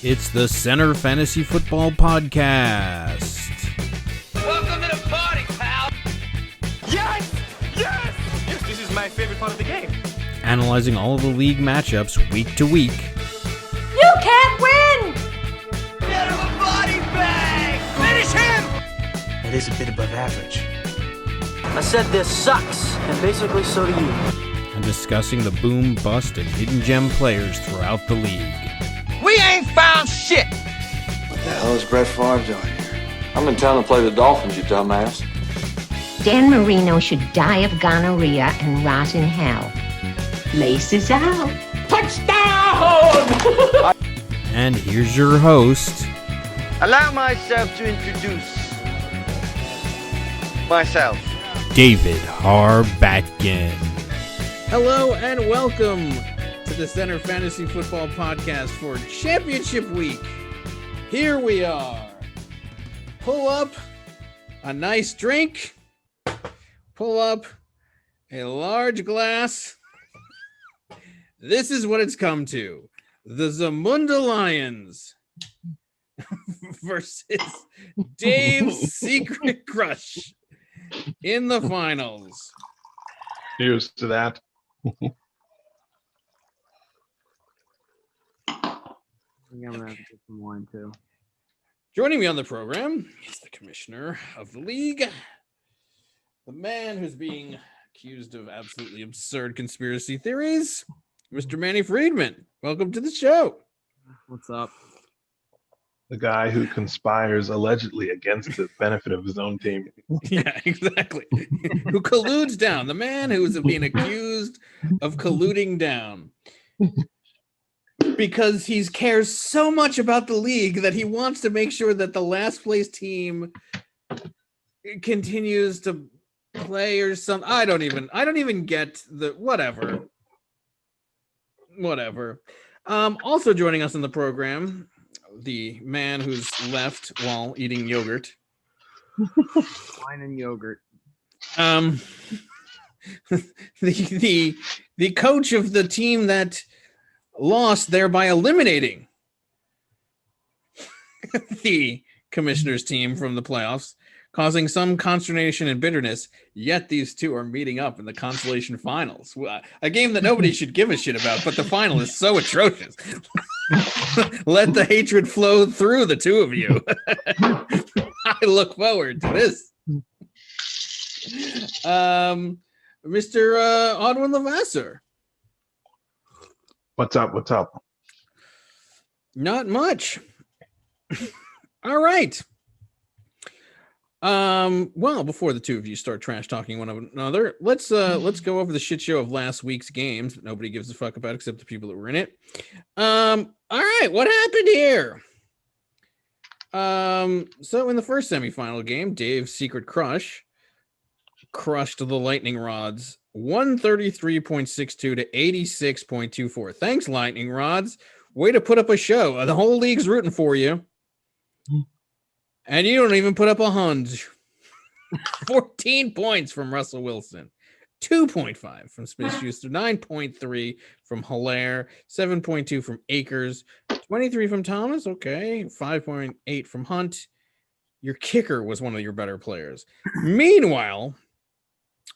It's the Center Fantasy Football Podcast. Welcome to the party, pal! Yes! Yes! Yes, this is my favorite part of the game. Analyzing all of the league matchups week to week. You can't win! Get him a body bag! Finish him! That is a bit above average. I said this sucks, and basically so do you. And discussing the boom, bust, and hidden gem players throughout the league. We ain't found shit! What the hell is Brett Favre doing here? I'm in town to play the Dolphins, you dumbass. Dan Marino should die of gonorrhea and rot in hell. Laces out. Touchdown! And here's your host, Allow myself to introduce myself. David Harbatkin. Hello and welcome to the Center Fantasy Football Podcast for Championship Week. Here we are. Pull up a nice drink. Pull up a large glass. This is what it's come to. The Zamunda Lions versus Dave's Secret Crush in the finals. Here's to that. I'm gonna have to get some wine too. Joining me on the program is the commissioner of the league, the man who's being accused of absolutely absurd conspiracy theories, Mr. Manny Friedman. Welcome to the show. What's up? The guy who conspires allegedly against the benefit of his own team. Yeah, exactly. Who colludes down. The man who is being accused of colluding down. Because he cares so much about the league that he wants to make sure that the last place team continues to play or something. I don't even get the whatever. Also joining us in the program, the man who's left while eating yogurt. Wine and yogurt. The coach of the team that lost, thereby eliminating the commissioner's team from the playoffs, causing some consternation and bitterness. Yet these two are meeting up in the consolation finals, a game that nobody should give a shit about, but the final is so atrocious. Let the hatred flow through the two of you. I look forward to this. Mr. Audwin Levasseur. What's up? Not much. All right. Well, before the two of you start trash talking one another, let's go over the shit show of last week's games that nobody gives a fuck about except the people that were in it. All right, what happened here? So in the first semifinal game, Dave's Secret Crush crushed the Lightning Rods 133.62 to 86.24. Thanks, Lightning Rods. Way to put up a show. The whole league's rooting for you. And you don't even put up a hunch. 14 points from Russell Wilson. 2.5 from Smith-Schuster. 9.3 from Hilaire. 7.2 from Akers. 23 from Thomas. Okay. 5.8 from Hunt. Your kicker was one of your better players. Meanwhile,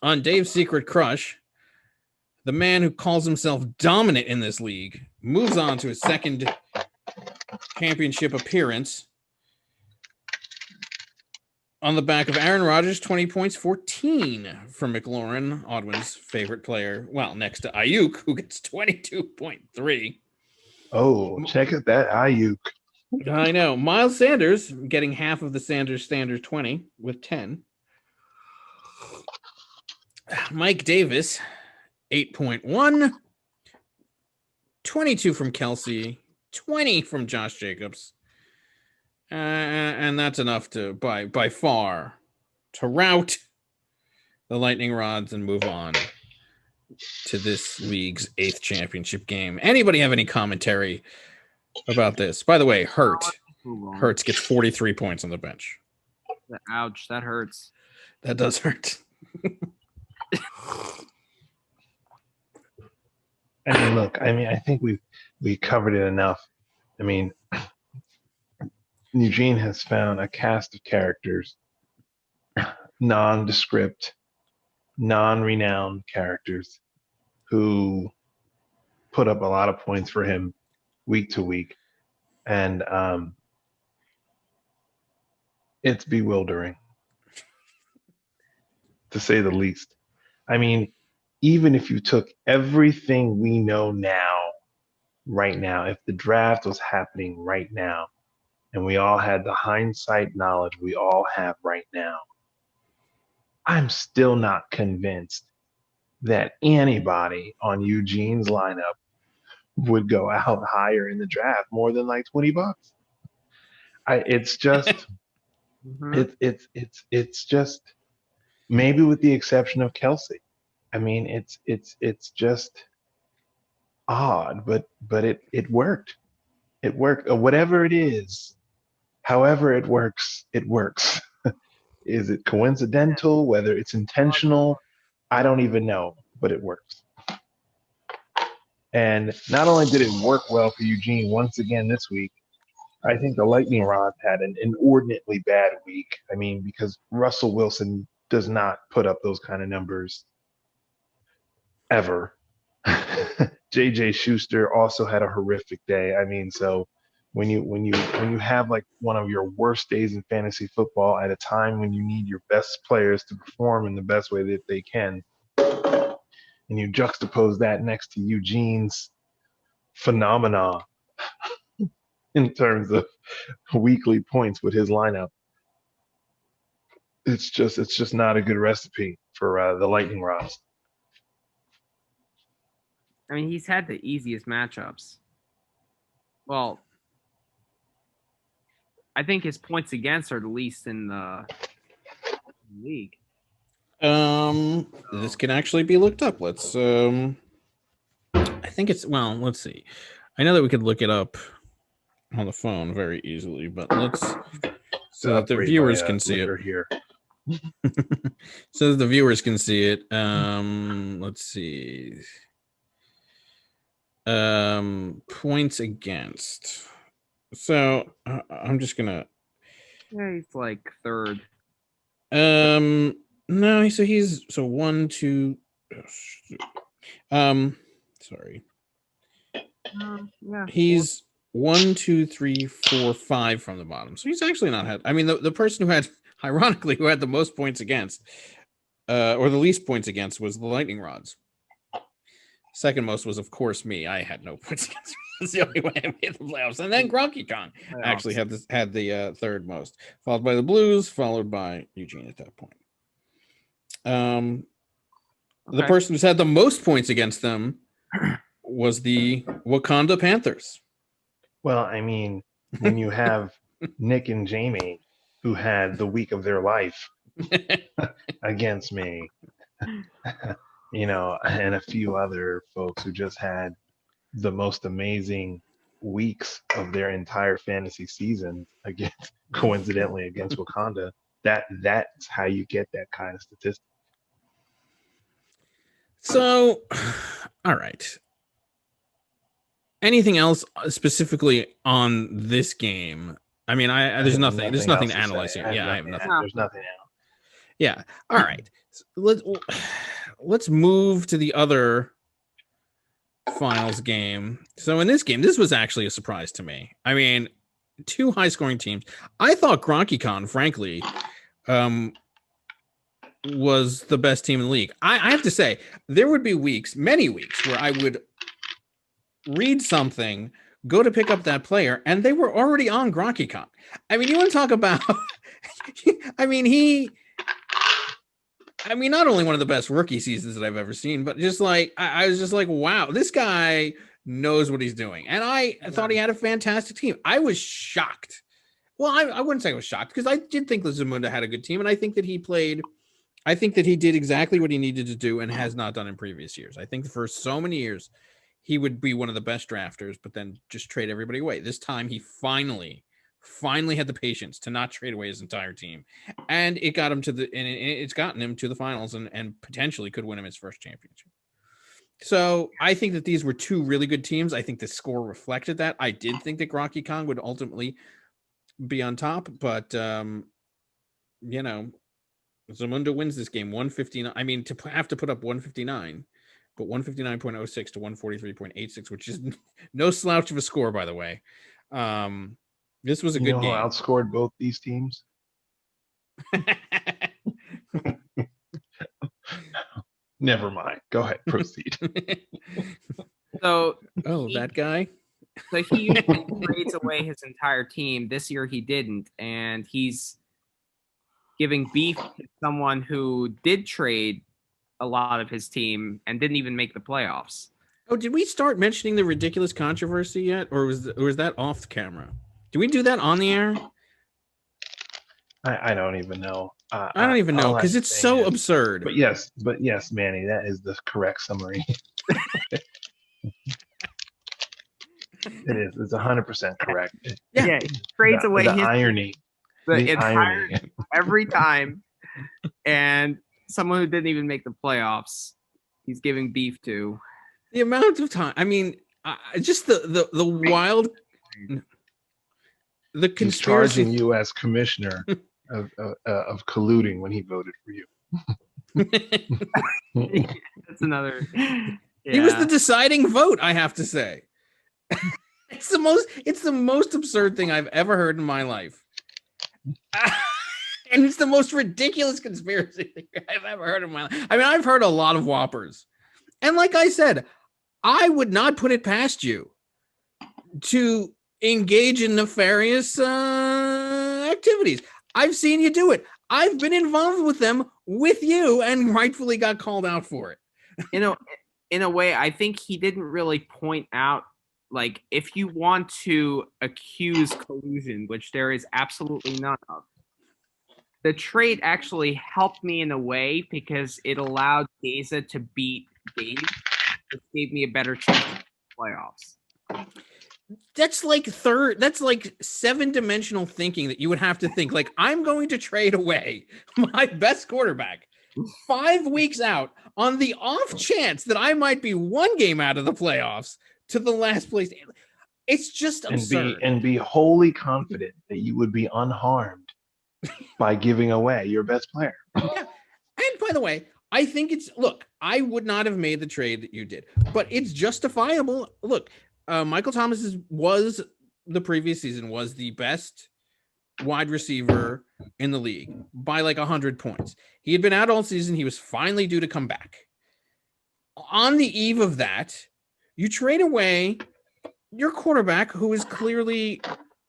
on Dave's Secret Crush, the man who calls himself dominant in this league moves on to his second championship appearance on the back of Aaron Rodgers, 20 points, 14 from McLaurin, Audwin's favorite player. Well, next to Ayuk, who gets 22.3. Oh, check it, that Ayuk. I know. Miles Sanders getting half of the Sanders standard 20 with 10. Mike Davis, 8.1. 22 from Kelsey, 20 from Josh Jacobs. And that's enough to, by far, to rout the Lightning Rods and move on to this league's 8th championship game. Anybody have any commentary about this? By the way, Hurts gets 43 points on the bench. Ouch, that hurts. That does hurt. I mean, look, I think we covered it enough. I mean, Eugene has found a cast of characters, nondescript, non-renowned characters who put up a lot of points for him week to week. And it's bewildering, to say the least. I mean, even if you took everything we know now, right now, if the draft was happening right now, and we all had the hindsight knowledge we all have right now, I'm still not convinced that anybody on Eugene's lineup would go out higher in the draft more than like $20. It's just it's just maybe with the exception of Kelsey. I mean, it's just odd, but it worked. It worked. Whatever it is, however it works, it works. Is it coincidental? Whether it's intentional, I don't even know, but it works. And not only did it work well for Eugene once again this week, I think the Lightning Rods had an inordinately bad week. I mean, because Russell Wilson does not put up those kind of numbers ever. JJ Schuster also had a horrific day. I mean, so when you have like one of your worst days in fantasy football at a time when you need your best players to perform in the best way that they can, and you juxtapose that next to Eugene's phenomena in terms of weekly points with his lineup, it's just not a good recipe for the Lightning Rods. I mean, he's had the easiest matchups. Well, I think his points against are the least in the league. This can actually be looked up. Let's I think it's let's see. I know that we could look it up on the phone very easily, but let's so that the viewers can see it here. So that the viewers can see it. Let's see. Points against. So I'm just gonna. Yeah, he's like third. No, so he's 1, 2. Sorry. Yeah. He's 1, 2, 3, 4, 5 from the bottom. So he's actually not had. I mean, the person who had, ironically, who had the most points against, or the least points against, was the Lightning Rods. Second most was, of course, me. I had no points against me. That's the only way I made the playoffs. And then Gronky Kong actually had the third most, followed by the Blues, followed by Eugene at that point. The person who's had the most points against them was the Wakanda Panthers. Well, I mean, when you have Nick and Jamie, who had the week of their life against me, and a few other folks who just had the most amazing weeks of their entire fantasy season coincidentally against Wakanda, that's how you get that kind of statistic. So, all right. Anything else specifically on this game? I mean, there's nothing to analyze here. Yeah, I have nothing. There's nothing else. Yeah. All right. Let's move to the other finals game. So in this game, this was actually a surprise to me. I mean, two high-scoring teams. I thought Gronky Con, frankly, was the best team in the league. I have to say, there would be many weeks, where I would read something, go to pick up that player, and they were already on Gronky Con. I mean, you want to talk about... not only one of the best rookie seasons that I've ever seen, but just like, I was just like, wow, this guy knows what he's doing. And I thought he had a fantastic team. I was shocked. Well, I wouldn't say I was shocked, because I did think that Zamunda had a good team. And I think that he did exactly what he needed to do and has not done in previous years. I think for so many years, he would be one of the best drafters, but then just trade everybody away. This time he finally had the patience to not trade away his entire team, and it got him it's gotten him to the finals and potentially could win him his first championship. So I think that these were two really good teams. I think the score reflected that. I did think that Gronky Kong would ultimately be on top, but you know, Zamunda wins this game 159. I mean, to have to put up 159, but 159.06 to 143.86, which is no slouch of a score, by the way. This was a good Who game. outscored both these teams? Never mind. Go ahead. Proceed. So, that guy. So he usually trades away his entire team. This year he didn't, and he's giving beef to someone who did trade a lot of his team and didn't even make the playoffs. Oh, did we start mentioning the ridiculous controversy yet, or was that off the camera? Did we do that on the air? I don't even know. I don't even know because it's so absurd. But yes, Manny, that is the correct summary. It is. It's 100% correct. Yeah, he trades away the his irony. The entire every time, and someone who didn't even make the playoffs, he's giving beef to. The amount of time. I mean, just the wild. The conspiracy. He's charging you as commissioner of colluding when he voted for you. That's another. Yeah. He was the deciding vote, I have to say. It's the most absurd thing I've ever heard in my life. And it's the most ridiculous conspiracy thing I've ever heard in my life. I mean, I've heard a lot of whoppers. And like I said, I would not put it past you to engage in nefarious activities. I've seen you do it. I've been involved with them with you and rightfully got called out for it. In a way, I think he didn't really point out, like, if you want to accuse collusion, which there is absolutely none of, the trade actually helped me in a way because it allowed Geza to beat Dave. It gave me a better chance at the playoffs. That's like 7-dimensional thinking that you would have to think, like, I'm going to trade away my best quarterback 5 weeks out on the off chance that I might be one game out of the playoffs to the last place. It's just absurd. And be wholly confident that you would be unharmed by giving away your best player. Yeah. And by the way, I think I would not have made the trade that you did, but it's justifiable. Look, Michael Thomas was the previous season was the best wide receiver in the league by like 100 points. He had been out all season. He was finally due to come back. On the eve of that, you trade away your quarterback, who is clearly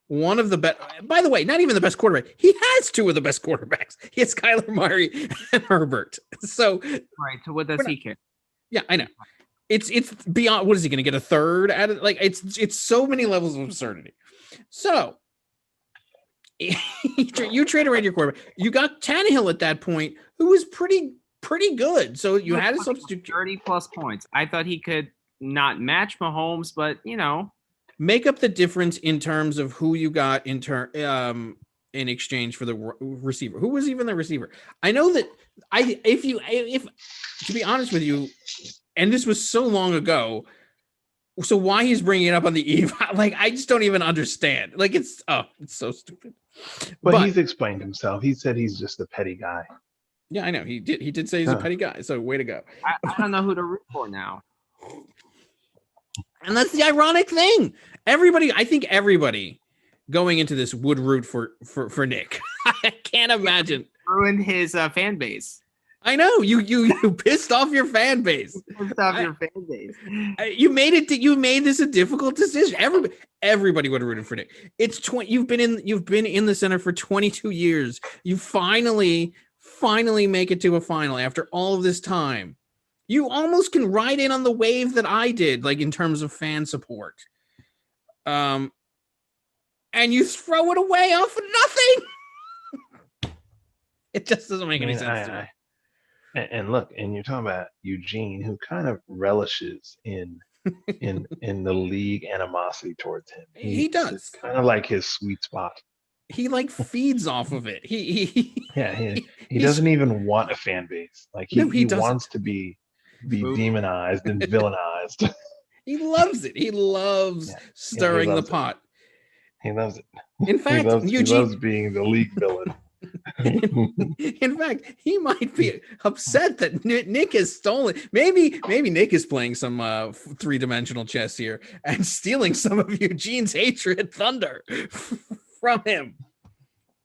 one of the best. By the way, not even the best quarterback. He has two of the best quarterbacks. He has Kyler Murray and Herbert. So, right. So what does he care? Yeah, I know. It's beyond. What is he going to get a third at it? Like it's so many levels of absurdity. So you trade around your quarterback. You got Tannehill at that point, who was pretty good. So you had a substitute. 30+ points. I thought he could not match Mahomes, but make up the difference in terms of who you got in exchange for the receiver. Who was even the receiver? I know that if to be honest with you, and this was so long ago, so why he's bringing it up on the eve? Like, I just don't even understand. Like, it's so stupid. But he's explained himself. He said he's just a petty guy. Yeah, I know. He did say he's a petty guy. So way to go. I don't know who to root for now. And that's the ironic thing. I think everybody going into this would root for Nick. I can't imagine. Ruined his fan base. I know you pissed off your fan base. You made this a difficult decision. Everybody would have rooted for Nick. You've been in the center for 22 years. You finally make it to a final after all of this time. You almost can ride in on the wave that I did, like in terms of fan support. And you throw it away off of nothing. It just doesn't make any sense to me. And look, and you're talking about Eugene, who kind of relishes in the league animosity towards him. He does. It's kind of like his sweet spot. He like feeds off of it. He doesn't even want a fan base. Like he wants to be demonized and villainized. He loves it. He loves stirring the pot. He loves it. In fact, he loves being the league villain. In fact, he might be upset that Nick has stolen. Maybe Nick is playing some three-dimensional chess here and stealing some of Eugene's hatred thunder from him.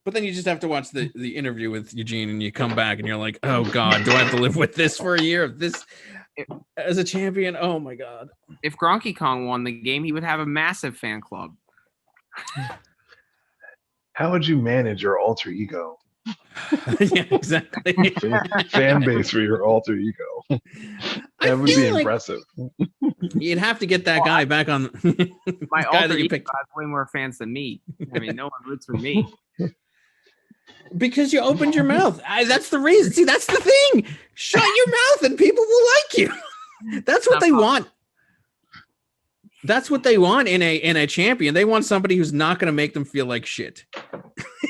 But then you just have to watch the interview with Eugene, and you come back and you're like, oh God, do I have to live with this for a year of this as a champion? Oh my God. If Gronky Kong won the game, he would have a massive fan club. How would you manage your alter ego? Yeah, exactly. Fan base for your alter ego. That would be impressive. You'd have to get that guy back on. My alter ego has way more fans than me. I mean, no one roots for me. Because you opened your mouth. That's the reason. See, that's the thing. Shut your mouth and people will like you. That's what they want. That's what they want in a champion. They want somebody who's not going to make them feel like shit.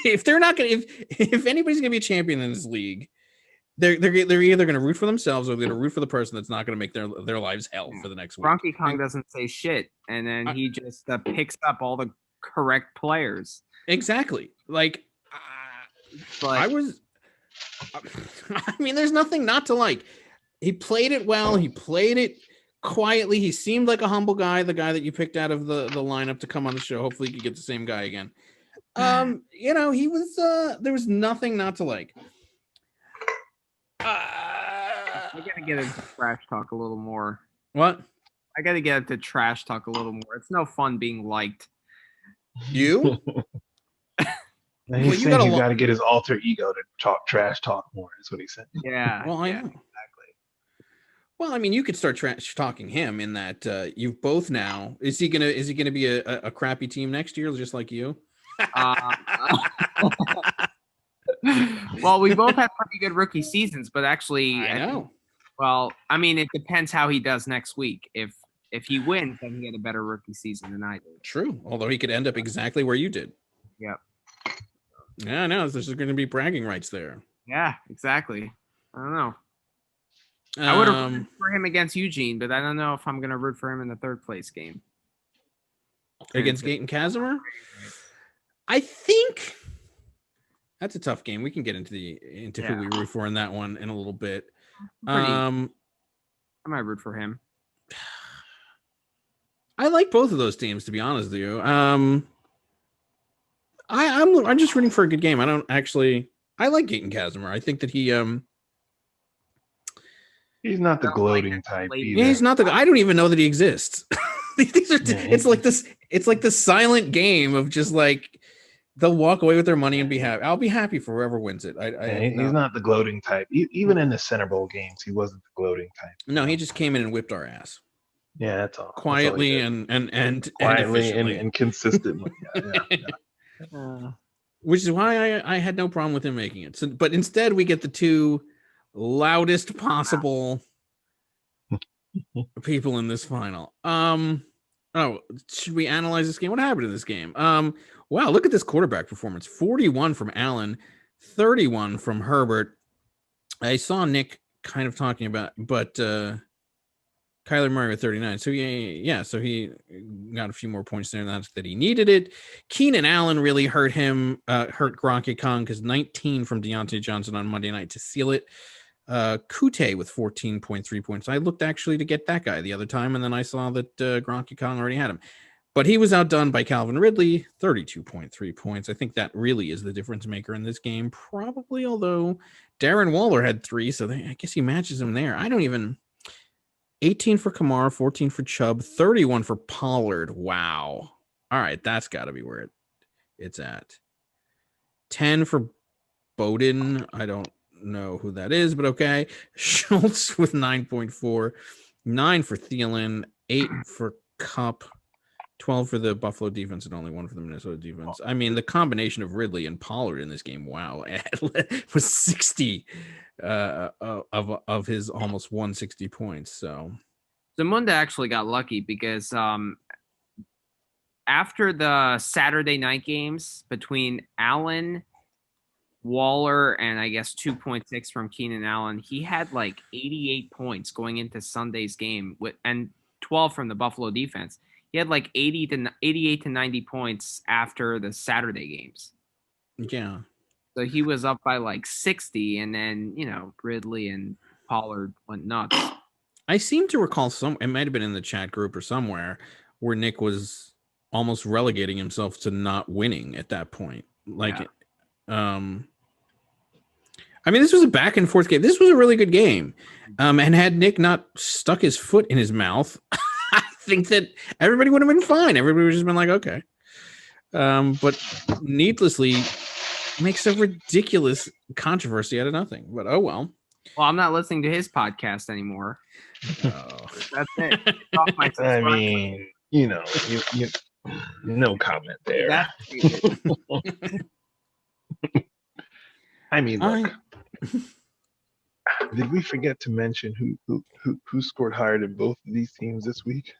If they're not going to, if anybody's going to be a champion in this league, they're either going to root for themselves or they're going to root for the person that's not going to make their lives hell for the next week. Gronky Kong doesn't say shit, and then he just picks up all the correct players. Exactly. Like, I mean, there's nothing not to like. He played it well. He played it quietly. He seemed like a humble guy, the guy that you picked out of the lineup to come on the show. Hopefully you could get the same guy again. He was there was nothing not to like. I gotta get into trash talk a little more. What? I gotta get into trash talk a little more. It's no fun being liked. You? He's saying you got to get his alter ego to talk trash talk more. Is what he said. Yeah. Well, I know. Exactly. Well, I mean, you could start trash talking him in that you've both now. Is he gonna be a crappy team next year, just like you? Well, we both have pretty good rookie seasons, but actually, I know. Well, I mean, it depends how he does next week. If he wins, then he had a better rookie season than I did. True. Although he could end up exactly where you did. Yep. Yeah, no, there's going to be bragging rights there. Yeah, exactly. I don't know. I would have rooted for him against Eugene, but I don't know if I'm going to root for him in the third place game. Against Gate and Casimir? I think that's a tough game. We can get into who we root for in that one in a little bit. I might root for him. I like both of those teams, to be honest with you. I'm just rooting for a good game. I don't actually. I like Gate and Casimir. I think that he's not the gloating type either. Yeah, he's not the. I don't even know that he exists. It's like this. It's like the silent game of just like they'll walk away with their money and be happy. I'll be happy for whoever wins it. He's not the gloating type. Even in the Center Bowl games, he wasn't the gloating type. No, he just came in and whipped our ass. Yeah, that's all. Quietly and quietly and consistently. Which is why I had no problem with him making it. So, but instead, we get the two loudest possible people in this final. Should we analyze this game? What happened in this game? Wow, look at this quarterback performance. 41 from Allen, 31 from Herbert. I saw Nick kind of talking about, but Kyler Murray with 39. So so he got a few more points there than that he needed it. Keenan Allen really hurt Gronky Kong because 19 from Deontay Johnson on Monday night to seal it. Kute with 14.3 points. I looked actually to get that guy the other time, and then I saw that Gronky Kong already had him. But he was outdone by Calvin Ridley, 32.3 points. I think that really is the difference maker in this game, probably, although Darren Waller had 3, so I guess he matches him there. 18 for Kamara, 14 for Chubb, 31 for Pollard. Wow. All right, that's got to be where it's at. 10 for Bowden. I don't know who that is, but okay. Schultz with 9.4, 9 for Thielen, 8 for Kupp, 12 for the Buffalo defense, and only 1 for the Minnesota defense. I mean, the combination of Ridley and Pollard in this game, wow, was 60 of his almost 160 points. So Zamunda actually got lucky because after the Saturday night games between Allen, Waller, and I guess 2.6 from Keenan Allen, he had like 88 points going into Sunday's game and 12 from the Buffalo defense. He had like 88 to 90 points after the Saturday games. Yeah. So he was up by like 60, and then, Ridley and Pollard went nuts. I seem to recall it might have been in the chat group or somewhere where Nick was almost relegating himself to not winning at that point. This was a back and forth game. This was a really good game. And had Nick not stuck his foot in his mouth, I think that everybody would have been fine. Everybody would have just been like, okay. But needlessly makes a ridiculous controversy out of nothing. But oh well. Well, I'm not listening to his podcast anymore. Oh. That's it. Off my I mean, no comment there. I mean, look. Did we forget to mention who scored higher than both of these teams this week?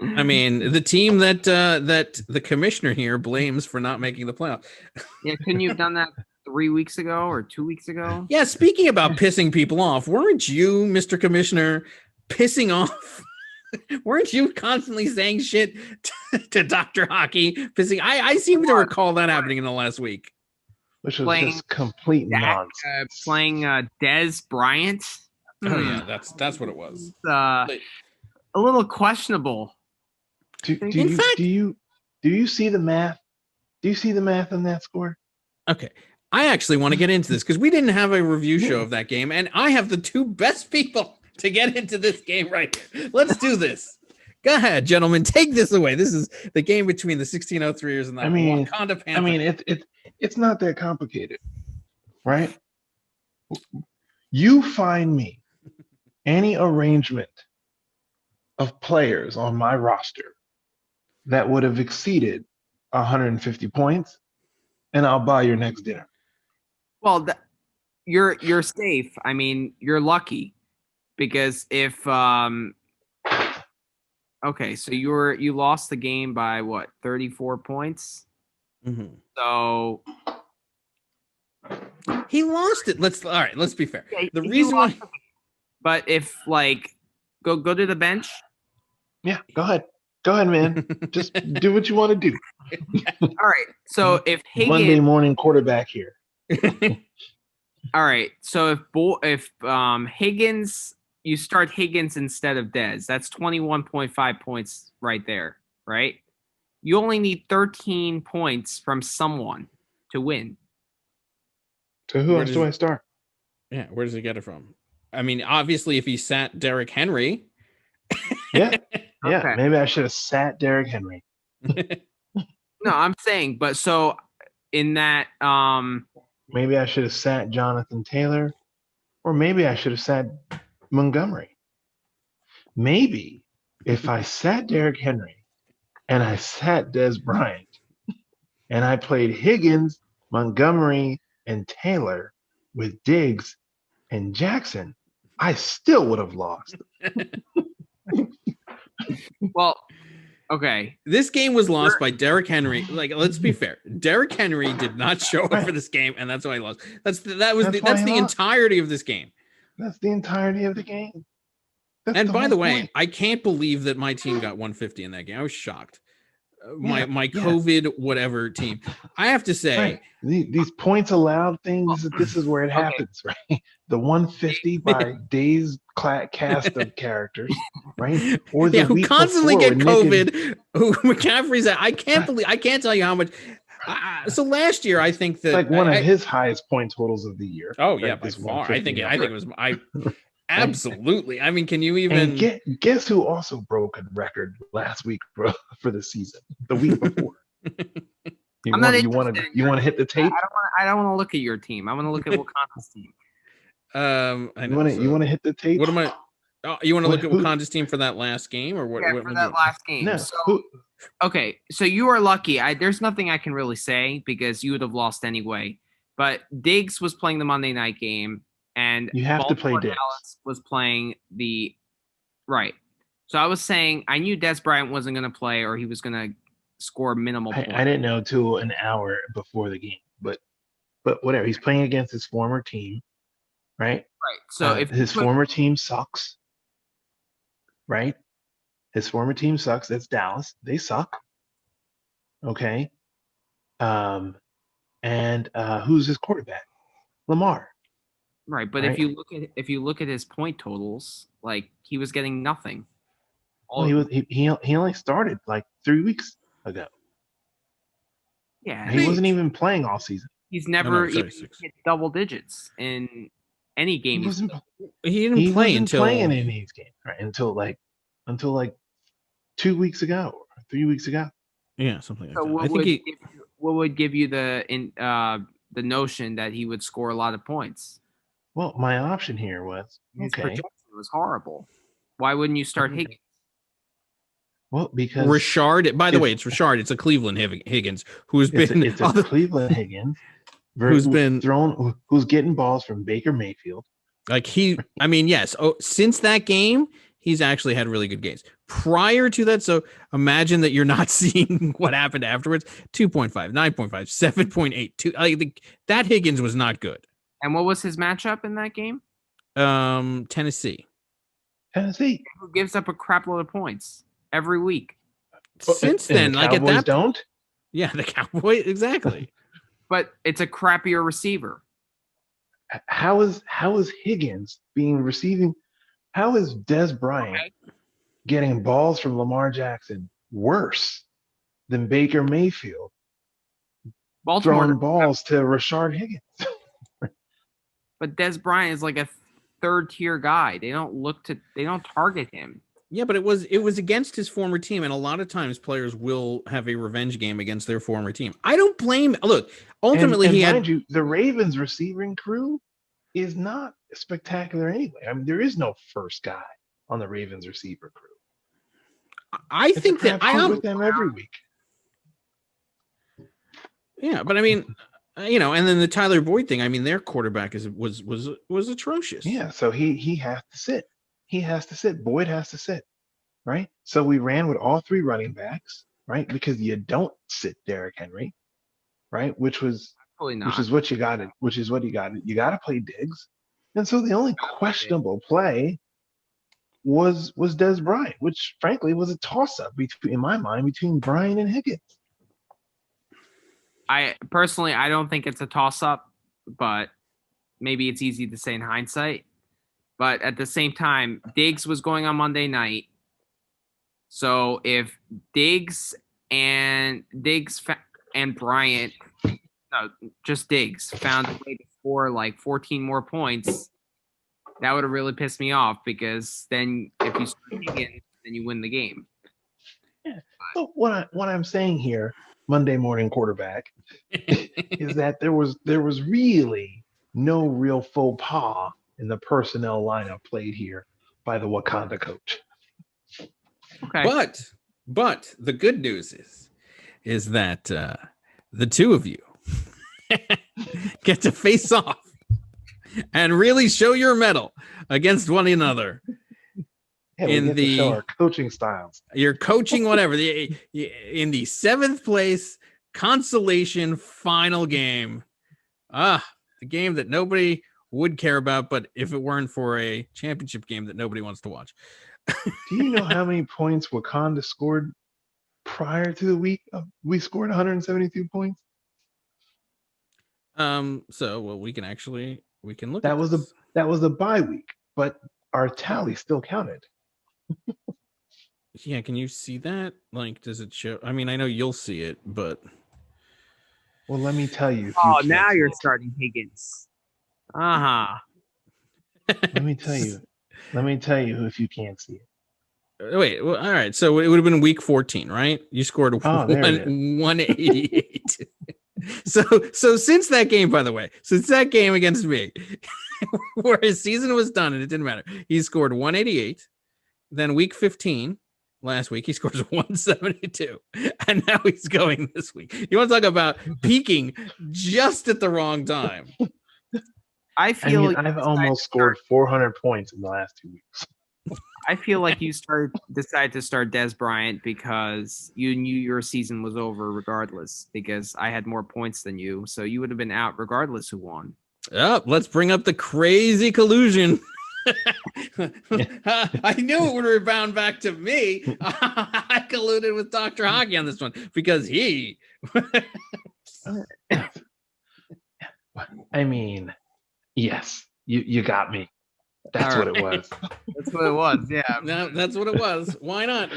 I mean, the team that the commissioner here blames for not making the playoffs. Yeah, couldn't you have done that 3 weeks ago or 2 weeks ago? Yeah, speaking about pissing people off, weren't you, Mr. Commissioner, pissing off? Weren't you constantly saying shit to Dr. Hockey? Pissing. I seem to recall that happening in the last week. Which was just complete nonsense. Playing Des Bryant. Oh yeah, that's what it was. A little questionable. Do you see the math? Do you see the math on that score? Okay. I actually want to get into this because we didn't have a review show of that game, and I have the two best people to get into this game right here. Let's do this. Go ahead, gentlemen. Take this away. This is the game between the 1603ers and the Wakanda Panthers. I mean, it's not that complicated, right? You find me any arrangement of players on my roster that would have exceeded 150 points, and I'll buy your next dinner. Well, you're safe. I mean, you're lucky because if okay, so you lost the game by what, 34 points? Mm-hmm. So he lost it. Let's be fair. Yeah, the reason why, but if go to the bench. Yeah, go ahead, man. Just do what you want to do. All right. So if Higgins, Monday morning quarterback here. All right. So if Higgins, you start Higgins instead of Dez, that's 21.5 points right there, right? You only need 13 points from someone to win. So who else do I start? Yeah, where does he get it from? I mean, obviously, if he sat Derrick Henry. Yeah, Okay. Maybe I should have sat Derrick Henry. No, I'm saying, but so in that, maybe I should have sat Jonathan Taylor, or maybe I should have sat Montgomery. Maybe if I sat Derrick Henry and I sat Des Bryant and I played Higgins, Montgomery, and Taylor with Diggs and Jackson, I still would have lost. well, okay. This game was lost by Derrick Henry. Let's be fair. Derrick Henry did not show up for this game, and that's why he lost. That's the entirety of this game. That's the entirety of the game. And by the way, I can't believe that my team got 150 in that game. I was shocked. My COVID whatever team. I have to say, right. These points allowed things. This is where it happens, right? The 150 by Dave's cast of characters, right? Or the who week constantly get COVID. Who McCaffrey's at? I can't tell you how much. So last year, I think that like one of his highest point totals of the year. Oh yeah, by far. I think it was. Absolutely. I mean, can you even guess who also broke a record last week, bro, for the season? The week before. You want to hit the tape? I don't want to look at your team. I want to look at Wakanda's team. You want to hit the tape? What am I? Oh, you want to look at Wakanda's team for that last game, or what? Yeah, for that last game. No. Okay, so you are lucky. There's nothing I can really say because you would have lost anyway. But Diggs was playing the Monday night game. And you have to play Diggs. Dallas was playing the right. So I was saying I knew Des Bryant wasn't going to play or he was going to score minimal points. I didn't know till an hour before the game, but whatever. He's playing against his former team, right? Right. So if his former team sucks, right? His former team sucks. That's Dallas. They suck. Okay. And who's his quarterback? Lamar. Right, but Right. if you look at his point totals, like he was getting nothing. Well, he only started like 3 weeks ago. Yeah, He wasn't even playing all season. he's never even 36. hit double digits in any game. He wasn't play until playing in any of these games, right? Until like 2 weeks ago or 3 weeks ago. Yeah, something like So that. what would give you the notion that he would score a lot of points? Well, my option here was His projection was horrible. Why wouldn't you start Higgins? Well, because Richard. By the way, it's Richard. It's a Cleveland Higgins who's been. It's a Cleveland Higgins who's been thrown. Who's getting balls from Baker Mayfield? Like I mean, yes. Oh, since that game, he's actually had really good games. Prior to that, so imagine that you're not seeing what happened afterwards. 2.5, 9.5, 7.8. I think that Higgins was not good. And what was his matchup in that game? Tennessee. Who gives up a crap load of points every week? Since then, the like at that, don't. Yeah, the Cowboys exactly. But it's a crappier receiver. How is Higgins receiving? How is Des Bryant getting balls from Lamar Jackson worse than Baker Mayfield throwing balls to Rashard Higgins? But Des Bryant is like a third tier guy. They don't target him. Yeah, but it was against his former team, and a lot of times players will have a revenge game against their former team. I don't blame. Look, ultimately, the Ravens receiving crew is not spectacular anyway. I mean, there is no first guy on the Ravens receiver crew. I think that I am with them every week. Yeah, but I mean, and then the Tyler Boyd thing. I mean, their quarterback was atrocious. Yeah, so he has to sit. He has to sit. Boyd has to sit, right? So we ran with all three running backs, right? Because you don't sit Derrick Henry, right? Which is what you got. You got to play Diggs, and so the only questionable play was Des Bryant, which frankly was a toss-up in my mind between Bryant and Higgins. I don't think it's a toss-up, but maybe it's easy to say in hindsight. But at the same time, Diggs was going on Monday night. So if Diggs and Bryant, no, just Diggs, found a way to score like 14 more points, that would have really pissed me off, because then if you start Higgins, then you win the game. Yeah. So what I'm saying here, Monday morning quarterback, is that there was really no real faux pas in the personnel lineup played here by the Wakanda coach. Okay. But the good news is that the two of you get to face off and really show your mettle against one another. Yeah, in the show our coaching styles. You're coaching whatever in the 7th place consolation final game. The game that nobody would care about, but if it weren't for a championship game that nobody wants to watch. Do you know how many points Wakanda scored prior to the week? We scored 172 points. So we can look. That was a bye week, but our tally still counted. Yeah, can you see that? Like, does it show? I mean, I know you'll see it, but well, let me tell you. Now you're starting Higgins. Let me tell you if you can't see it. Wait, well, all right. So it would have been week 14, right? You scored 188. So since that game, by the way, since that game against me, where his season was done and it didn't matter, he scored 188. Then week 15, last week, he scores 172. And now he's going this week. You want to talk about peaking just at the wrong time. I've almost scored 400 points in the last 2 weeks. I feel like you decided to start Des Bryant because you knew your season was over regardless, because I had more points than you, so you would have been out regardless who won. Let's bring up the crazy collusion I knew it would rebound back to me. I colluded with Dr. Hockey on this one because he. I mean, yes, you got me. That's what it was. That's what it was. Yeah. No, that's what it was. Why not?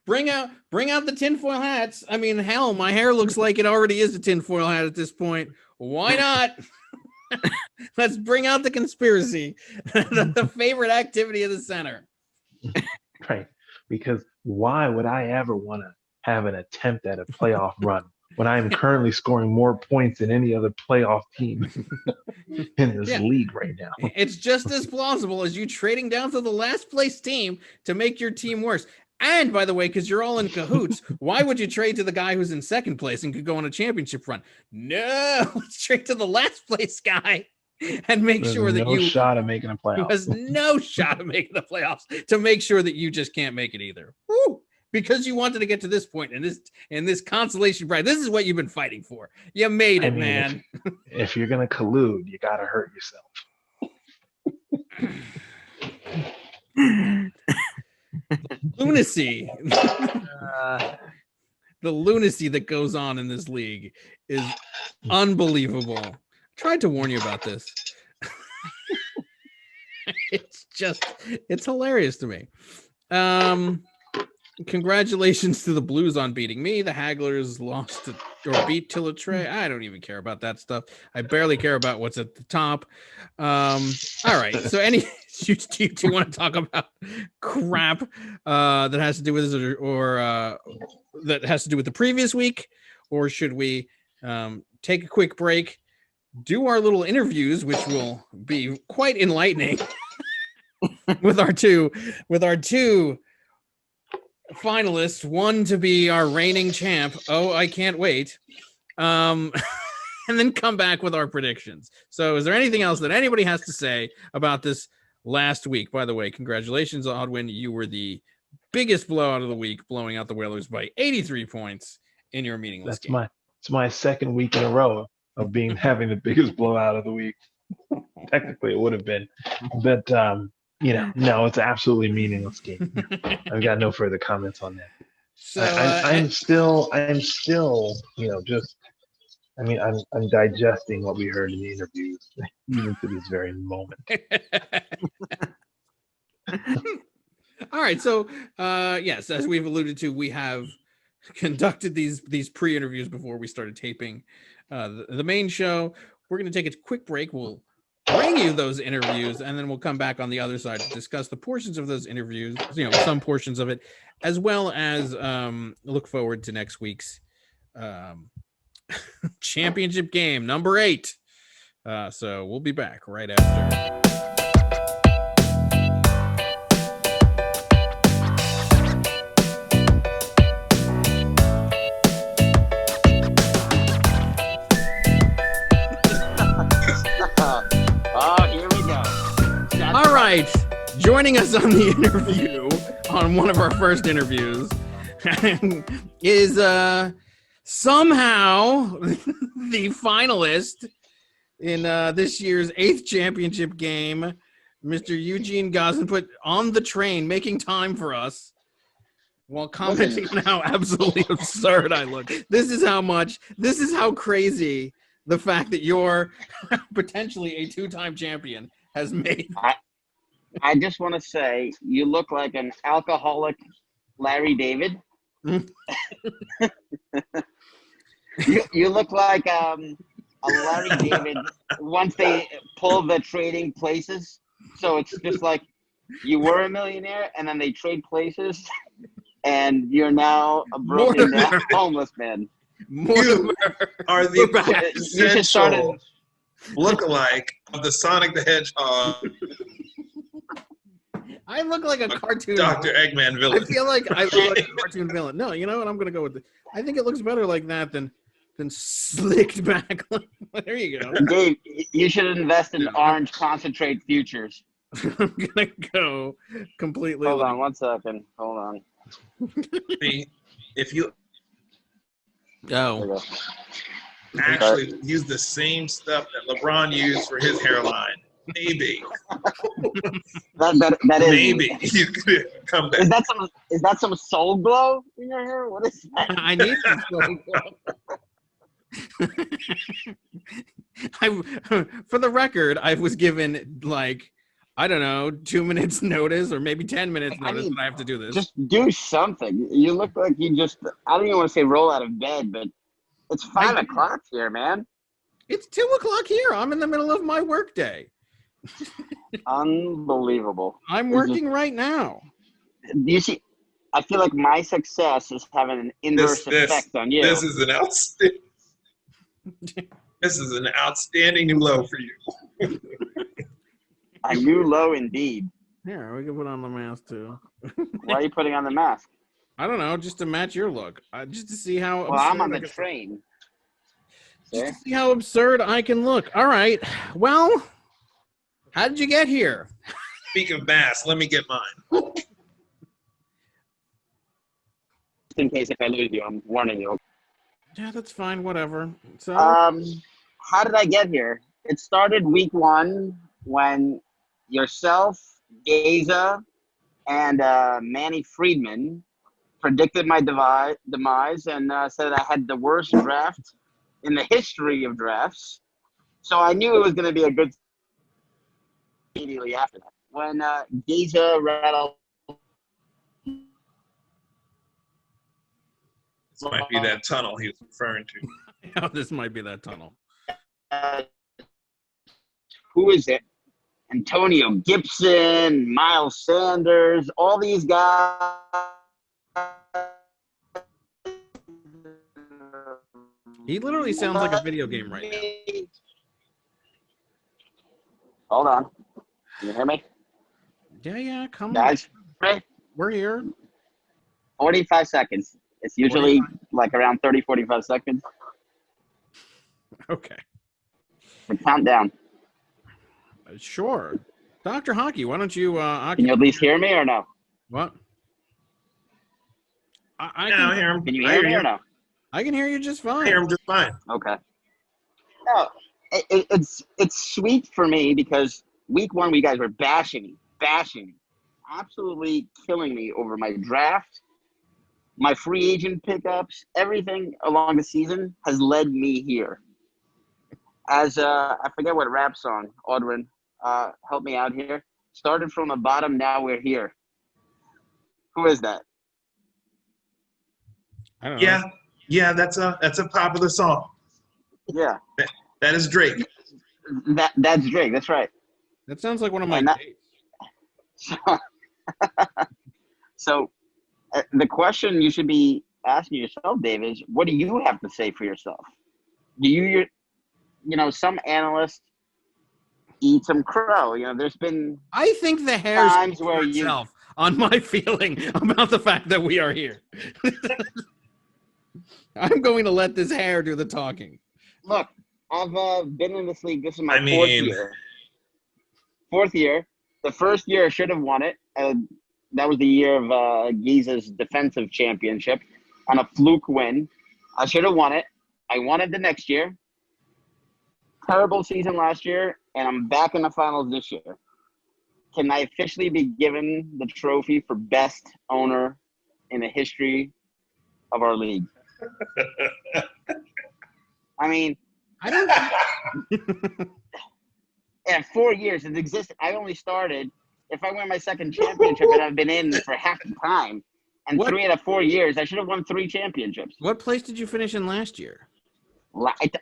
Bring out the tinfoil hats. I mean, hell, my hair looks like it already is a tinfoil hat at this point. Why not? Let's bring out the conspiracy, the favorite activity of the center. Right. Because why would I ever want to have an attempt at a playoff run when I am currently scoring more points than any other playoff team in this league right now? It's just as plausible as you trading down to the last place team to make your team worse. And by the way, because you're all in cahoots, why would you trade to the guy who's in second place and could go on a championship run? No, let's trade to the last place guy and make sure that no shot of making a playoff. There's no shot of making the playoffs to make sure that you just can't make it either. Woo! Because you wanted to get to this point in this consolation prize. This is what you've been fighting for. You made it, man. If you're gonna collude, you gotta hurt yourself. Lunacy. The lunacy that goes on in this league is unbelievable. I tried to warn you about this. It's hilarious to me. Congratulations to the Blues on beating me. The Hagglers lost or beat Tilletre. I don't even care about that stuff. I barely care about what's at the top. All right. So do you want to talk about crap that has to do with this or that has to do with the previous week? Or should we take a quick break, do our little interviews, which will be quite enlightening with our two finalists, one to be our reigning champ. Oh, I can't wait. And then come back with our predictions. So is there anything else that anybody has to say about this last week? By the way, congratulations, Odwin. You were the biggest blowout of the week, blowing out the Whalers by 83 points in your meaningless game. It's my second week in a row of having the biggest blowout of the week. Technically, it would have been. But no, it's an absolutely meaningless game. I've got no further comments on that. So I'm still, I'm digesting what we heard in the interviews, even to this very moment. All right. So, yes, as we've alluded to, we have conducted these pre-interviews before we started taping the main show. We're going to take a quick break. We'll bring you those interviews, and then we'll come back on the other side to discuss the portions of those interviews, some portions of it, as well as look forward to next week's championship game, number 8. So we'll be back right after. All right, joining us on the interview, on one of our first interviews, is somehow the finalist in this year's 8th championship game, Mr. Eugene Gosden, put on the train, making time for us while commenting on how absolutely absurd I look. This is how crazy the fact that you're potentially a 2-time champion has made. I just want to say you look like an alcoholic Larry David. you look like a Larry David once they pull the trading places. So it's just like you were a millionaire and then they trade places and you're now a broken down homeless man. You are the essential look-alike of the Sonic the Hedgehog. I look like a cartoon. Dr. Eggman villain. I feel like I look like a cartoon villain. No, you know what? I'm going to go with it. I think it looks better like that than slicked back. There you go. Dave, you should invest in orange concentrate futures. I'm going to go completely. Hold on 1 second. Hold on. If you Oh. actually use the same stuff that LeBron used for his hairline, Maybe. That is Maybe you could come back. Is that some soul glow in your hair? What is that? I need some soul glow. For the record, I was given like, I don't know, 2 minutes notice or maybe 10 minutes notice that I have to do this. Just do something. You look like you just, I don't even want to say roll out of bed, but it's 5 o'clock here, man. It's 2 o'clock here. I'm in the middle of my workday. Unbelievable. I'm working right now. Do you see? I feel like my success is having an inverse effect on you. This is an outstanding. This is an outstanding new low for you. A new low indeed. Here, we can put on the mask too. Why are you putting on the mask? I don't know, just to match your look. Just to see how. Well, I'm on the train. Just to see how absurd I can look. All right. Well, how did you get here? Speak of mask, let me get mine. Just in case if I lose you, I'm warning you. Yeah, that's fine. Whatever. So, how did I get here? It started week 1 when yourself, Gaza, and Manny Friedman predicted my demise and said I had the worst draft in the history of drafts. So I knew it was going to be a good immediately after that. When Gaza rattled. This might be that tunnel he was referring to. Yeah, this might be that tunnel. Who is it? Antonio Gibson, Miles Sanders, all these guys. He literally sounds like a video game right now. Hold on. Can you hear me? Yeah, come guys, on. We're here. 45 seconds. It's usually like around 30, 45 seconds. Okay. But count down. Sure. Dr. Hockey, why don't you can you at least hear me or no? What? I can hear him. Can you hear me or no? I can hear you just fine. I hear him just fine. Okay. No, it's sweet for me because week 1 you guys were bashing me, absolutely killing me over my draft, my free agent pickups, everything along the season has led me here. As I forget what rap song, Audrin, help me out here. Started from the bottom, now we're here. Who is that? I don't know. Yeah, that's a popular song. Yeah. That is Drake. That's Drake. That's right. That sounds like one of my dates. So the question you should be asking yourself, Dave, is what do you have to say for yourself? Do you some analysts eat some crow? There's been I think the hair times where itself on my feeling about the fact that we are here. I'm going to let this hair do the talking. Look, I've been in this league. This is my fourth year. Fourth year. The first year I should have won it. That was the year of Giza's defensive championship on a fluke win. I should have won it. I won it the next year. Terrible season last year, and I'm back in the finals this year. Can I officially be given the trophy for best owner in the history of our league? I mean, I don't. In 4 years, it existed. I only started. If I win my second championship, and I've been in for half the time, and 3 out of 4 years, I should have won 3 championships. What place did you finish in last year?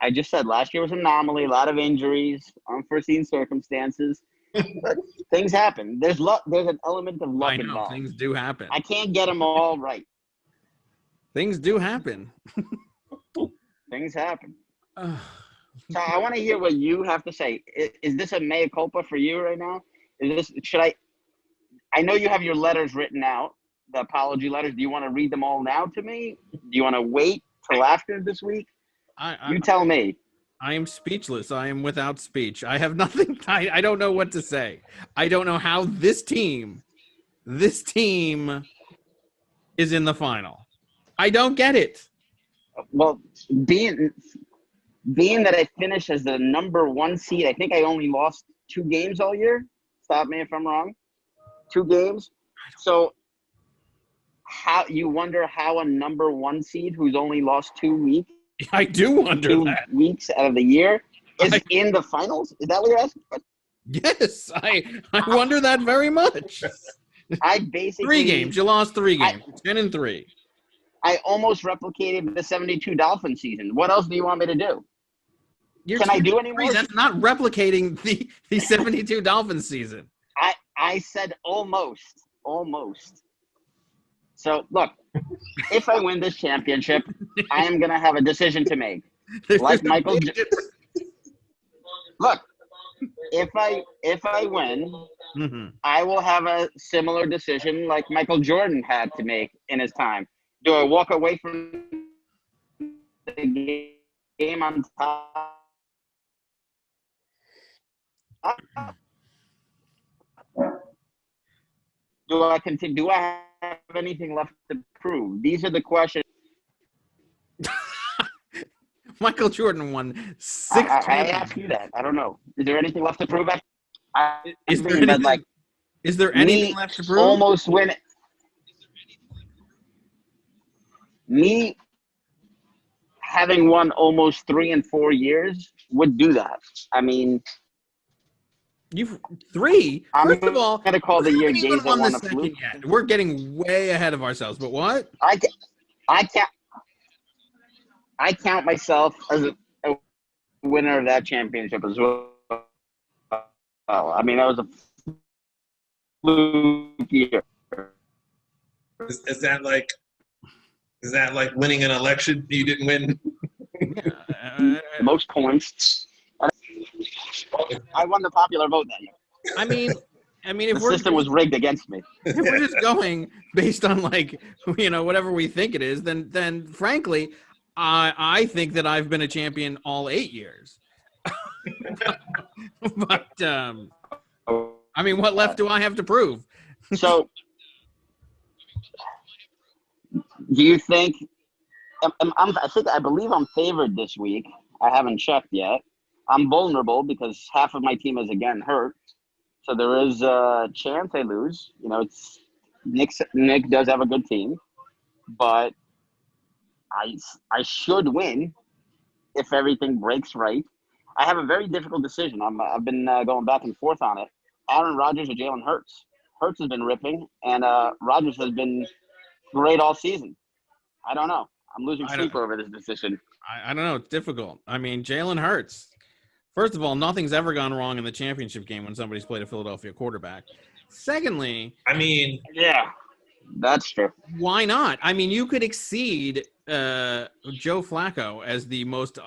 I just said last year was an anomaly. A lot of injuries, unforeseen circumstances. But things happen. There's luck. There's an element of luck involved. Things do happen. I can't get them all right. Things do happen. Things happen. So I want to hear what you have to say. Is this a mea culpa for you right now? I know you have your letters written out, the apology letters. Do you want to read them all now to me? Do you want to wait till after this week? You tell me. I am speechless. I am without speech. I have nothing. I don't know what to say. I don't know how this team is in the final. I don't get it. Well, being that I finished as the number 1 seed, I think I only lost 2 games all year. Stop me if I'm wrong. 2 games. So how you wonder how a number 1 seed who's only lost 2 weeks, I do wonder 2 that. weeks out of the year is in the finals? Is that what you're asking? Yes, I wonder that very much. I basically 3 games. You lost 3 games. 10-3. I almost replicated the 72 Dolphin season. What else do you want me to do? Can I do any more? That's not replicating the 72 Dolphins season. I said almost. So, look, if I win this championship, I am going to have a decision to make. Like Michael Look, if I win, I will have a similar decision like Michael Jordan had to make in his time. Do I walk away from the game on top? Do I continue? Do I have anything left to prove? These are the questions. Michael Jordan won 6 I ask you that. I don't know. Is there anything left to prove? Is there anything left to prove? Almost win it. Me having won almost 3 and 4 years would do that. I mean, You've 3. First of all, I'm gonna call the year Gaze won won the a second fluke. yet. We're getting way ahead of ourselves. But what? I count myself as a winner of that championship as well. I mean, that was a fluke year. Is that like winning an election you didn't win? Most points. I won the popular vote that year. I mean, if the system was rigged against me. If we're just going based on whatever we think it is, then frankly, I think that I've been a champion all 8 years. But I mean, what left do I have to prove? So, do you think? I believe I'm favored this week. I haven't checked yet. I'm vulnerable because half of my team is again hurt, so there is a chance I lose. It's Nick does have a good team, but I should win if everything breaks right. I have a very difficult decision. I've been going back and forth on it. Aaron Rodgers or Jalen Hurts. Hurts has been ripping, and Rodgers has been great all season. I don't know. I'm losing sleep over this decision. I don't know. It's difficult. I mean, Jalen Hurts. First of all, nothing's ever gone wrong in the championship game when somebody's played a Philadelphia quarterback. Secondly, yeah, that's true. Why not? I mean, you could exceed Joe Flacco as the most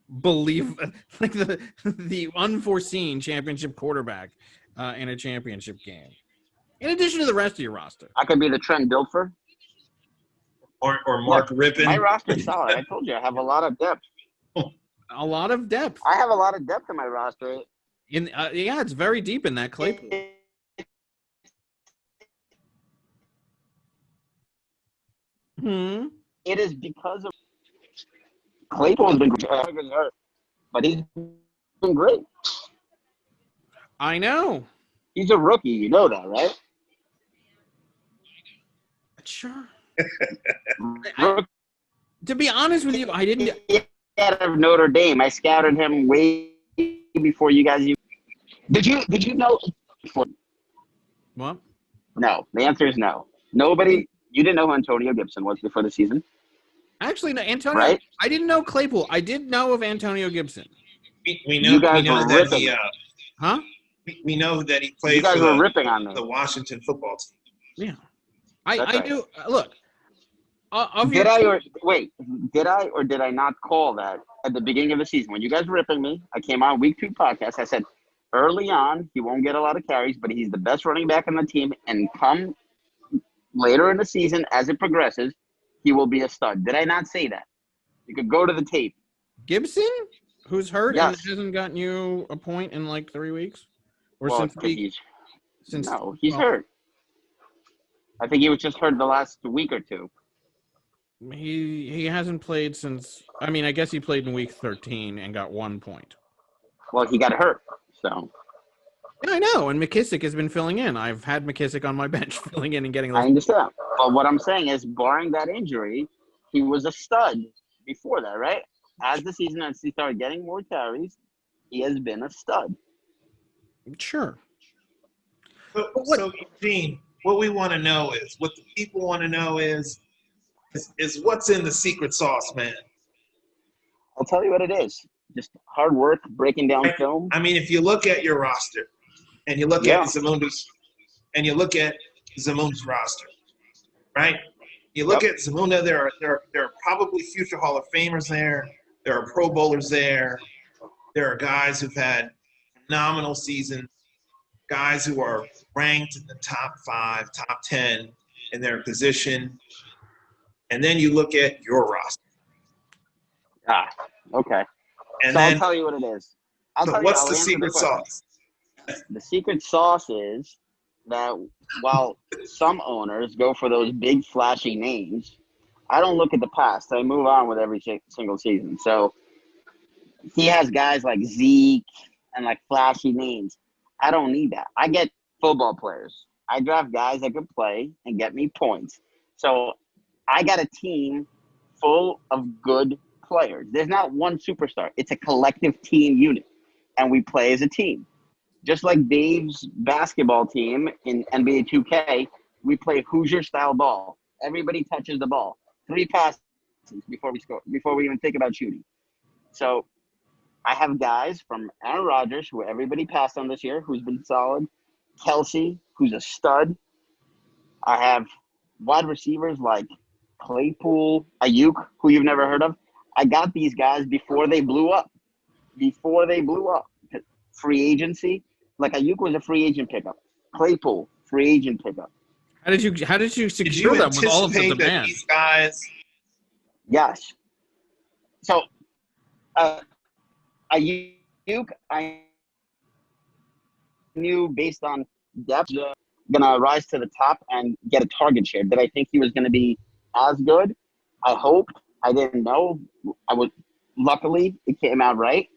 the unforeseen championship quarterback in a championship game. In addition to the rest of your roster, I could be the Trent Dilfer. Or Mark Rippon. My roster is solid. I told you I have a lot of depth. A lot of depth. I have a lot of depth in my roster. It's very deep in that Claypool. It is because of Claypool has been hurt, but he's been great. I know. He's a rookie. You know that, right? Sure. To be honest with you, I didn't. Out of Notre Dame, I scouted him way before you guys. Did you know? What? No. The answer is no. Nobody. You didn't know who Antonio Gibson was before the season. Actually, no. Antonio. Right? I didn't know Claypool. I did know of Antonio Gibson. We know that he. Huh? We know that he played you guys for were ripping on me. The Washington football team. Yeah. I do. Look. Did I or did I not call that at the beginning of the season? When you guys were ripping me, I came on week 2 podcast. I said, early on, he won't get a lot of carries, but he's the best running back on the team. And come later in the season, as it progresses, he will be a stud. Did I not say that? You could go to the tape. Gibson, who's hurt Yes. and hasn't gotten you a point in like 3 weeks? Or he's hurt. I think he was just hurt the last week or 2. He hasn't played since. I mean, I guess he played in week 13 and got 1 point. Well, he got hurt, so Yeah, I know. And McKissick has been filling in. I've had McKissick on my bench filling in and getting I those. understand. But what I'm saying is, barring that injury, he was a stud before that, right? As the season as he started getting more carries, he has been a stud. Sure. So Eugene, what we want to know is, what the people want to know is what's in the secret sauce, man. I'll tell you what it is. Just hard work, breaking down film. I mean, if you look at your roster and you look at Zamunda's roster, right? You look at Zamunda, there are probably future Hall of Famers there. There are Pro Bowlers there. There are guys who've had phenomenal seasons, guys who are ranked in the top 5, top 10 in their position. And then you look at your roster. Okay. And so then, I'll tell you what it is. What's the secret sauce? The secret sauce is that while some owners go for those big flashy names, I don't look at the past. I move on with every single season. So he has guys like Zeke and like flashy names. I don't need that. I get football players. I draft guys that can play and get me points. So I got a team full of good players. There's not one superstar. It's a collective team unit, and we play as a team. Just like Dave's basketball team in NBA 2K, we play Hoosier-style ball. Everybody touches the ball. 3 passes before we score, before we even think about shooting. So I have guys from Aaron Rodgers, who everybody passed on this year, who's been solid. Kelsey, who's a stud. I have wide receivers like Claypool, Ayuk, who you've never heard of. I got these guys before they blew up. Free agency. Like Ayuk was a free agent pickup. Claypool, free agent pickup. How did you secure them with all of the demand? These guys? Yes. So Ayuk, I knew based on depth, gonna rise to the top and get a target share. Did I think he was gonna be as good? I hoped. I didn't know. Luckily, it came out right.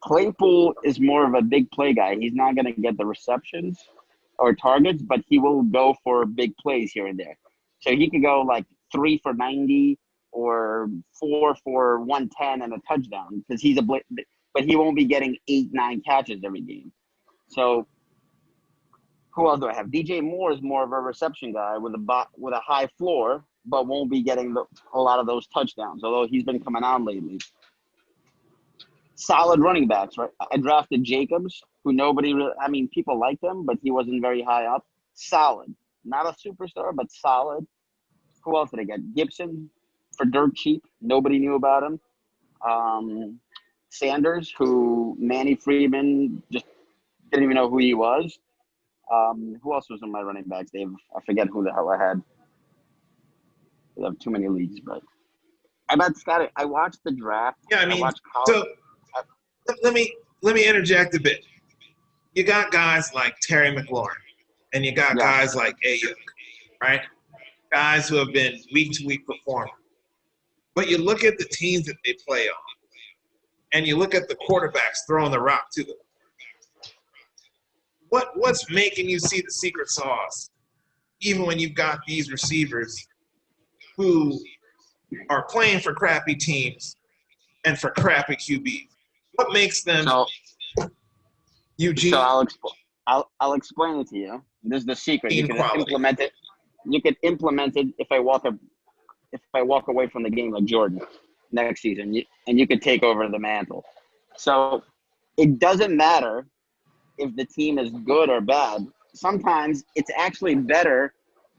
Claypool is more of a big play guy. He's not going to get the receptions or targets, but he will go for big plays here and there. So he could go like 3 for 90 or 4 for 110 and a touchdown because he's but he won't be getting 8-9 catches every game. So who else do I have? DJ Moore is more of a reception guy with a high floor, but won't be getting a lot of those touchdowns, although he's been coming on lately. Solid running backs, right? I drafted Jacobs, who people liked him, but he wasn't very high up. Solid. Not a superstar, but solid. Who else did I get? Gibson for dirt cheap. Nobody knew about him. Sanders, who Manny Freeman just didn't even know who he was. Who else was in my running backs, Dave? I forget who the hell I had. I have too many leagues, but I watched the draft. Yeah, I mean, let me interject a bit. You got guys like Terry McLaurin, and you got guys like Ayuk, right? Guys who have been week-to-week performers. But you look at the teams that they play on, and you look at the quarterbacks throwing the rock to them. What's making you see the secret sauce, even when you've got these receivers who are playing for crappy teams and for crappy QBs? What makes them Eugene? So I'll explain it to you. This is the secret. You can implement it. You can implement it if I walk away from the game like Jordan next season, and you could take over the mantle. So it doesn't matter if the team is good or bad. Sometimes it's actually better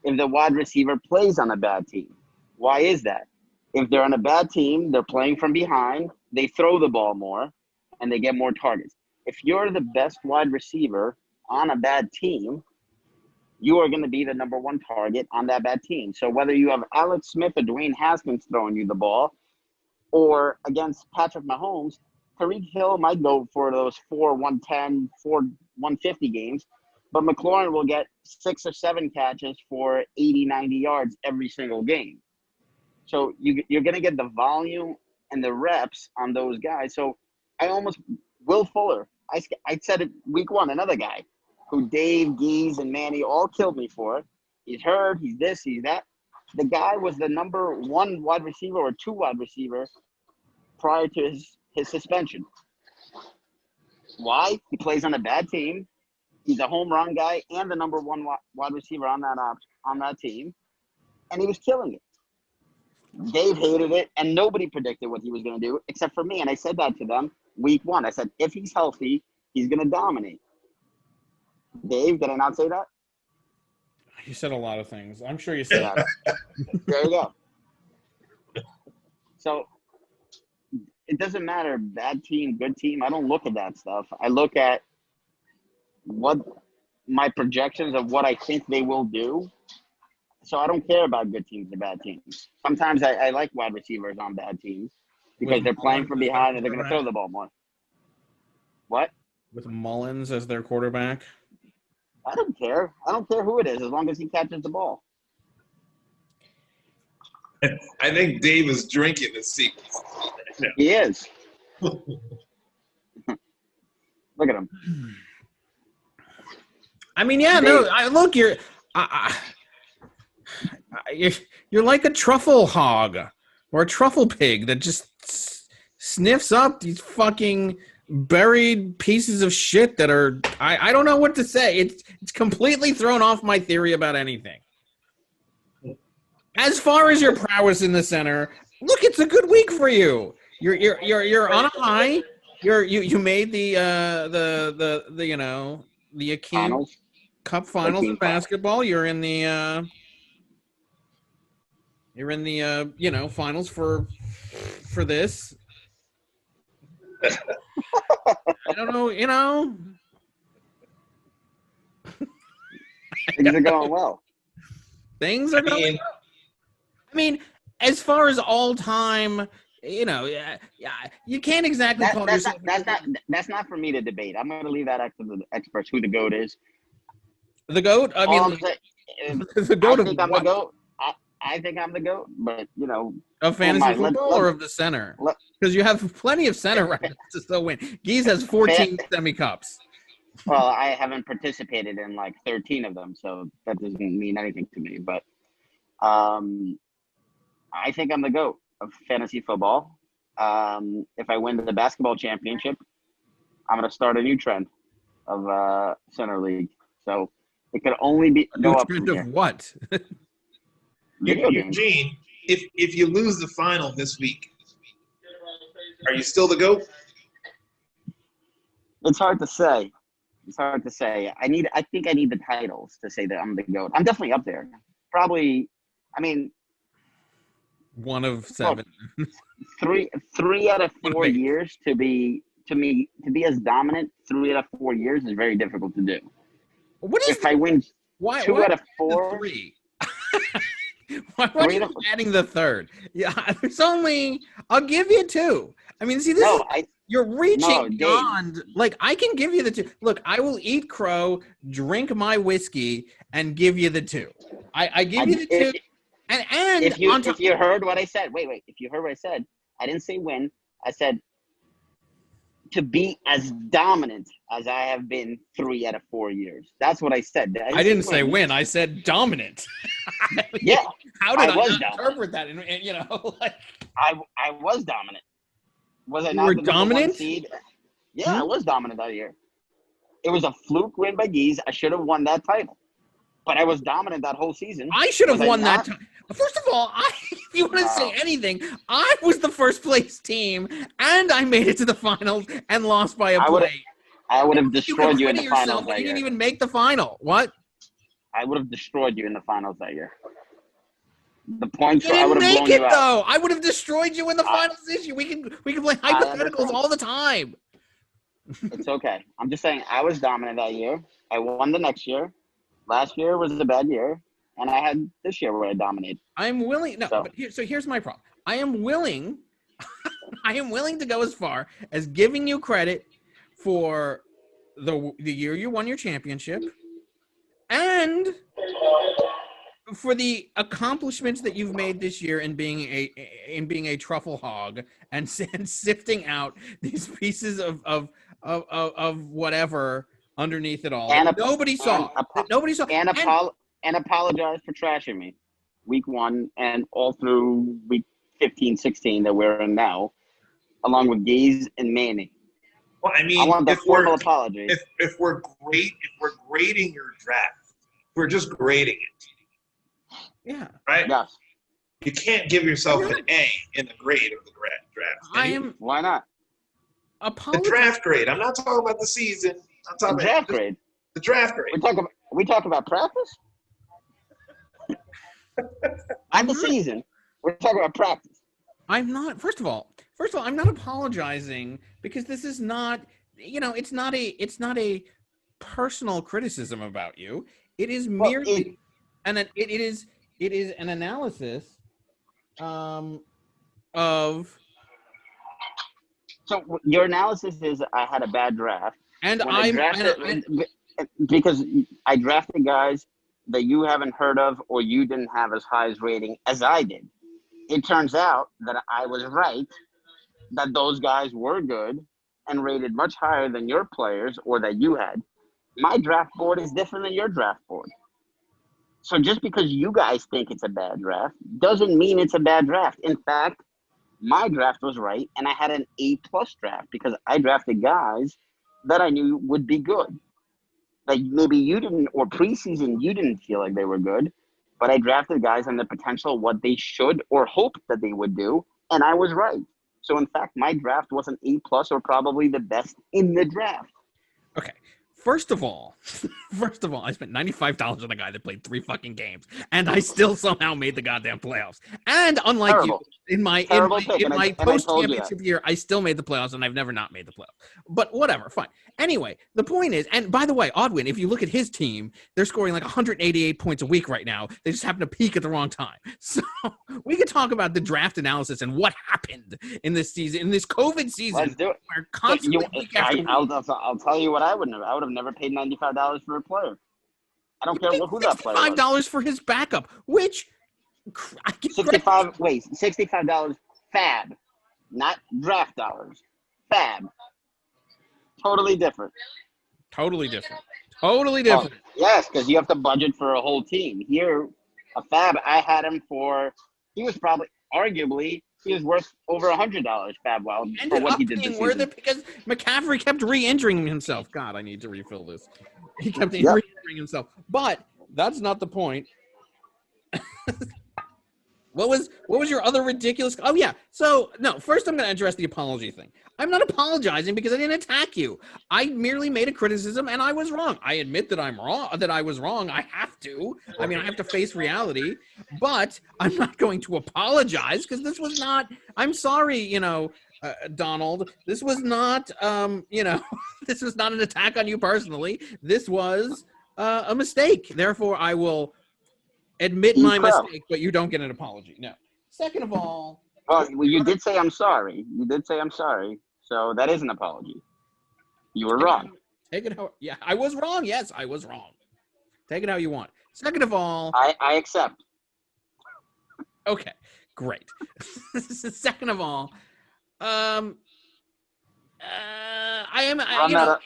if the wide receiver plays on a bad team. Why is that? If they're on a bad team, they're playing from behind, they throw the ball more, and they get more targets. If you're the best wide receiver on a bad team, you are going to be the number 1 target on that bad team. So whether you have Alex Smith or Dwayne Haskins throwing you the ball, or against Patrick Mahomes, Tariq Hill might go for those 4-110, 4-150 games, but McLaurin will get 6 or 7 catches for 80, 90 yards every single game. So you're going to get the volume and the reps on those guys. So I almost Will Fuller. I said it week one, another guy who Dave, Geese, and Manny all killed me for. He's hurt, he's this, he's that. The guy was the number 1 wide receiver or 2 wide receiver prior to his suspension. Why? He plays on a bad team. He's a home run guy and the number 1 wide receiver on that team. And he was killing it. Dave hated it, and nobody predicted what he was going to do except for me. And I said that to them week one. I said, if he's healthy, he's going to dominate. Dave, did I not say that? You said a lot of things. I'm sure you said that. There you go. So it doesn't matter, bad team, good team. I don't look at that stuff. I look at what my projections of what I think they will do. So I don't care about good teams or bad teams. Sometimes I like wide receivers on bad teams because they're playing from behind and they're going to throw the ball more. What? With Mullins as their quarterback? I don't care. I don't care who it is as long as he catches the ball. I think Dave is drinking this sequence. He is. Look at him. I mean, yeah, Dave. Look, you're like a truffle hog or a truffle pig that just sniffs up these fucking buried pieces of shit that are I don't know what to say. It's completely thrown off my theory about anything. As far as your prowess in the center, look, it's a good week for you. You're on a high. You made the Akeem Cup finals in basketball. You're in the finals for this. I don't know, Things are going well. Things are going well. I mean, as far as all time, you can't exactly call yourself. That's not for me to debate. I'm going to leave that up to the experts who the GOAT is. The GOAT? I mean, the GOAT of what? I think I'm the GOAT, but of fantasy football or of the center? Because you have plenty of center right to still win. Geese has 14 semi-cups. Well, I haven't participated in like 13 of them, so that doesn't mean anything to me. But I think I'm the GOAT of fantasy football. If I win the basketball championship, I'm going to start a new trend of center league. So it could only be go up from here. What? Eugene, if you lose the final this week, are you still the GOAT? It's hard to say. I think I need the titles to say that I'm the GOAT. I'm definitely up there. Probably, I mean, one of 7. Three out of 4 years to be as dominant. 3 out of 4 years is very difficult to do. What is if I win two out of 4? 3? Why are you adding the third? Yeah, there's only. I'll give you 2. I mean, see, you're reaching beyond. Like, I can give you the 2. Look, I will eat crow, drink my whiskey, and give you the 2. I give you the 2. And if you heard what I said, wait. If you heard what I said, I didn't say win. I said to be as dominant as I have been 3 out of 4 years. That's what I said. I didn't say win. I said dominant. Yeah. How did I interpret that? And I was dominant. Was I you not were the dominant? 1 seed? Yeah, I was dominant that year. It was a fluke win by Geese. I should have won that title. But I was dominant that whole season. I should have won that title. First of all, if you want to say anything, I was the first place team, and I made it to the finals and lost by a play. I would have destroyed you in the finals that year. You didn't year. even make the final. What? I would have destroyed you in the finals that year. The points you I would have blown you out. Though. I would have destroyed you in the finals this year. We can play hypotheticals all the time. It's okay. I'm just saying I was dominant that year. I won the next year. Last year was a bad year, and I had this year where I dominated. I'm willing. No, but here's my problem. I am willing to go as far as giving you credit for the year you won your championship, and for the accomplishments that you've made this year in being a truffle hog and sifting out these pieces of of whatever underneath it all And that nobody saw. And apologize for trashing me week 1 and all through week 15, 16 that we're in now, along with Gaze and Manny. Well, I mean, I want the formal apology. If we're grading your draft, we're just grading it. Yeah. Right? Yes. You can't give yourself an A in the grade of the draft. Why not? The draft grade. I'm not talking about the season. I'm talking The draft grade. The draft grade. We talk about practice? Not the season. We're talking about practice. I'm not. First of all, I'm not apologizing because this is not. It's not a personal criticism about you. It is merely, it is an analysis, of. So your analysis is I had a bad draft, and because I drafted guys that you haven't heard of or you didn't have as high as rating as I did. It turns out that I was right, that those guys were good and rated much higher than your players or that you had. My draft board is different than your draft board. So just because you guys think it's a bad draft doesn't mean it's a bad draft. In fact, my draft was right, and I had an A-plus draft because I drafted guys that I knew would be good. Like maybe you didn't, or preseason you didn't feel like they were good, but I drafted guys on the potential what they should or hoped that they would do, and I was right. So in fact, my draft was an A-plus or probably the best in the draft. Okay. First of all, I spent $95 on a guy that played 3 fucking games, and I still somehow made the goddamn playoffs. And unlike you, in my post-championship year, I still made the playoffs, and I've never not made the playoffs. But whatever, fine. Anyway, the point is, and by the way, Odwin, if you look at his team, they're scoring like 188 points a week right now. They just happen to peak at the wrong time. So we could talk about the draft analysis and what happened in this season, in this COVID season. Let's do it. Where constantly I'll tell you what I would have never paid $95 for a player. I don't care who that player was. $65 for his backup, which $65 fab, not draft dollars. Fab. Totally different. Oh, yes, because you have to budget for a whole team. Here, a fab, I had him for. He was probably, arguably, he was worth over $100 fab for what he did this season. Worth it because McCaffrey kept re-injuring himself. God, I need to refill this. He kept re-injuring himself. But that's not the point. What was your other ridiculous? Oh yeah. So no, first I'm going to address the apology thing. I'm not apologizing because I didn't attack you. I merely made a criticism and I was wrong. I admit that I'm wrong, that I was wrong. I have to. I mean, I have to face reality, but I'm not going to apologize because this was not, I'm sorry, Donald, this was not, this was not an attack on you personally. This was a mistake. Therefore, I will admit my mistake, but you don't get an apology. No. Second of all. Well, you did say I'm sorry. So that is an apology. You were wrong. Take it how. Yeah, I was wrong. Yes, I was wrong. Take it how you want. Second of all. I accept. Okay, great. Second of all, I am.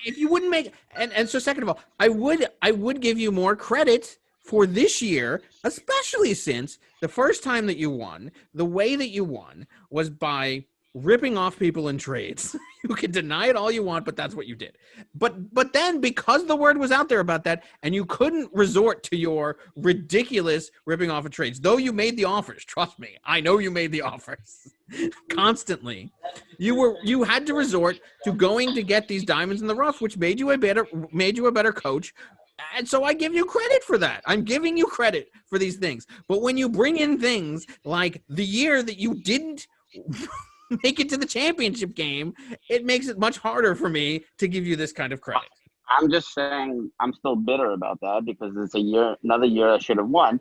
If you wouldn't make and so second of all, I would give you more credit for this year, especially since the first time that you won, the way that you won was by ripping off people in trades. You can deny it all you want, but that's what you did. But then because the word was out there about that and you couldn't resort to your ridiculous ripping off of trades, though you made the offers, trust me, I know you made the offers constantly. You had to resort to going to get these diamonds in the rough, which made you a better coach. And so I give you credit for that. I'm giving you credit for these things. But when you bring in things like the year that you didn't make it to the championship game, it makes it much harder for me to give you this kind of credit. I'm just saying I'm still bitter about that because it's another year I should have won.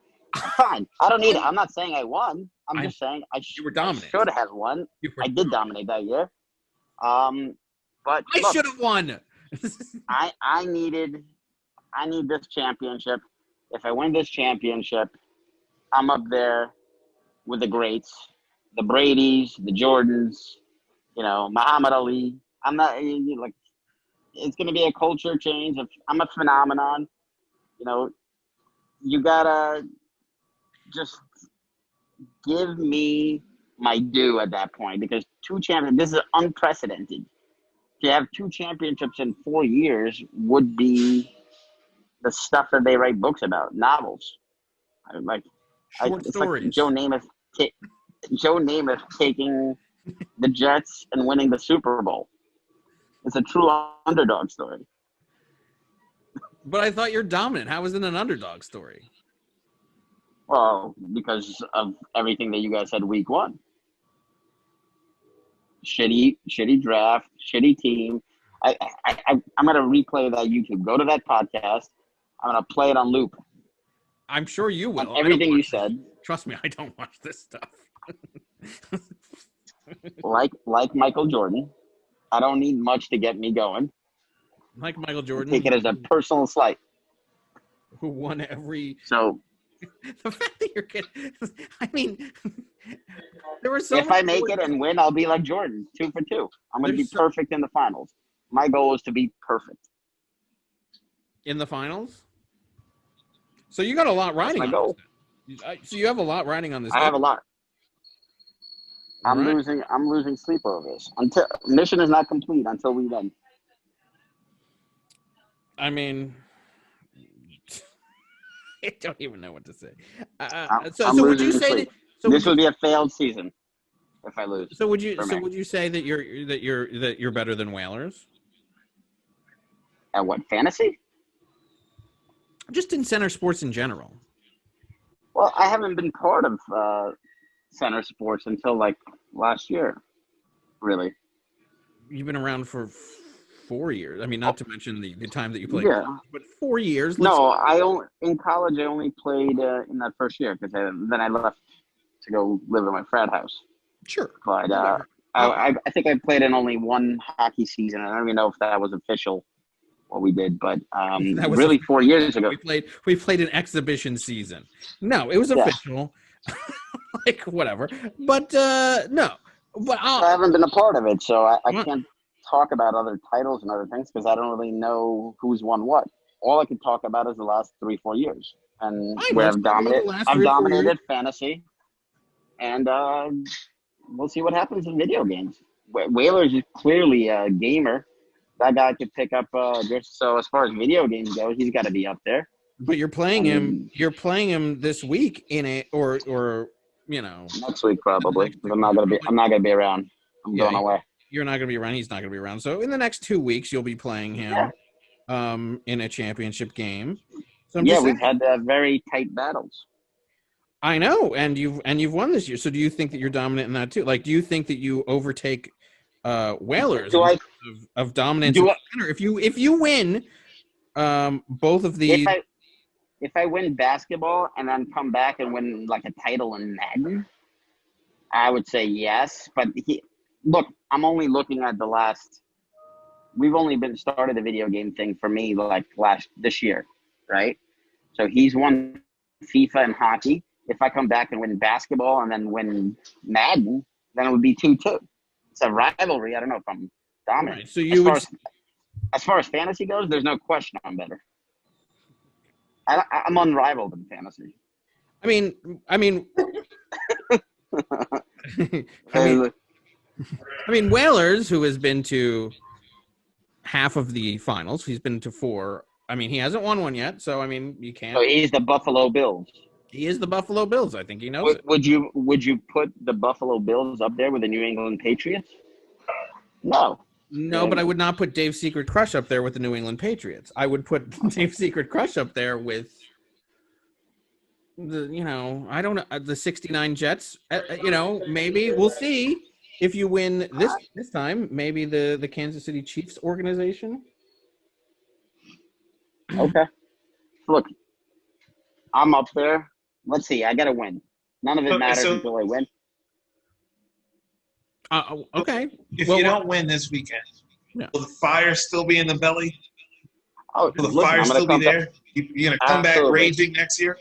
Fine. I don't need it. I'm not saying I won. I'm just saying you were dominant. Should have won. I did dominate that year. But I should have won. I need this championship. If I win this championship, I'm up there with the greats, the Bradys, the Jordans, Muhammad Ali. I'm not like it's going to be a culture change. I'm a phenomenon. You know, you gotta just give me my due at that point, because this is unprecedented. To have 2 championships in 4 years would be the stuff that they write books about, novels. Short It's stories. like Joe Namath taking the Jets and winning the Super Bowl. It's a true underdog story. But I thought you're dominant. How is it an underdog story? Well, because of everything that you guys said week 1. Shitty draft, shitty team. I'm gonna replay that YouTube. Go to that podcast. I'm gonna play it on loop. I'm sure you will. On everything you said. Trust me, I don't watch this stuff. like Michael Jordan, I don't need much to get me going. Like Michael Jordan, take it as a personal slight. Who won every? So the fact that you're getting, I mean, there were so. If I make it and win, I'll be like Jordan, 2 for 2. I'm going to be perfect in the finals. My goal is to be perfect in the finals. So you got a lot riding on goal. This. So you have a lot riding on this. I have a lot. I'm losing sleep over this. Until mission is not complete until we win. I mean, I don't even know what to say. So would you say that? So this would be a failed season if I lose. So would you? So would you say that you're better than Whalers? At what, fantasy? Just in center sports in general. Well, I haven't been part of center sports until like last year, really. You've been around for 4 years. I mean, not to mention the time that you played. Yeah. But 4 years. No, in college I only played in that first year because then I left to go live in my frat house. Sure. But I think I played in only one hockey season. I don't even know if that was official. What we did, but that was really 4 years ago. We played an exhibition season. No, it was official. Like whatever, but no. But I haven't been a part of it, so I can't talk about other titles and other things because I don't really know who's won what. All I can talk about is the last 3-4 years, and where I've dominated fantasy, and we'll see what happens in video games. Whalers is clearly a gamer. That guy could pick up so as far as video games go, he's got to be up there. But you're playing him. You're playing him this week in a or next week probably. I'm not gonna be around. I'm going away. You're not gonna be around. He's not gonna be around. So in the next 2 weeks, you'll be playing him in a championship game. So we've had very tight battles. I know, and you've won this year. So do you think that you're dominant in that too? Like, do you think that you overtake Whalers of dominance? If you win both of these. If I win basketball and then come back and win like a title in Madden, I would say yes. But look, I'm only looking at the last. We've only been started the video game thing for me like this year, right? So he's won FIFA and hockey. If I come back and win basketball and then win Madden, then it would be 2-2. It's a rivalry. I don't know if I'm dominant. Right, so as far as fantasy goes, there's no question I'm better. I'm unrivaled in fantasy. I mean, Whalers, who has been to half of the finals, he's been to 4. I mean, he hasn't won one yet, so I mean, you can't. So he's the Buffalo Bills. He is the Buffalo Bills. I think he knows it. Would you put the Buffalo Bills up there with the New England Patriots? No, but I would not put Dave's Secret Crush up there with the New England Patriots. I would put Dave's Secret Crush up there with I don't know, the 69 Jets. Maybe we'll see if you win this time. Maybe the Kansas City Chiefs organization. Okay. Look, I'm up there. Let's see. I got to win. None of it matters until I win. Okay. If you don't win this weekend, will the fire still be in the belly? Will the fire still be there? You're going to come back raging next year?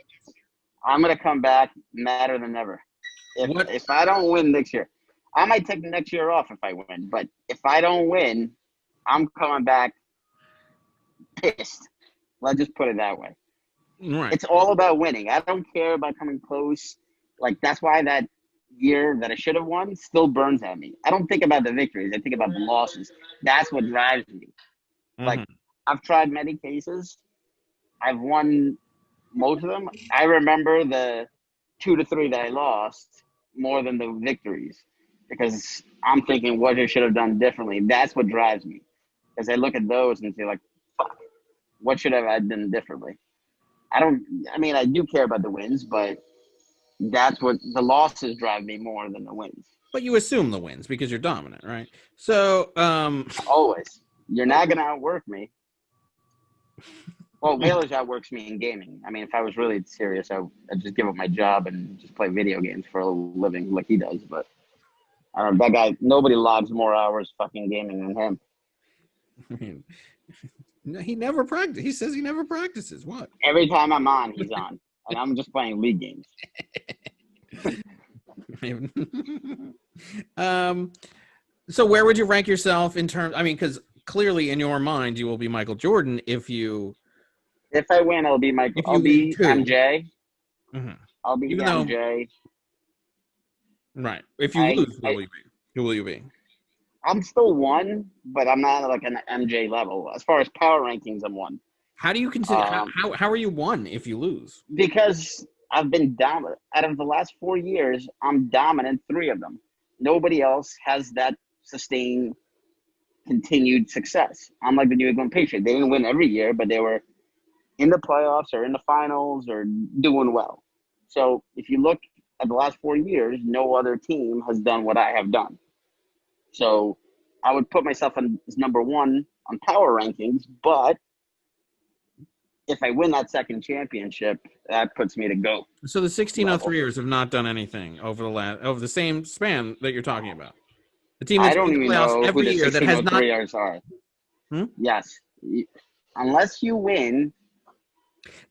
I'm going to come back madder than ever. If I don't win next year, I might take the next year off if I win. But if I don't win, I'm coming back pissed. Let's just put it that way. Right. It's all about winning. I don't care about coming close. Like, that's why that year that I should have won still burns at me. I don't think about the victories. I think about the losses. That's what drives me. Like, I've tried many cases. I've won most of them. I remember the 2 to 3 that I lost more than the victories because I'm thinking what I should have done differently. That's what drives me because I look at those and say, like, fuck, what should I have done differently? I do care about the wins, but that's what the losses drive me more than the wins. But you assume the wins because you're dominant, right? So, always. You're not going to outwork me. Well, Whalers outworks me in gaming. I mean, if I was really serious, I'd just give up my job and just play video games for a living like he does. But I don't know, that guy, nobody logs more hours fucking gaming than him. I mean, he never practices. He says he never practices. What? Every time I'm on, he's on. And I'm just playing league games. So where would you rank yourself in terms? I mean, because clearly in your mind you will be Michael Jordan if I win, I'll be Michael. I'll be MJ. Mm-hmm. I'll be MJ. Right. If you lose, who will you be? I'm still 1, but I'm not like an MJ level. As far as power rankings, I'm 1. How do you consider? How are you 1 if you lose? Because I've been dominant. Out of the last 4 years, I'm dominant 3 of them. Nobody else has that sustained, continued success. I'm like the New England Patriots. They didn't win every year, but they were in the playoffs or in the finals or doing well. So if you look at the last 4 years, no other team has done what I have done. So I would put myself as number 1 on power rankings, but if I win that second championship, that puts me to go. So the 1603ers have not done anything over the same span that you're talking about. The team that's I don't in the even playoffs know every who the year that has not. 1603ers are. Yes, unless you win.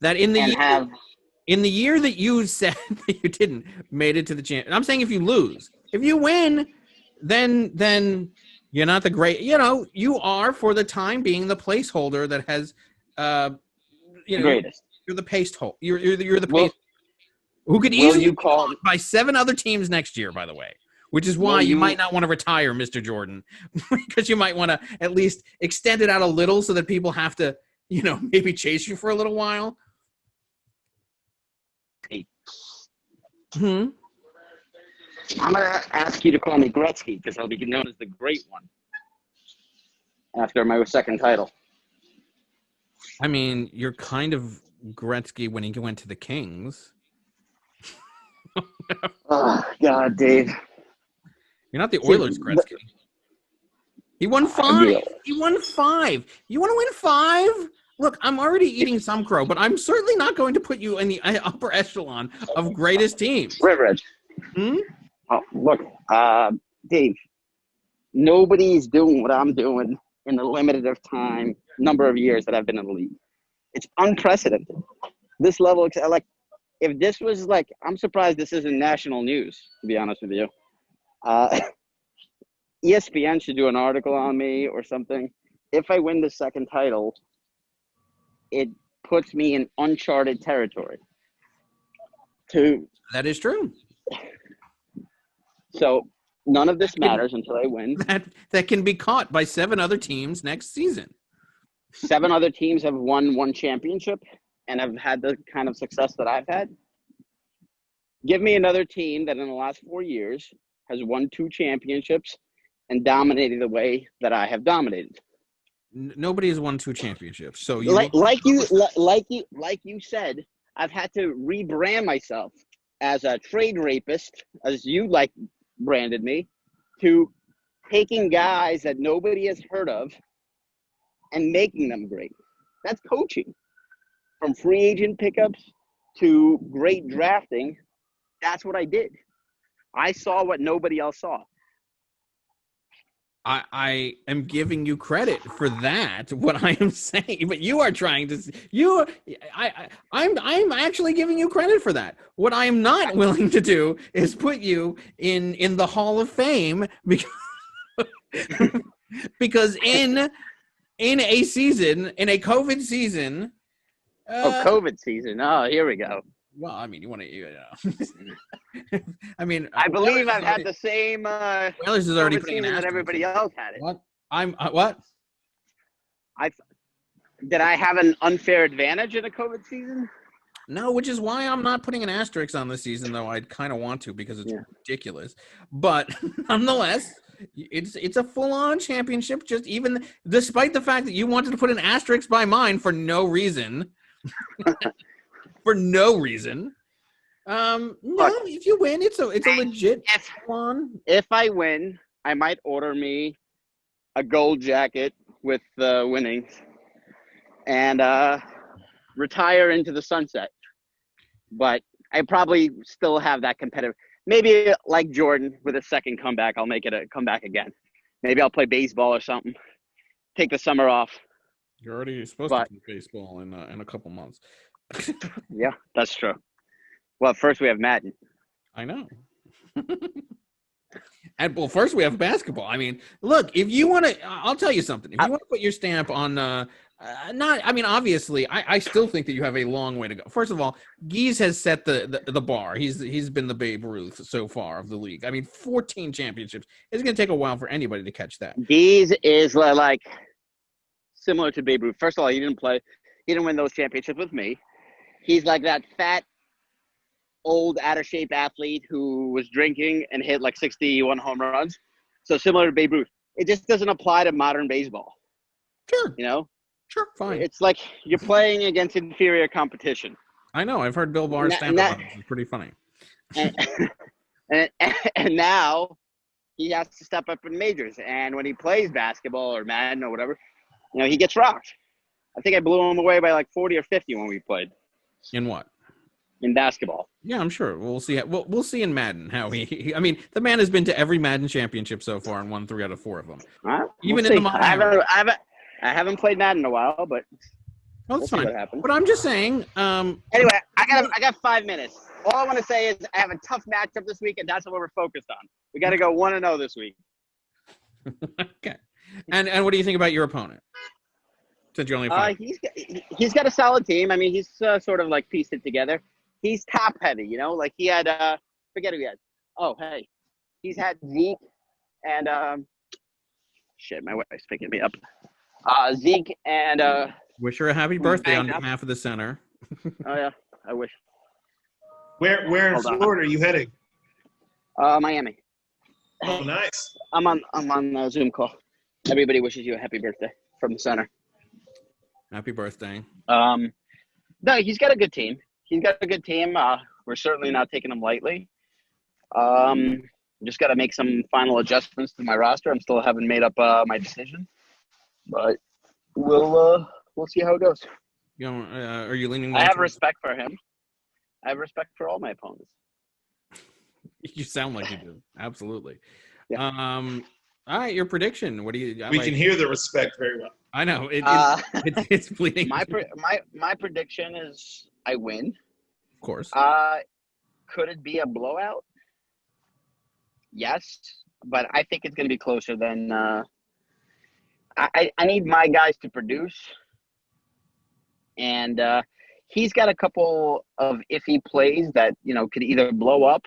That in the year that you said that you didn't made it to the champ. I'm saying if you lose, if you win, then you're not the great. You are for the time being the placeholder that has. Greatest. You're the paste hole. You're the paste. Who could easily be caught by 7 other teams next year, by the way. Which is why you might not want to retire, Mr. Jordan, because you might want to at least extend it out a little so that people have to, maybe chase you for a little while. I'm going to ask you to call me Gretzky because I'll be known as the Great One after my second title. I mean, you're kind of Gretzky when he went to the Kings. Oh, God, Dave. You're not the Oilers Gretzky. He won 5. He won 5. You want to win 5? Look, I'm already eating some crow, but I'm certainly not going to put you in the upper echelon of greatest teams. Rich. Oh, look, Dave, nobody's doing what I'm doing in the limited number of years that I've been in the league. It's unprecedented. This level, if this was I'm surprised this isn't national news, to be honest with you. ESPN should do an article on me or something. If I win the second title, it puts me in uncharted territory. That is true. So none of this matters until I win. That can be caught by 7 other teams next season. 7 other teams have won 1 championship and have had the kind of success that I've had. Give me another team that in the last 4 years has won 2 championships and dominated the way that I have dominated. Nobody has won 2 championships. So like you said, I've had to rebrand myself as a trade rapist, as you branded me, to taking guys that nobody has heard of and making them great. That's coaching. From free agent pickups to great drafting, that's what I did. I saw what nobody else saw. I am giving you credit for that. What I am saying, but you are trying to. I'm actually giving you credit for that. What I am not willing to do is put you in the Hall of Fame because in in a season, in a COVID season. COVID season. Oh, here we go. Well, I mean, you want to, I mean, I believe I've had the same. Whalers is already COVID putting an season that asterisk. everybody else had it. What? What? Did I have an unfair advantage in a COVID season? No, which is why I'm not putting an asterisk on this season, though I'd kind of want to because it's ridiculous. But nonetheless, it's a full-on championship. Just even despite the fact that you wanted to put an asterisk by mine for no reason, for no reason. No, if you win, it's a legit one. If I win, I might order me a gold jacket with the winnings and retire into the sunset. But I probably still have that competitive. Maybe like Jordan with a second comeback, I'll make it a comeback again. Maybe I'll play baseball or something. Take the summer off. You're already supposed to play baseball in a couple months. Yeah, that's true. Well, first we have Madden. I know. And well, first we have basketball. I mean, look, if you want to, I'll tell you something. If you want to put your stamp on, obviously, I still think that you have a long way to go. First of all, Gies has set the bar. He's been the Babe Ruth so far of the league. I mean, 14 championships. It's going to take a while for anybody to catch that. Gies is like similar to Babe Ruth. First of all, he didn't win those championships with me. He's like that fat, old, out-of-shape athlete who was drinking and hit like 61 home runs. So similar to Babe Ruth. It just doesn't apply to modern baseball. Sure. You know? Sure, fine. It's like you're playing against inferior competition. I know. I've heard Bill Barr's stamp on it. It's pretty funny. And now he has to step up in majors. And when he plays basketball or Madden or whatever, he gets rocked. I think I blew him away by like 40 or 50 when we played. In what? In basketball. Yeah, I'm sure. We'll see. We'll see in Madden how he. I mean, the man has been to every Madden championship so far and won 3 out of 4 of them. Even in the modern I haven't played Madden in a while, but that's fine. But I'm just saying. Anyway, I got 5 minutes. All I want to say is I have a tough matchup this week, and that's what we're focused on. We got to go 1-0 this week. Okay. And what do you think about your opponent? Since you're only 5. He's got a solid team. I mean, he's sort of like pieced it together. He's top heavy, like he had forget who he had. Oh, hey. He's had Zeke and my wife's picking me up. Zeke and wish her a happy birthday on behalf of the center. Oh yeah, I wish. Where in Florida are you heading? Miami. Oh, nice. I'm on a Zoom call. Everybody wishes you a happy birthday from the center. Happy birthday. No, he's got a good team. We're certainly not taking him lightly. Just got to make some final adjustments to my roster. I'm still haven't made up my decision, but we'll see how it goes. Are you leaning? I have respect for him. I have respect for all my opponents. You sound like you do. Absolutely. Yeah. All right, your prediction. What do you? We can hear the respect very well. I know it's bleeding. My prediction is I win. Of course. Could it be a blowout? Yes, but I think it's going to be closer than. I need my guys to produce, and he's got a couple of iffy plays that could either blow up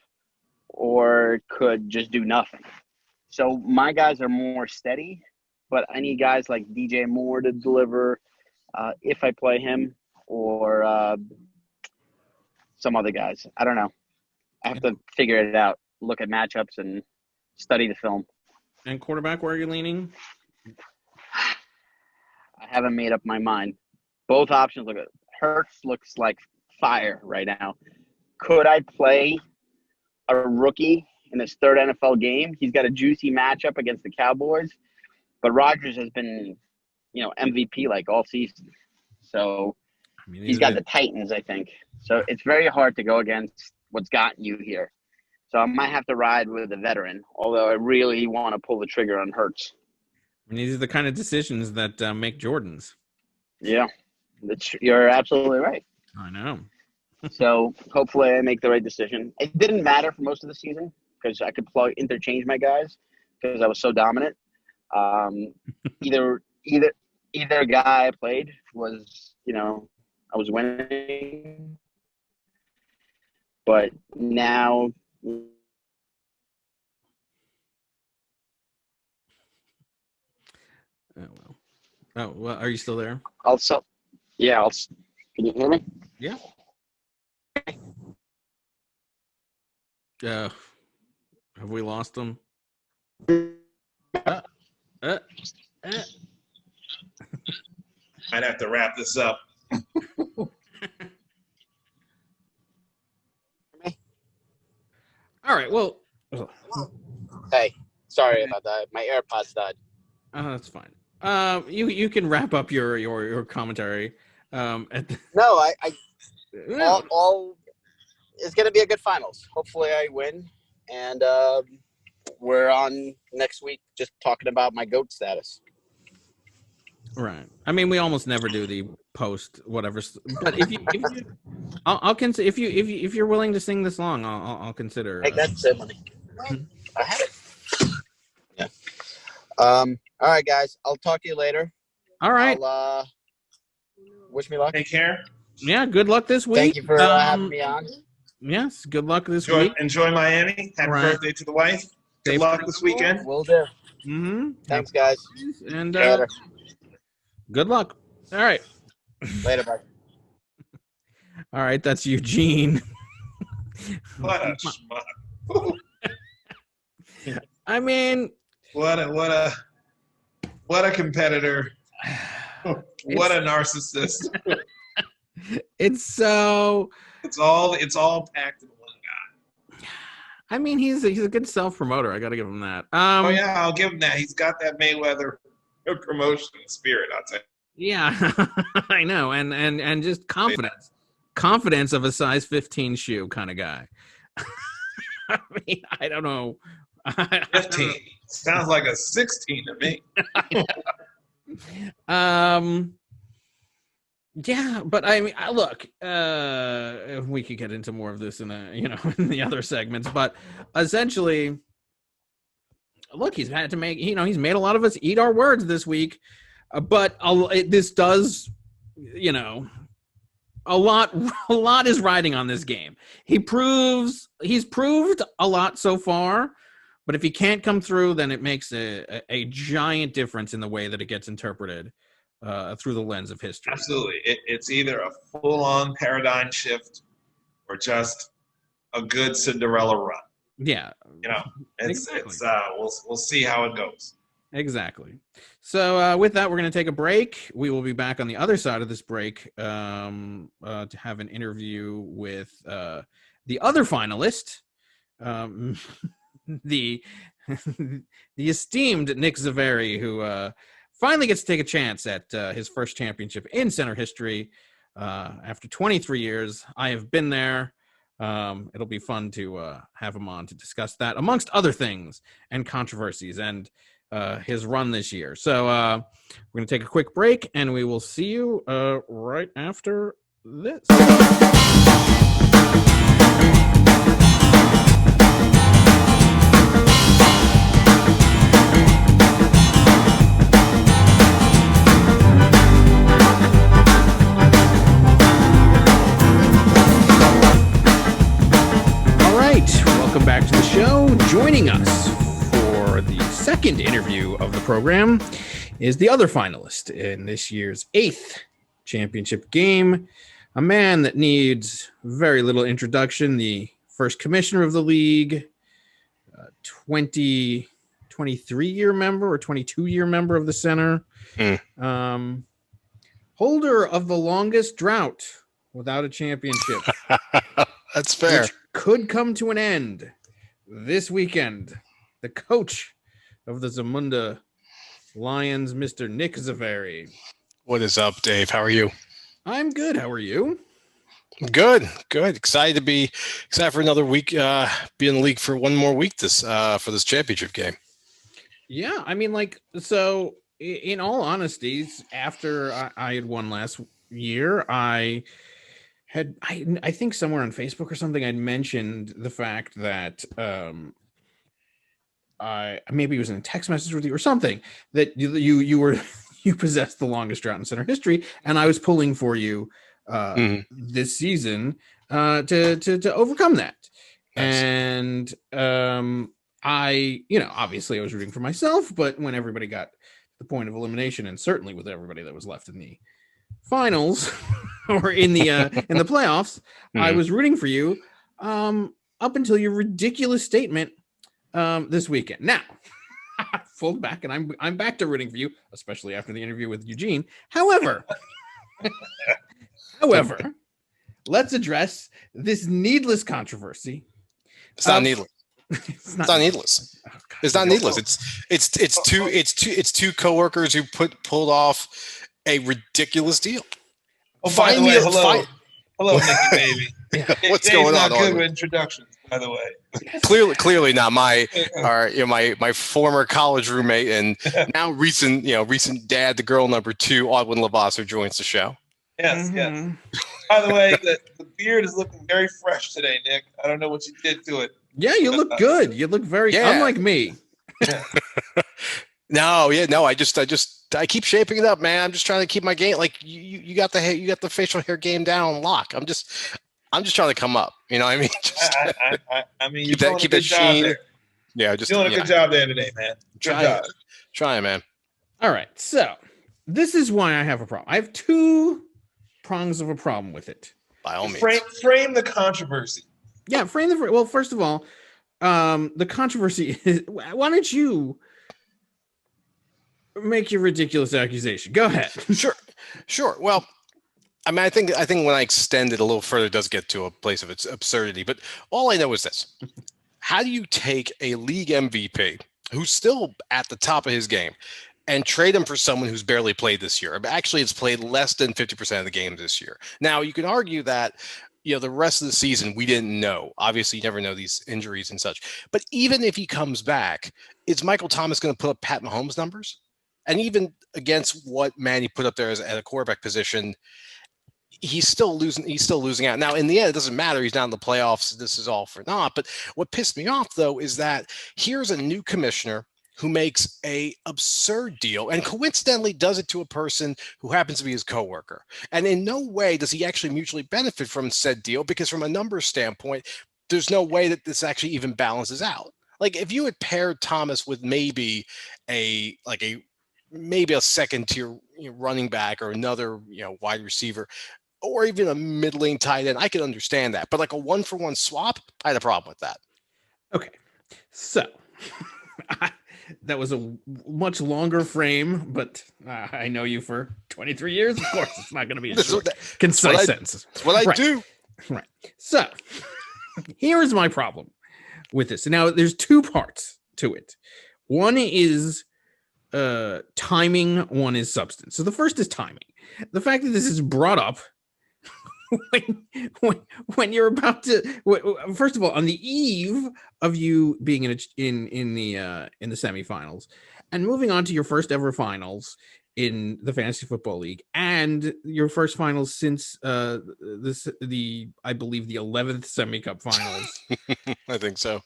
or could just do nothing. So my guys are more steady, but I need guys like DJ Moore to deliver if I play him or some other guys. I don't know. I have to figure it out, look at matchups and study the film. And quarterback, where are you leaning? I haven't made up my mind. Both options look good. Hurts looks like fire right now. Could I play a rookie in his 3rd NFL game? He's got a juicy matchup against the Cowboys, but Rodgers has been, MVP like all season. So he's got the Titans, I think. So it's very hard to go against what's gotten you here. So I might have to ride with a veteran, although I really want to pull the trigger on Hurts. And these are the kind of decisions that make Jordans. Yeah, you're absolutely right. I know. So hopefully I make the right decision. It didn't matter for most of the season because I could interchange my guys because I was so dominant. Either either guy I played was, I was winning. But now, Oh well, are you still there? also, yeah, can you hear me? Yeah. Have we lost them? Might have to wrap this up. All right. Well, Hey, sorry about that. My AirPods died. That's fine. You can wrap up your commentary. No, I all it's gonna be a good finals. Hopefully, I win, and we're on next week just talking about my GOAT status. Right. I mean, we almost never do the post whatever. But I'll consider if you're willing to sing this song, I'll consider. Hey, that's it, money. I have it. Yeah. All right, guys. I'll talk to you later. All right. Wish me luck. Take care. Yeah. Good luck this week. Thank you for having me on. Yes. Good luck this week. Enjoy Miami. Happy birthday to the wife. Good luck this weekend. Will do. Mm-hmm. Thanks, guys. And good luck. All right. Later, bye. All right. That's Eugene. What a schmuck. I mean, what a competitor. What a narcissist. It's all packed in one guy. I mean, he's a good self-promoter. I got to give him that. Oh yeah, I'll give him that. He's got that Mayweather promotion spirit, I'll tell you. Yeah, I know, and just confidence of a size 15 shoe kind of guy. I mean, I don't know. 15 sounds like a 16 to me. Yeah, but I mean, look, we could get into more of this in in the other segments, but essentially, look, he's had to make, he's made a lot of us eat our words this week, but this does, a lot is riding on this game. He's proved a lot so far, but if he can't come through, then it makes a giant difference in the way that it gets interpreted through the lens of history. Absolutely. It's either a full-on paradigm shift or just a good Cinderella run. Yeah. We'll see how it goes. Exactly. So with that, we're going to take a break. We will be back on the other side of this break to have an interview with the other finalist, the esteemed Nick Zaveri, who finally gets to take a chance at his first championship in center history after 23 years. I have been there. It'll be fun to have him on to discuss that, amongst other things and controversies, and his run this year. So we're going to take a quick break, and we will see you right after this. Welcome back to the show. Joining us for the second interview of the program is the other finalist in this year's 8th championship game, a man that needs very little introduction, the first commissioner of the league, 23-year member or 22-year member of the center, holder of the longest drought without a championship. That's fair. Which could come to an end this weekend. The coach of the Zamunda Lions, Mr. Nick Zaveri. What is up, Dave? How are you? I'm good. How are you? Good. Excited for another week. Be in the league for one more week for this championship game. Yeah, I mean, so in all honesty, after I had won last year, I think somewhere on Facebook or something, I'd mentioned the fact that maybe it was in a text message with you or something, that you you possess the longest drought in center history, and I was pulling for you this season to overcome that. Nice. And I, obviously I was rooting for myself, but when everybody got to the point of elimination, and certainly with everybody that was left in the finals or in the playoffs, I was rooting for you up until your ridiculous statement this weekend. Now, fold back, and I'm back to rooting for you, especially after the interview with Eugene. However, let's address this needless controversy. It's not needless. It's not needless. Oh, God, it's not needless. It's two coworkers who pulled off a ridiculous deal. Oh, by the way, hello, Mickey baby. Yeah. What's Dave's going on? Not good with introductions, by the way. Clearly not. My former college roommate and now recent dad, the girl number 2, Audwin Lavasser, joins the show. Yes, yes. By the way, the beard is looking very fresh today, Nick. I don't know what you did to it. Yeah, you look good. You look very unlike me. No. I keep shaping it up, man. I'm just trying to keep my game. Like you got the facial hair game down on lock. I'm just trying to come up. You know what I mean? I mean, you're doing a good job there. Yeah, just doing a good job there today, man. Good job. Trying, man. All right, so this is why I have a problem. I have 2 prongs of a problem with it. By all means, frame the controversy. Yeah, well, first of all, the controversy is, why don't you make your ridiculous accusation? Go ahead. Sure. Well, I mean, I think when I extend it a little further, it does get to a place of its absurdity. But all I know is this: how do you take a league MVP who's still at the top of his game and trade him for someone who's barely played this year? Actually, it's played less than 50% of the games this year. Now, you can argue that the rest of the season we didn't know. Obviously, you never know these injuries and such. But even if he comes back, is Michael Thomas going to put up Pat Mahomes numbers? And even against what Manny put up there at a quarterback position, he's still losing out. Now, in the end, it doesn't matter. He's not in the playoffs. This is all for naught. But what pissed me off, though, is that here's a new commissioner who makes a absurd deal and coincidentally does it to a person who happens to be his coworker. And in no way does he actually mutually benefit from said deal, because from a numbers standpoint, there's no way that this actually even balances out. Like if you had paired Thomas with maybe a second tier running back or another wide receiver, or even a middling tight end, I could understand that. But like a 1-for-1 swap, I had a problem with that. Okay, so that was a much longer frame, but I know you for 23 years. Of course, it's not going to be a short, concise sentence. That's what I do. Right. So here is my problem with this. Now, there's 2 parts to it. One is timing, one is substance. So the first is timing. The fact that this is brought up when you're about to, first of all, on the eve of you being in the semifinals and moving on to your first ever finals in the Fantasy Football League, and your first finals since I believe the 11th Semi-Cup finals. I think so.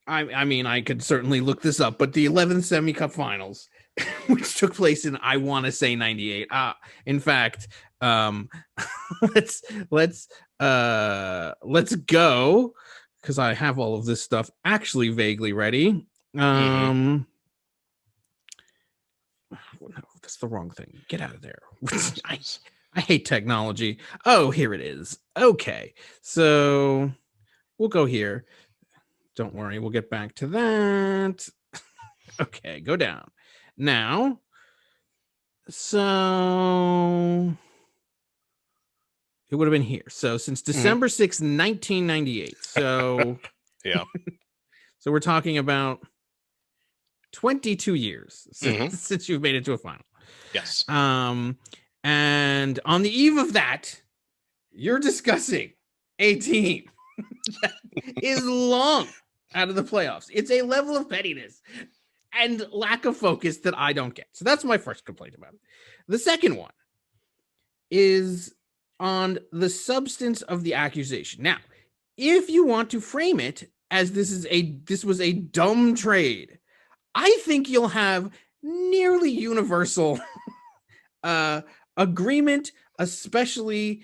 I mean, I could certainly look this up, but the 11th Semi-Cup finals, which took place in, I want to say 98. In fact, let's go, because I have all of this stuff actually vaguely ready. No, that's the wrong thing. Get out of there. I hate technology. Oh, here it is. Okay, so we'll go here. Don't worry, we'll get back to that. Okay, go down. Now, so it would have been here. So since December 6th, 1998. So yeah. So we're talking about 22 years since you've made it to a final. Yes. And on the eve of that, you're discussing a team that is long out of the playoffs. It's a level of pettiness and lack of focus that I don't get. So that's my first complaint about it. The second one is on the substance of the accusation. Now, if you want to frame it as this was a dumb trade, I think you'll have nearly universal agreement, especially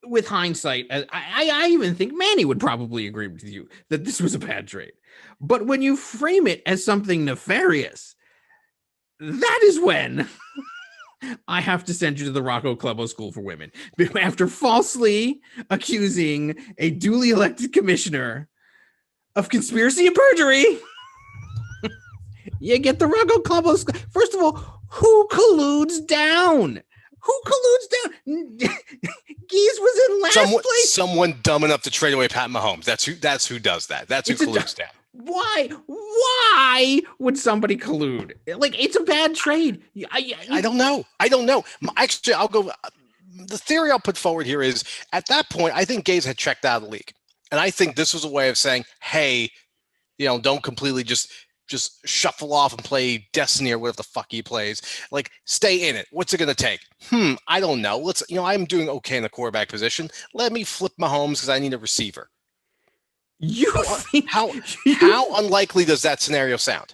with hindsight. I even think Manny would probably agree with you that this was a bad trade. But when you frame it as something nefarious, that is when I have to send you to the Rocco Clubo School for Women. After falsely accusing a duly elected commissioner of conspiracy and perjury, you get the Rocco Clubo School. First of all, who colludes down? Who colludes down? Geese was in last place. Someone dumb enough to trade away Pat Mahomes. That's who does that. That's who colludes down. Why would somebody collude? Like, it's a bad trade. I don't know. Actually, I'll go. The theory I'll put forward here is, at that point, I think Gaze had checked out of the league. And I think this was a way of saying, hey, don't completely just shuffle off and play Destiny or whatever the fuck he plays. Like, stay in it. What's it going to take? I don't know. I'm doing okay in the quarterback position. Let me flip Mahomes because I need a receiver. How unlikely does that scenario sound?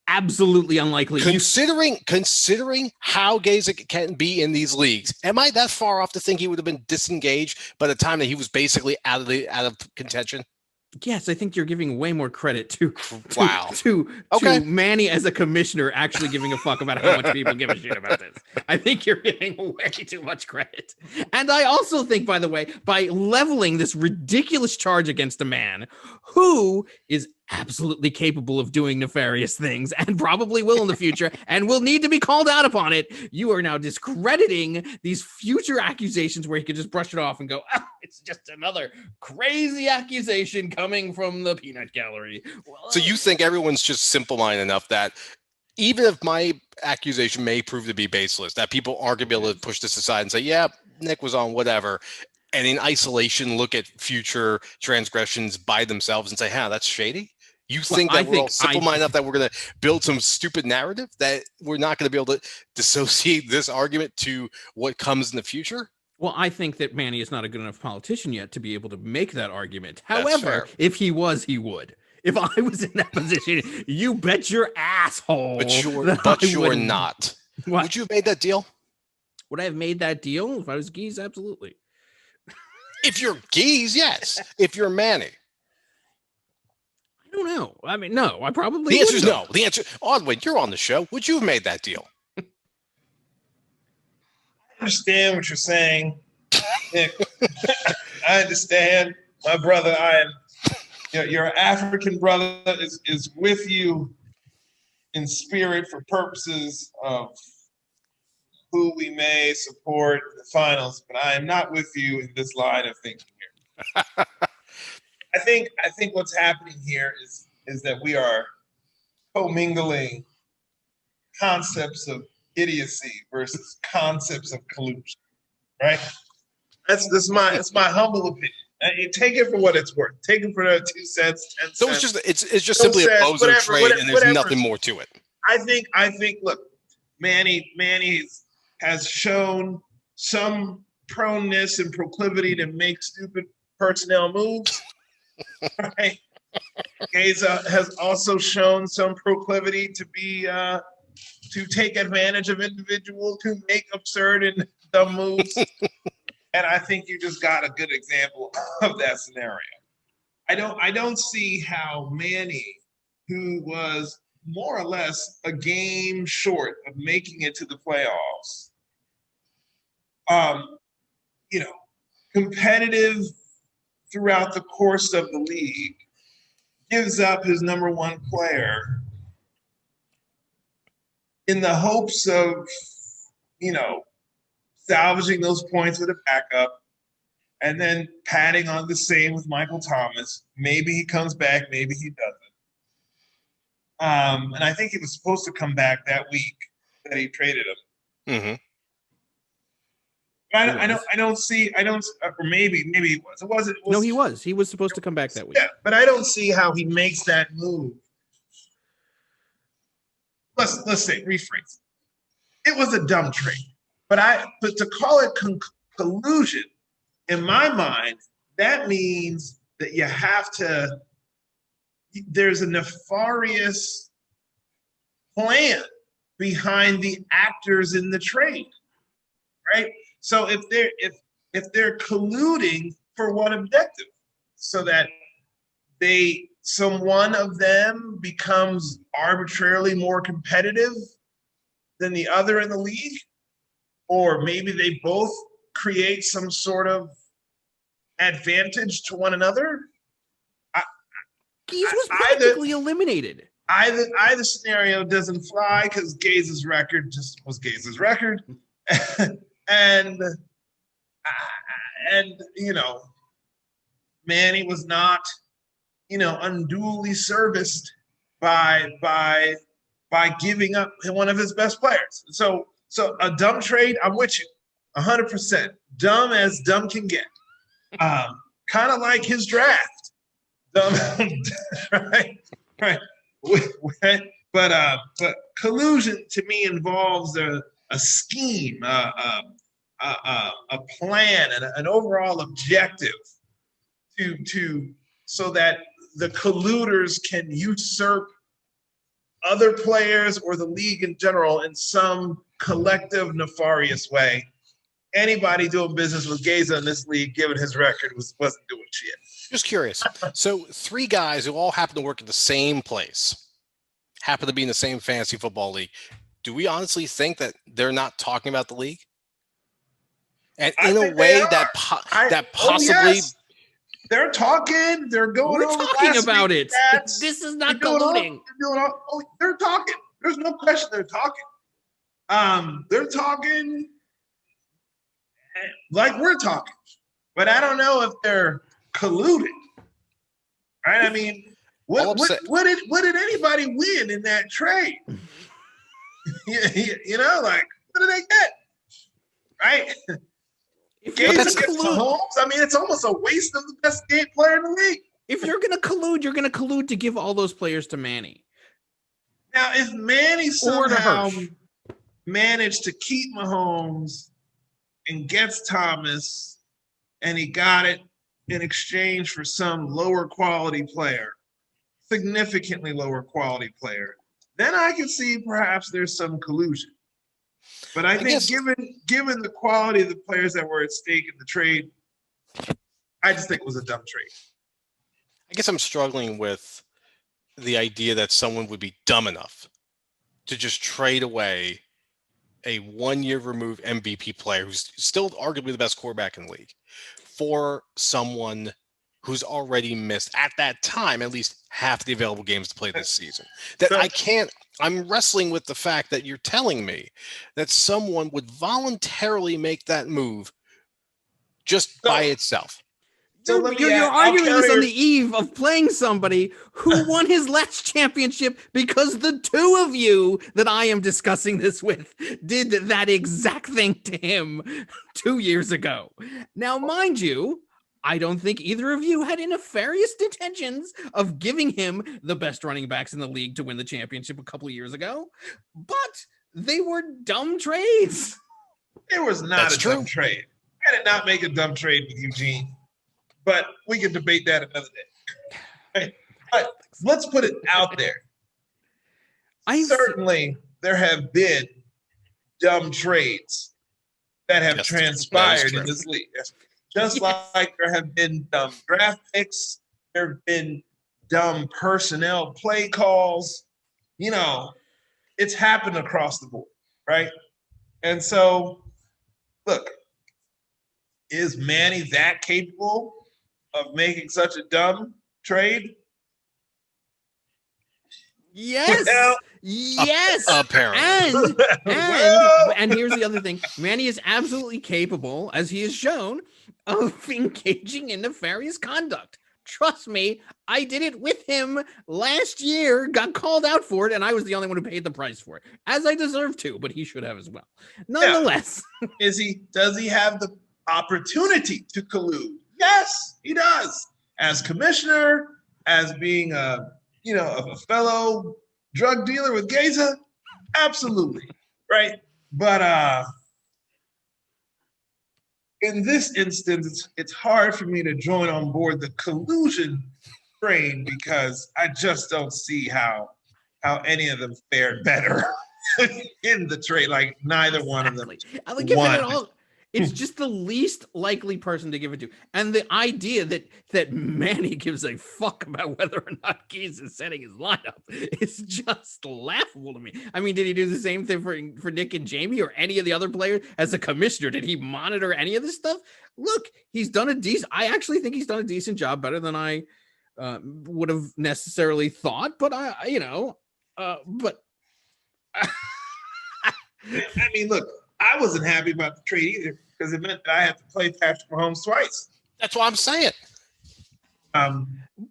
Absolutely unlikely. Considering how Gaze can be in these leagues, am I that far off to think he would have been disengaged by the time that he was basically out of contention? Yes, I think you're giving way more credit to Manny as a commissioner actually giving a fuck about how much people give a shit about this. I think you're giving way too much credit. And I also think, by the way, by leveling this ridiculous charge against a man who is absolutely capable of doing nefarious things and probably will in the future and will need to be called out upon it, you are now discrediting these future accusations where he could just brush it off and go, it's just another crazy accusation coming from the peanut gallery. So you think everyone's just simple-minded enough that even if my accusation may prove to be baseless, that people aren't going to be able to push this aside and say, yeah, Nick was on whatever, and in isolation look at future transgressions by themselves and say, that's shady? You think that we're all simple-minded enough that we're going to build some stupid narrative that we're not going to be able to dissociate this argument to what comes in the future? Well, I think that Manny is not a good enough politician yet to be able to make that argument. However, if he was, he would. If I was in that position, you bet your asshole. But you're not. What? Would you have made that deal? Would I have made that deal if I was Geese? Absolutely. If you're Geese, yes. If you're Manny. I don't know. I mean, no, I probably The answer is no. The answer, Odwin, you're on the show. Would you have made that deal? I understand what you're saying, Nick. I understand, my brother. Your African brother is with you in spirit for purposes of who we may support in the finals, but I am not with you in this line of thinking here. I think what's happening here is that we are commingling concepts of idiocy versus concepts of collusion, right? That's my humble opinion. Take it for what it's worth. Take it for 2 cents, 10 so cents. It's just simply a bozo trade, and there's nothing more to it. I think. Look, Manny has shown some proneness and proclivity to make stupid personnel moves. Right? Geza has also shown some proclivity to be to take advantage of individuals who make absurd and dumb moves. And I think you just got a good example of that scenario. I don't see how Manny, who was more or less a game short of making it to the playoffs, competitive throughout the course of the league, gives up his number one player in the hopes of, salvaging those points with a backup, and then padding on the same with Michael Thomas. Maybe he comes back, maybe he doesn't. And I think he was supposed to come back that week that he traded him. Mm-hmm. But I don't see, or maybe he was. It wasn't. No, he was. He was supposed to come back that week. Yeah, but I don't see how he makes that move. Let's say, rephrase. It was a dumb trade. But to call it collusion, in my mind, that means that you have to. There's a nefarious plan behind the actors in the trade, right? So if they're colluding for one objective, so that one of them becomes arbitrarily more competitive than the other in the league, or maybe they both create some sort of advantage to one another. Gaze was practically eliminated. Either scenario doesn't fly because Gaze's record just was Gaze's record, and Manny was not, unduly serviced by giving up one of his best players. So a dumb trade, I'm with you, 100%. Dumb as dumb can get. Kind of like his draft. Dumb, right. But collusion to me involves a scheme, a plan, and an overall objective so that the colluders can usurp other players or the league in general in some collective nefarious way. Anybody doing business with Geza in this league, given his record, wasn't doing shit. Just curious. So 3 guys who all happen to work at the same place, happen to be in the same fantasy football league. Do we honestly think that they're not talking about the league? And in a way that possibly... Yes. They're talking. They're going. We're talking about it. This is not colluding. They're talking. There's no question. They're talking. They're talking like we're talking, but I don't know if they're colluding. Right? I mean, what did anybody win in that trade? Like what did they get? Right? Gaze against Mahomes. I mean, it's almost a waste of the best game player in the league. If you're going to collude, you're going to collude to give all those players to Manny. Now, if Manny somehow managed to keep Mahomes and gets Thomas, and he got it in exchange for some lower quality player, significantly lower quality player, then I can see perhaps there's some collusion. But I think given the quality of the players that were at stake in the trade, I just think it was a dumb trade. I guess I'm struggling with the idea that someone would be dumb enough to just trade away a 1-year removed MVP player who's still arguably the best quarterback in the league for someone who's already missed at that time at least half the available games to play this season. I'm wrestling with the fact that you're telling me that someone would voluntarily make that move just by itself. You're arguing this on the eve of playing somebody who won his last championship because the 2 of you that I am discussing this with did that exact thing to him 2 years ago. Now, mind you, I don't think either of you had nefarious intentions of giving him the best running backs in the league to win the championship a couple of years ago, but they were dumb trades. It was not dumb trade. I did not make a dumb trade with Eugene, but we can debate that another day. Right? But let's put it out there. Certainly, there have been dumb trades that have transpired in this league. Just like there have been dumb draft picks, there have been dumb personnel play calls. It's happened across the board, right? And so, look, is Manny that capable of making such a dumb trade? Yes. Yes. Apparently. And here's the other thing. Manny is absolutely capable, as he has shown, of engaging in nefarious conduct. Trust me, I did it with him last year, got called out for it, and I was the only one who paid the price for it, as I deserve to, but he should have as well. Nonetheless. Yeah. Does he have the opportunity to collude? Yes, he does. As commissioner, as being a fellow drug dealer with Geza, absolutely, right? But in this instance, it's hard for me to join on board the collusion train because I just don't see how any of them fared better in the trade. Like neither one of them Like, if won. it all, it's just the least likely person to give it to. And the idea that Manny gives a fuck about whether or not Keys is setting his lineup is just laughable to me. I mean, did he do the same thing for Nick and Jamie or any of the other players as a commissioner? Did he monitor any of this stuff? Look, he's done a decent. I actually think he's done a decent job, better than I would have necessarily thought. But but. I mean, look, I wasn't happy about the trade either because it meant that I had to play Patrick Mahomes twice. That's what I'm saying.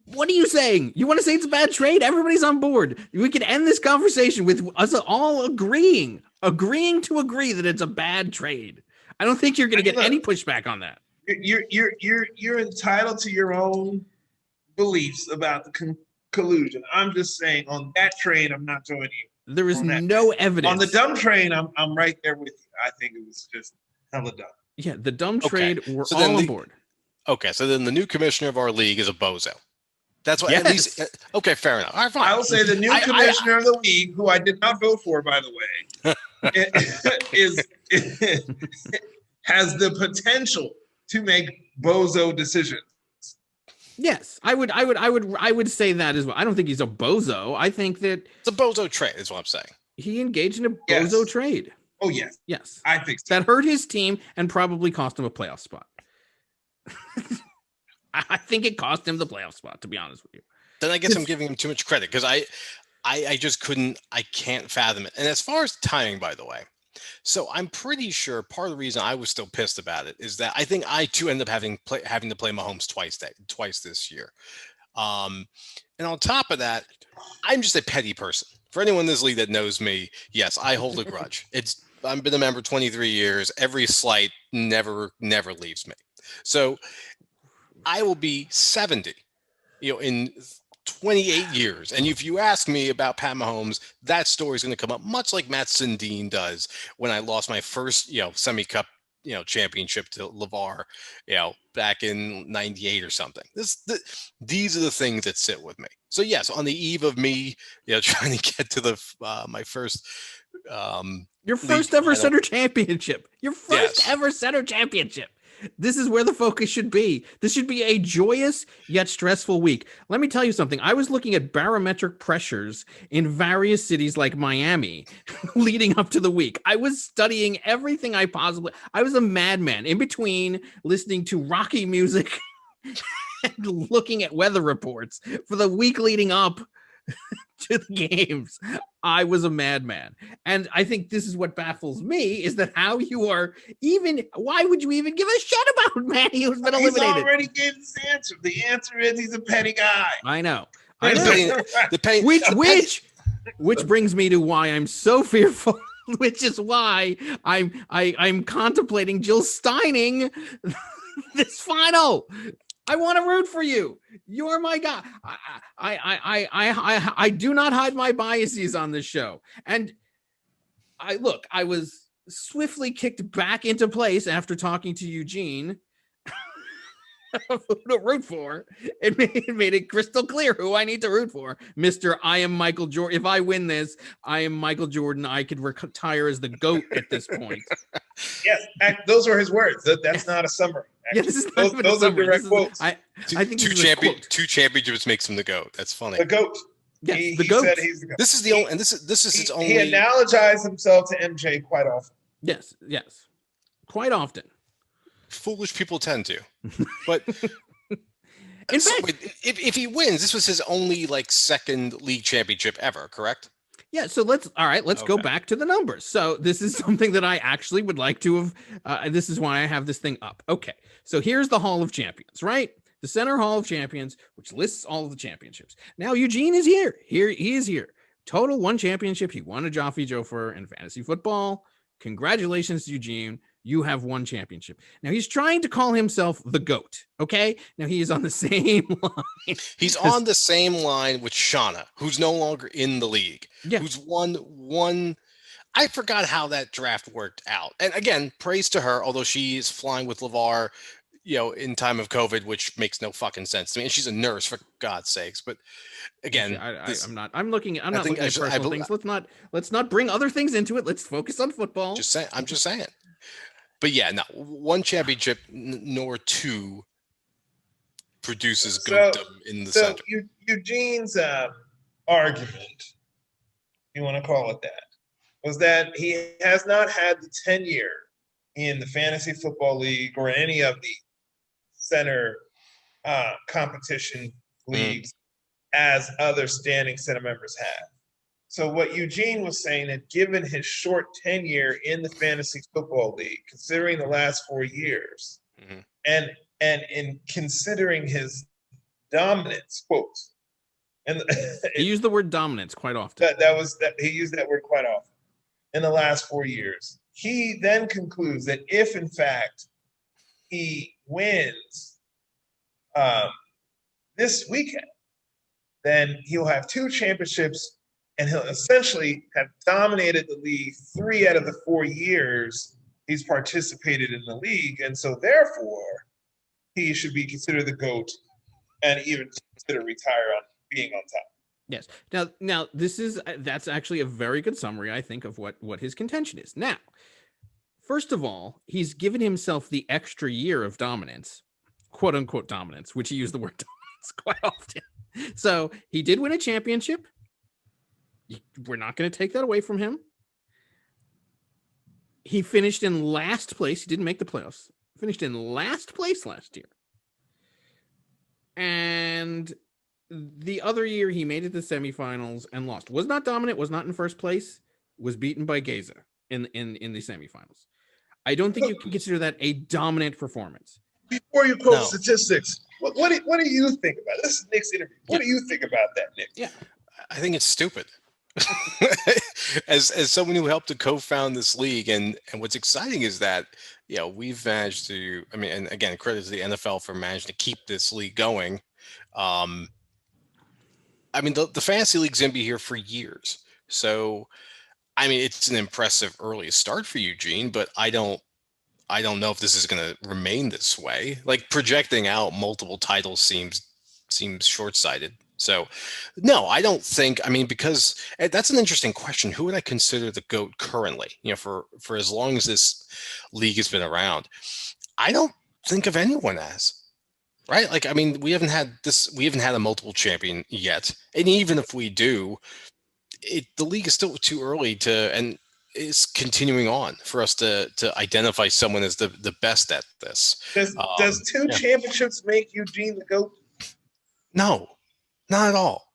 What are you saying? You want to say it's a bad trade? Everybody's on board. We can end this conversation with us all agreeing to agree that it's a bad trade. I don't think you're going to get any pushback on that. You're entitled to your own beliefs about the collusion. I'm just saying on that train, I'm not joining you. There is no evidence. On the dumb train, I'm right there with you. I think it was just hella dumb. Yeah, the dumb trade, we're so all on board. Okay, so then the new commissioner of our league is a bozo. That's what at least. Okay, fair enough. All right, fine. I will say the new commissioner of the league, who I did not vote for, by the way, has the potential to make bozo decisions. Yes, I would say that as well. I don't think he's a bozo. I think that it's a bozo trade, is what I'm saying. He engaged in a bozo trade. Oh yes, yes, I think so. That hurt his team and probably cost him a playoff spot. I think it cost him the playoff spot, to be honest with you. Then I guess I'm giving him too much credit because I just I can't fathom it. And as far as timing, by the way, so I'm pretty sure part of the reason I was still pissed about it is that I think I too ended up having to play Mahomes twice this year. And on top of that, I'm just a petty person. For anyone in this league that knows me, yes, I hold a grudge. I've been a member 23 years. Every slight never leaves me. So I will be 70, in 28 years. And if you ask me about Pat Mahomes, that story is going to come up much like Matt Sundin does when I lost my first, semi-cup, championship to LeVar, back in 98 or something. These are the things that sit with me. So yes, on the eve of me, trying to get to my first, your first ever center championship, ever center championship. This is where the focus should be. This should be a joyous yet stressful week. Let me tell you something. I was looking at barometric pressures in various cities like Miami leading up to the week. I was studying everything I was a madman in between listening to Rocky music and looking at weather reports for the week leading up to the games. I was a madman. And I think this is what baffles me is that how you are why would you even give a shit about Manny who's been eliminated? He's already gave his answer. The answer is he's a petty guy. I know. Which brings me to why I'm so fearful, which is why I'm contemplating Jill Steining this final. I want to root for you. You're my guy. I do not hide my biases on this show. And I was swiftly kicked back into place after talking to Eugene who to root for. It made it crystal clear who I need to root for. Mr. I am Michael Jordan. If I win this, I am Michael Jordan. I could retire as the GOAT at this point. Yes, those are his words. That's not a summary. Yeah, this is those are direct quotes. I think two championships makes him the GOAT. That's funny. The GOAT. Yes, the GOAT. Said he's the GOAT. This is the only, and this is his only. He analogized himself to MJ quite often. Yes, quite often. Foolish people tend to, but in fact, if he wins, this was his only second league championship ever, correct? Yeah. So let's go back to the numbers. So this is something that I actually would like to have. This is why I have this thing up. Okay. So here's the Hall of Champions, right? The Center Hall of Champions, which lists all of the championships. Now Eugene is here. He is here. Total one championship. He won a Joffrey Jofer in fantasy football. Congratulations, Eugene. You have one championship. Now he's trying to call himself the GOAT. Okay. Now he is on the same line. He's on the same line with Shauna, who's no longer in the league. Yeah. Who's won one. I forgot how that draft worked out. And again, praise to her, although she is flying with LeVar, in time of COVID, which makes no fucking sense to me. And she's a nurse, for God's sakes. But again, I'm not looking at personal things. Let's not bring other things into it. Let's focus on football. I'm just saying. But yeah, no, one championship nor two produces goatdom in the center. Eugene's argument, you want to call it that, was that he has not had the tenure in the fantasy football league or any of the center competition leagues as other standing center members have. So what Eugene was saying, that given his short tenure in the fantasy football league, considering the last 4 years, and in considering his dominance, quotes, and he used the word dominance quite often. He used that word quite often in the last 4 years. He then concludes that if, in fact, he wins this weekend, then he'll have 2 championships, and he'll essentially have dominated the league 3 out of the 4 years he's participated in the league. And so, therefore, he should be considered the GOAT and even consider being on top. Yes. Now that's actually a very good summary, I think, of what his contention is. Now, first of all, he's given himself the extra year of dominance, quote unquote dominance, which he used the word dominance quite often. So he did win a championship. We're not going to take that away from him. He finished in last place. He didn't make the playoffs. Finished in last place last year. And the other year he made it to the semifinals and lost. Was not dominant, was not in first place, was beaten by Geza in the semifinals. I don't think you can consider that a dominant performance. Before you quote statistics, what do you think about it? This is Nick's interview. What do you think about that, Nick? Yeah, I think it's stupid. as someone who helped to co-found this league, and what's exciting is that we've managed to, I mean, and again, credit to the NFL for managing to keep this league going. I mean, the fantasy league's gonna be here for years, so I mean, it's an impressive early start for Eugene, but I don't know if this is going to remain this way. Like, projecting out multiple titles seems short-sighted. So, no, I don't think. I mean, because that's an interesting question. Who would I consider the GOAT currently? For as long as this league has been around, I don't think of anyone as. Right? Like, I mean, we haven't had a multiple champion yet, and even if we do, the league is still too early and is continuing on for us to identify someone as the best at this. Does 2 championships make Eugene the GOAT? No, not at all.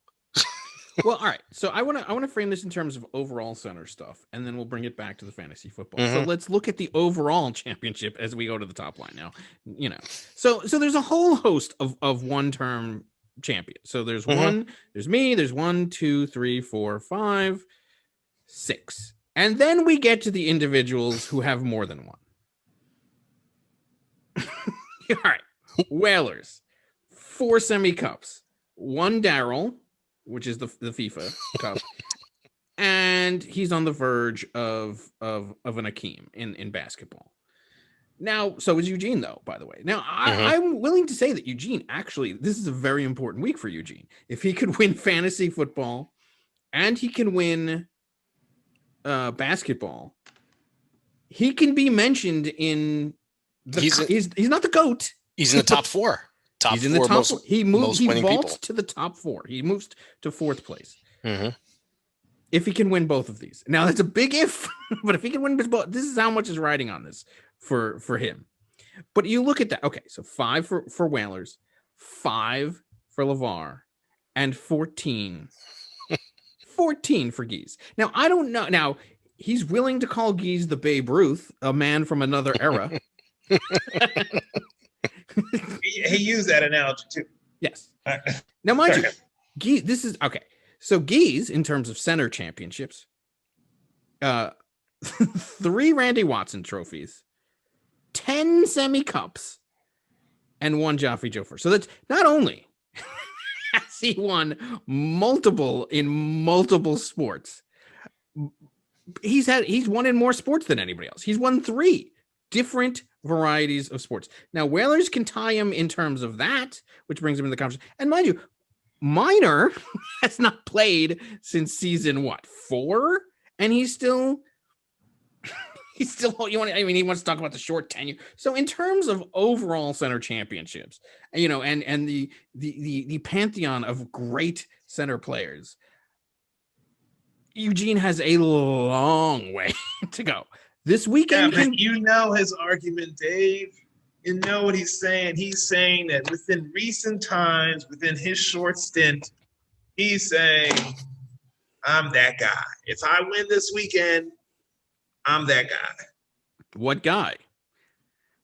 Well, all right. So I want to frame this in terms of overall center stuff, and then we'll bring it back to the fantasy football. So let's look at the overall championship as we go to the top line now. So there's a whole host of one-term champions. So there's there's me, there's 1, 2, 3, 4, 5, 6. And then we get to the individuals who have more than one. All right. Whalers, 4 semi-cups, 1 Daryl, which is the FIFA Cup, and he's on the verge of an Akeem in basketball. Now, so is Eugene, though, by the way. Now, I'm willing to say that Eugene, actually, this is a very important week for Eugene. If he could win fantasy football and he can win basketball, he can be mentioned in the... He's not the GOAT. He's in the top 4. He's in the top 4. He vaults to the top 4. He moves to 4th place. If he can win both of these. Now, that's a big if, but if he can win both, this is how much is riding on this for him. But you look at that. Okay, so 5 for Whalers, 5 for LeVar, and 14 for Geese. Now, I don't know. Now, he's willing to call Geese the Babe Ruth, a man from another era. He used that analogy too. Yes. Now, mind you, Geese, this is okay. So Geese, in terms of center championships, 3 Randy Watson trophies, 10 semi-cups, and 1 Joffrey Joffer. So that's not only has he won multiple sports, he's won in more sports than anybody else. He's won 3 different varieties of sports. Now, Whalers can tie him in terms of that, which brings him in the conversation. And mind you, Minor has not played since season 4, and he's still he wants to talk about the short tenure. So in terms of overall center championships, and the pantheon of great center players, Eugene has a long way to go. This weekend, you know his argument, Dave. You know what he's saying. He's saying that within recent times, within his short stint, he's saying, I'm that guy. If I win this weekend, I'm that guy. What guy?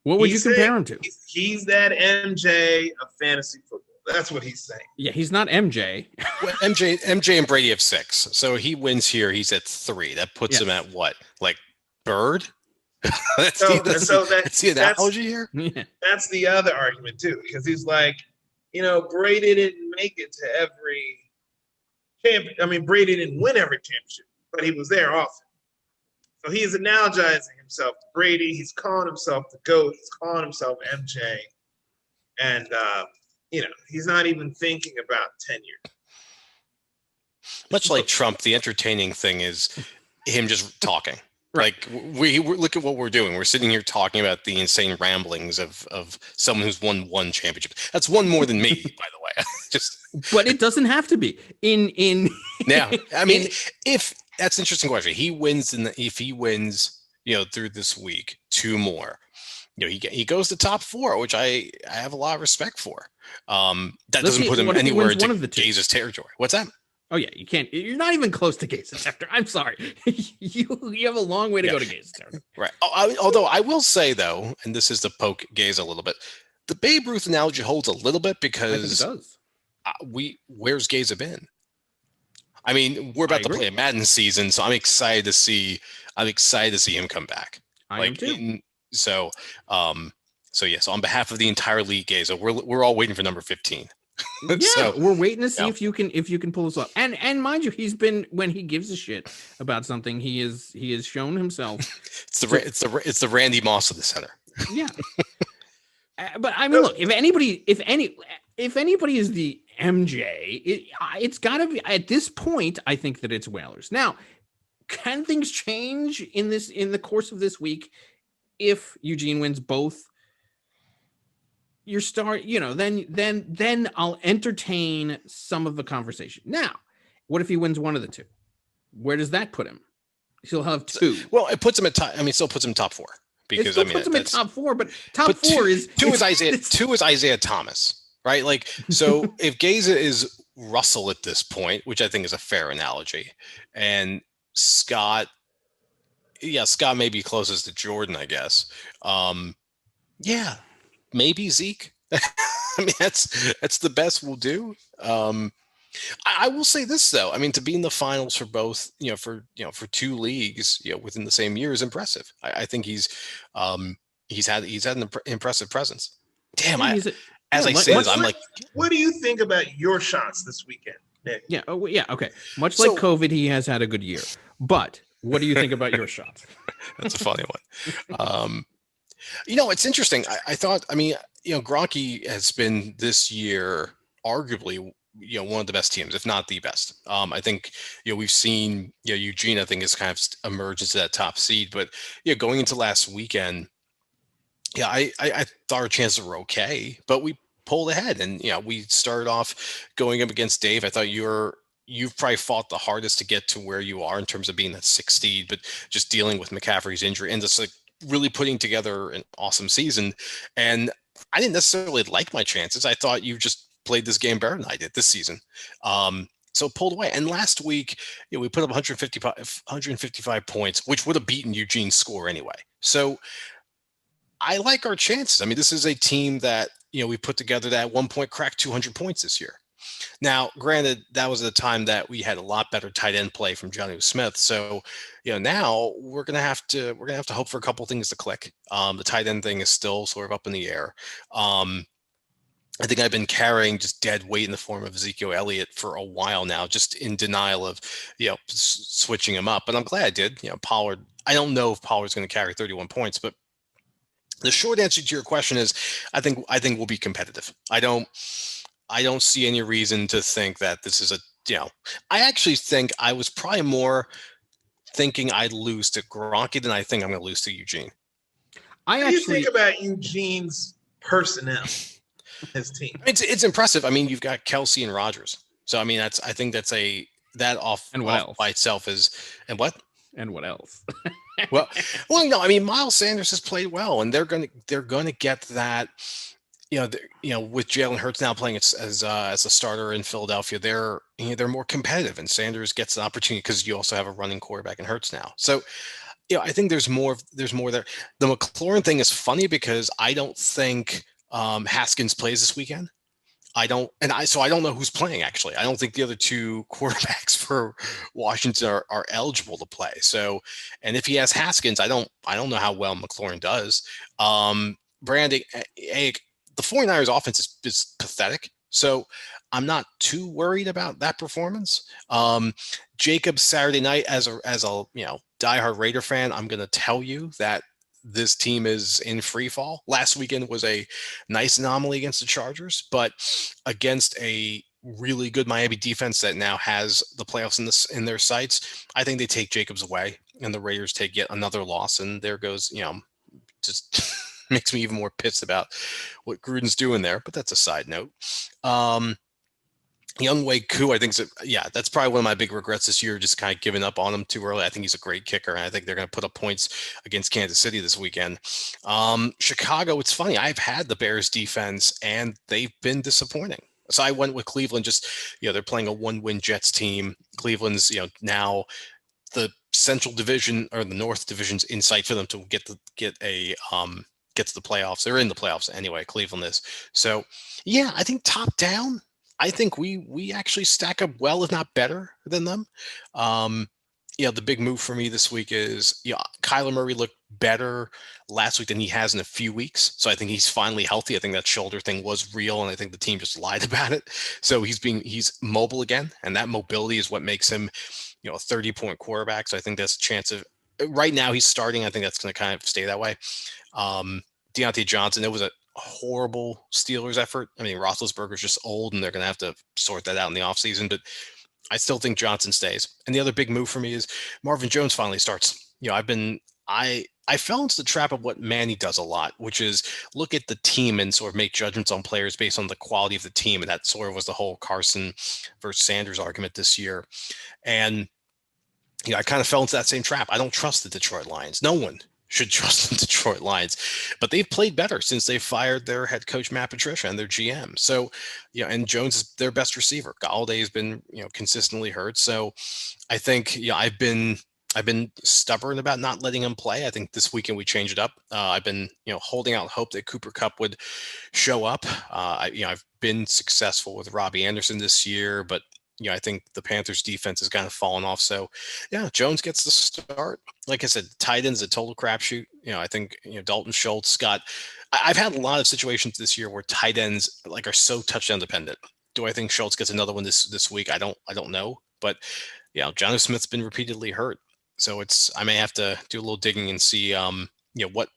What would you compare him to? He's that MJ of fantasy football. That's what he's saying. Yeah, he's not MJ. Well, MJ and Brady have 6. So he wins here. He's at 3. That puts him at what? Like Bird? that's the analogy here? Yeah. That's the other argument, too. Because he's like, Brady didn't make it to every champion. I mean, Brady didn't win every championship, but he was there often. So he is analogizing himself to Brady. He's calling himself the GOAT. He's calling himself MJ. And, he's not even thinking about tenure. Much like Trump, the entertaining thing is him just talking. Like we look at what we're doing. We're sitting here talking about the insane ramblings of someone who's won 1 championship. That's one more than me, by the way. But it doesn't have to be. Yeah, I mean, if that's an interesting question. If he wins, through this week, 2 more. He goes to top 4, which I have a lot of respect for. That doesn't put him anywhere into Gaze's territory. What's that? Oh yeah, you can't. You're not even close to Gaze's territory. I'm sorry. you have a long way to go to Gaze's territory. Right. Although I will say though, and this is to poke Gaze a little bit, the Babe Ruth analogy holds a little bit because I think it does. Where's Gaze been? I mean, we're about to play a Madden season, so I'm excited to see him come back. I am too. So on behalf of the entire league, Gaze, we're all waiting for number 15. Yeah, we're waiting to see if you can pull this off. And mind you, he's been, when he gives a shit about something, he has shown himself. It's the Randy Moss of the center. Yeah. But I mean, look, if anybody is the MJ, it's got to be at this point. I think that it's Whalers. Now, can things change in the course of this week if Eugene wins both? Your start, then I'll entertain some of the conversation. Now, what if he wins one of the 2? Where does that put him? He'll have 2. Well, it puts him at top. I mean, it still puts him top 4 because puts him at top 4. But top 4 is 2 is Isaiah. 2 is Isaiah Thomas, right? Like, so if Gaza is Russell at this point, which I think is a fair analogy, and Scott may be closest to Jordan, I guess. Yeah. Maybe Zeke. I mean, that's the best we'll do. I will say this though. I mean, to be in the finals for both, for 2 leagues, within the same year is impressive. I think he's had an impressive presence. Damn, I'm like, what do you think about your shots this weekend, Nick? Yeah. Oh, yeah. Okay. Much like COVID, he has had a good year. But what do you think about your shots? That's a funny one. It's interesting. I thought, Gronky has been this year arguably, one of the best teams, if not the best. I think, we've seen, Eugene, I think, has kind of emerged into that top seed. But, going into last weekend, I thought our chances were okay, but we pulled ahead. And, we started off going up against Dave. I thought you've probably fought the hardest to get to where you are in terms of being that 6th seed, but just dealing with McCaffrey's injury and just like really putting together an awesome season. And I didn't necessarily like my chances. I thought you just played this game better than I did this season. So pulled away. And last week, we put up 155 points, which would have beaten Eugene's score anyway. So I like our chances. I mean, this is a team that, we put together that at one point cracked 200 points this year. Now, granted, that was the time that we had a lot better tight end play from Johnny Smith. So, now we're gonna have to hope for a couple things to click. The tight end thing is still sort of up in the air. I think I've been carrying just dead weight in the form of Ezekiel Elliott for a while now, just in denial of, switching him up. But I'm glad I did. Pollard. I don't know if Pollard's going to carry 31 points, but The short answer to your question is, I think we'll be competitive. I don't see any reason to think that this is I actually think I was probably more thinking I'd lose to Gronky than I think I'm going to lose to Eugene. What do you think about Eugene's personnel, his team? It's impressive. I mean, you've got Kelsey and Rogers. So I mean, I think that's that off and what else by itself is and what else. well, no. I mean, Miles Sanders has played well, and they're gonna get that. With Jalen Hurts now playing as a starter in Philadelphia, they're more competitive, and Sanders gets an opportunity because you also have a running quarterback in Hurts now. So, I think there's more there. The McLaurin thing is funny because I don't think Haskins plays this weekend. I don't know who's playing actually. I don't think the other two quarterbacks for Washington are eligible to play. So, and if he has Haskins, I don't know how well McLaurin does. Brandon, the 49ers offense is pathetic. So I'm not too worried about that performance. Jacobs Saturday night as a diehard Raider fan, I'm going to tell you that this team is in free fall. Last weekend was a nice anomaly against the Chargers, but against a really good Miami defense that now has the playoffs in their sights, I think they take Jacobs away and the Raiders take yet another loss. And there goes, just makes me even more pissed about what Gruden's doing there, but that's a side note. Younghoe Koo, I think, that's probably one of my big regrets this year, just kind of giving up on him too early. I think he's a great kicker, and I think they're going to put up points against Kansas City this weekend. Chicago, it's funny. I've had the Bears defense, and they've been disappointing. So I went with Cleveland. Just they're playing a 1-win Jets team. Cleveland's now the Central Division or the North Division's in sight for them to get to the playoffs. They're in the playoffs anyway. Cleveland is. So I think top down, I think we actually stack up well, if not better than them. The big move for me this week is Kyler Murray looked better last week than he has in a few weeks. So I think he's finally healthy. I think that shoulder thing was real, and I think the team just lied about it. So he's mobile again, and that mobility is what makes him a 30-point quarterback. So I think that's a chance of right now he's starting. I think that's going to kind of stay that way. Deontay Johnson, it was a horrible Steelers effort. I mean, Roethlisberger's just old, and they're going to have to sort that out in the offseason, but I still think Johnson stays. And the other big move for me is Marvin Jones finally starts. I fell into the trap of what Manny does a lot, which is look at the team and sort of make judgments on players based on the quality of the team. And that sort of was the whole Carson versus Sanders argument this year. And I kind of fell into that same trap. I don't trust the Detroit Lions. No one should trust the Detroit Lions, but they've played better since they fired their head coach, Matt Patricia, and their GM. So, and Jones is their best receiver. Galladay has been, consistently hurt. So I think, I've been stubborn about not letting him play. I think this weekend we changed it up. I've been, holding out hope that Cooper Kupp would show up. I've been successful with Robbie Anderson this year, but I think the Panthers defense has kind of fallen off. So Jones gets the start. Like I said, tight ends a total crapshoot. I think, Dalton Schultz I've had a lot of situations this year where tight ends are so touchdown dependent. Do I think Schultz gets another one this week? I don't know, but Jonnu Smith's been repeatedly hurt. So I may have to do a little digging and see, what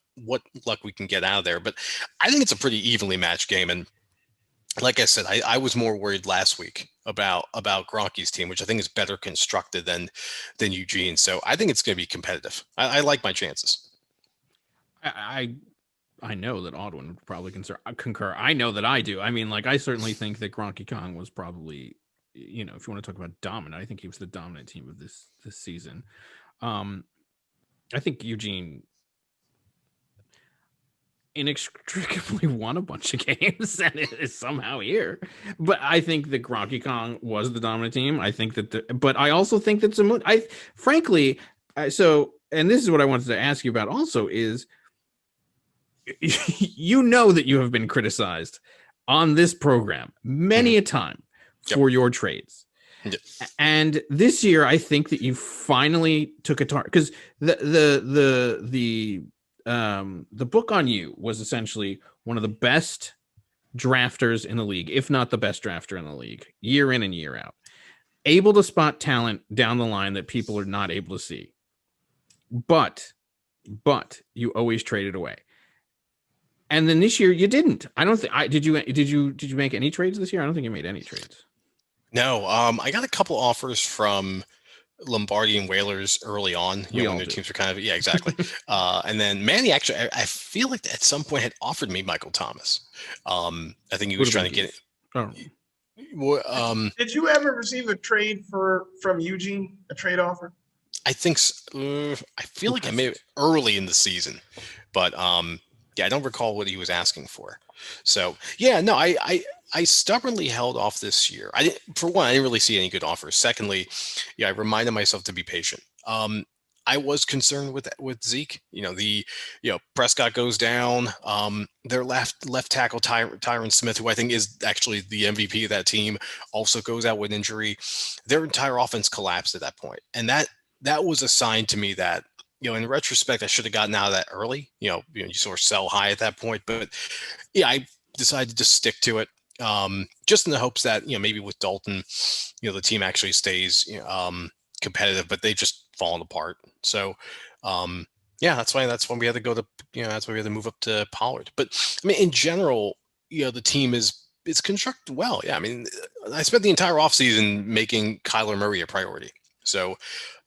luck we can get out of there, but I think it's a pretty evenly matched game. And like I said, I was more worried last week about Gronky's team, which I think is better constructed than Eugene. So I think it's going to be competitive. I like my chances. I know that Audwin would probably concur. I know that I do. I mean, I certainly think that Gronky Kong was probably, if you want to talk about dominant, I think he was the dominant team of this season. I think Eugene inextricably won a bunch of games and it is somehow here. But I think that Gronky Kong was the dominant team. I think that, but I also think that Zamunda, and this is what I wanted to ask you about also is, that you have been criticized on this program many a time for your trades. Yep. And this year, I think that you finally took a target because the book on you was essentially one of the best drafters in the league, if not the best drafter in the league, year in and year out, able to spot talent down the line that people are not able to see. But you always traded away. And then this year you didn't. I don't think did you make any trades this year? I don't think you made any trades. No, I got a couple offers from Lombardi and Whalers early on, when their teams were kind of, exactly. And then Manny actually, I feel like at some point had offered me Michael Thomas. I think he was trying to get it. Did you ever receive a trade from Eugene, a trade offer? I think I feel like I made it early in the season, but I don't recall what he was asking for. So yeah, no, I stubbornly held off this year. For one, I didn't really see any good offers. Secondly, I reminded myself to be patient. I was concerned with Zeke. Prescott goes down. Their left tackle Tyron Smith, who I think is actually the MVP of that team, also goes out with injury. Their entire offense collapsed at that point, and that was a sign to me that, in retrospect, I should have gotten out of that early. You sort of sell high at that point, but I decided to stick to it, just in the hopes that maybe with Dalton, the team actually stays competitive, but they just fallen apart. So that's why we had to go to that's why we had to move up to Pollard. But I mean, in general, the team is constructed well. Yeah, I mean, I spent the entire offseason making Kyler Murray a priority. So,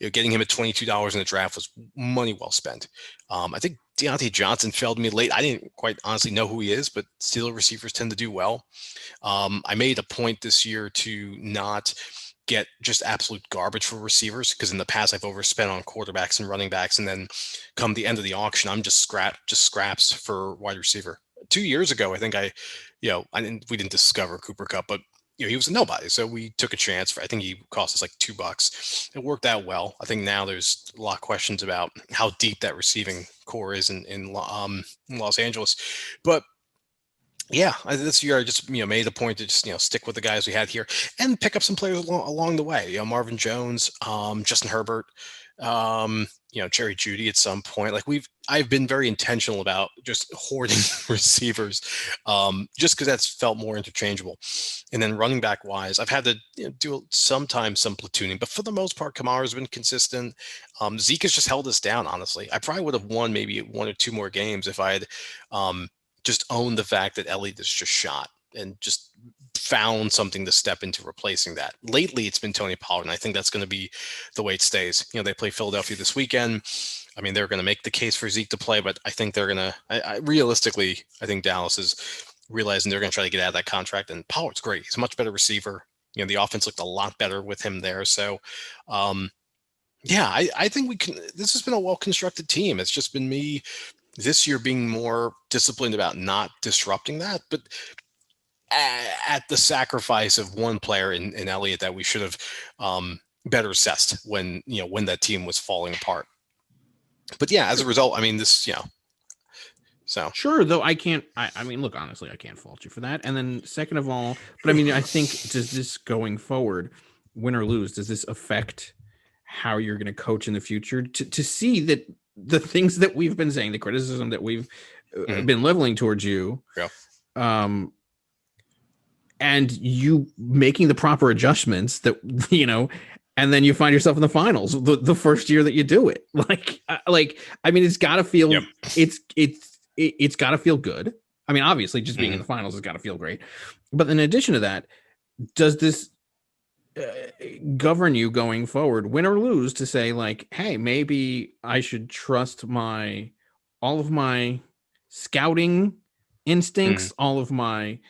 getting him at $22 in the draft was money well spent. I think Deontay Johnson failed me late. I didn't quite honestly know who he is, but Steelers receivers tend to do well. I made a point this year to not get just absolute garbage for receivers, because in the past I've overspent on quarterbacks and running backs, and then come the end of the auction, I'm just scraps for wide receiver. 2 years ago, I think we didn't discover Cooper Kupp, but he was a nobody, so we took a chance. I think he cost us like $2. It worked out well. I think now there's a lot of questions about how deep that receiving core is in Los Angeles, but this year I just made a point to just stick with the guys we had here and pick up some players along the way. Marvin Jones, Justin Herbert, Jerry Jeudy at some point. I've been very intentional about just hoarding receivers, just because that's felt more interchangeable. And then running back wise, I've had to do sometimes some platooning, but for the most part, Kamara's been consistent. Zeke has just held us down. Honestly, I probably would have won maybe 1 or 2 more games if I had just owned the fact that Elliott is just shot and just found something to step into replacing that. Lately, it's been Tony Pollard, and I think that's going to be the way it stays. They play Philadelphia this weekend. I mean, they're going to make the case for Zeke to play, but I think they're going to realistically, I think Dallas is realizing they're going to try to get out of that contract, and Pollard's great. He's a much better receiver. The offense looked a lot better with him there. So, I think this has been a well-constructed team. It's just been me this year being more disciplined about not disrupting that, but at the sacrifice of one player in Elliott that we should have better assessed when that team was falling apart. But as a result, I mean, this, so sure, though I mean, look, honestly, I can't fault you for that. And then second of all, but I mean, I think, does this going forward, win or lose, does this affect how you're going to coach in the future to see that the things that we've been saying, the criticism that we've been leveling towards you, and you making the proper adjustments that, and then you find yourself in the finals the first year that you do it. I mean, it's gotta feel, it's gotta feel good. I mean, obviously just being in the finals has got to feel great. But in addition to that, does this govern you going forward, win or lose, to say hey, maybe I should trust all of my scouting instincts, all of my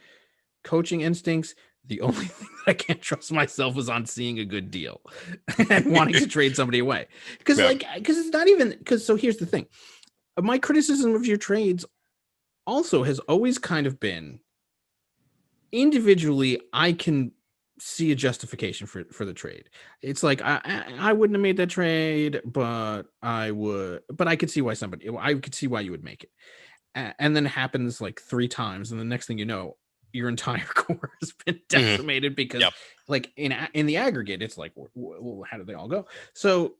coaching instincts? The only thing that I can't trust myself is on seeing a good deal and wanting to trade somebody away. Because it's not even, so here's the thing. My criticism of your trades also has always kind of been, individually, I can see a justification for the trade. It's I wouldn't have made that trade, but I could see why you would make it. And then it happens 3 times, and the next thing you know, your entire core has been decimated because in the aggregate, it's well, how did they all go? So,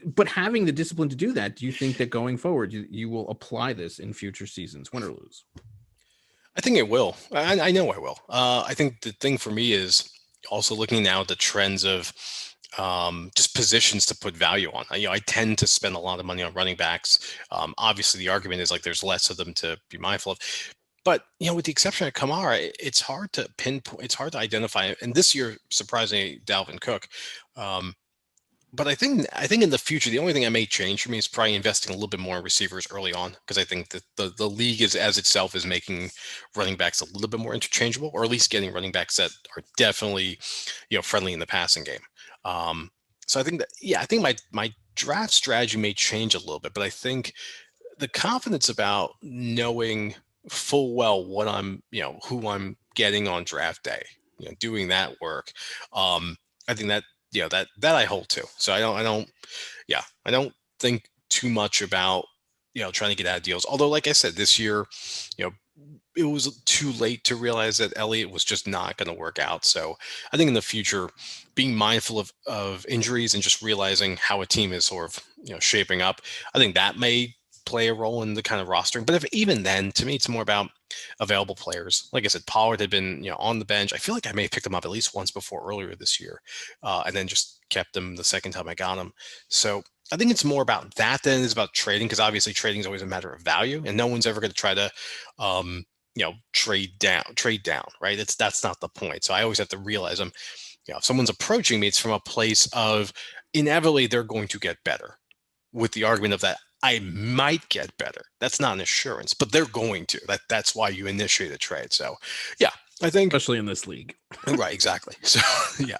but having the discipline to do that, do you think that going forward, you will apply this in future seasons, win or lose? I think it will. I know I will. I think the thing for me is also looking now at the trends of just positions to put value on. I tend to spend a lot of money on running backs. Obviously, the argument is like there's less of them to be mindful of. But with the exception of Kamara, it's hard to pinpoint. It's hard to identify. And this year, surprisingly, Dalvin Cook. But I think in the future, the only thing that may change for me is probably investing a little bit more in receivers early on, because I think that the league as itself is making running backs a little bit more interchangeable, or at least getting running backs that are definitely friendly in the passing game. So I think I think my draft strategy may change a little bit, but I think the confidence about knowing full well what I'm who I'm getting on draft day, doing that work, I think that that I hold to. So I don't think too much about trying to get out of deals. Although, like I said, this year, it was too late to realize that Elliott was just not going to work out. So I think in the future, being mindful of injuries and just realizing how a team is sort of shaping up, I think that may play a role in the kind of rostering. But even then, to me, it's more about available players. Like I said, Pollard had been on the bench. I feel like I may have picked him up at least once before earlier this year, and then just kept him the second time I got him. So I think it's more about that than it is about trading, because obviously trading is always a matter of value, and no one's ever going to try to trade down, right? That's not the point. So I always have to realize if someone's approaching me, it's from a place of inevitably they're going to get better, with the argument of that I might get better. That's not an assurance, but they're going to. That's why you initiate a trade. So I think, especially in this league. Right, exactly. So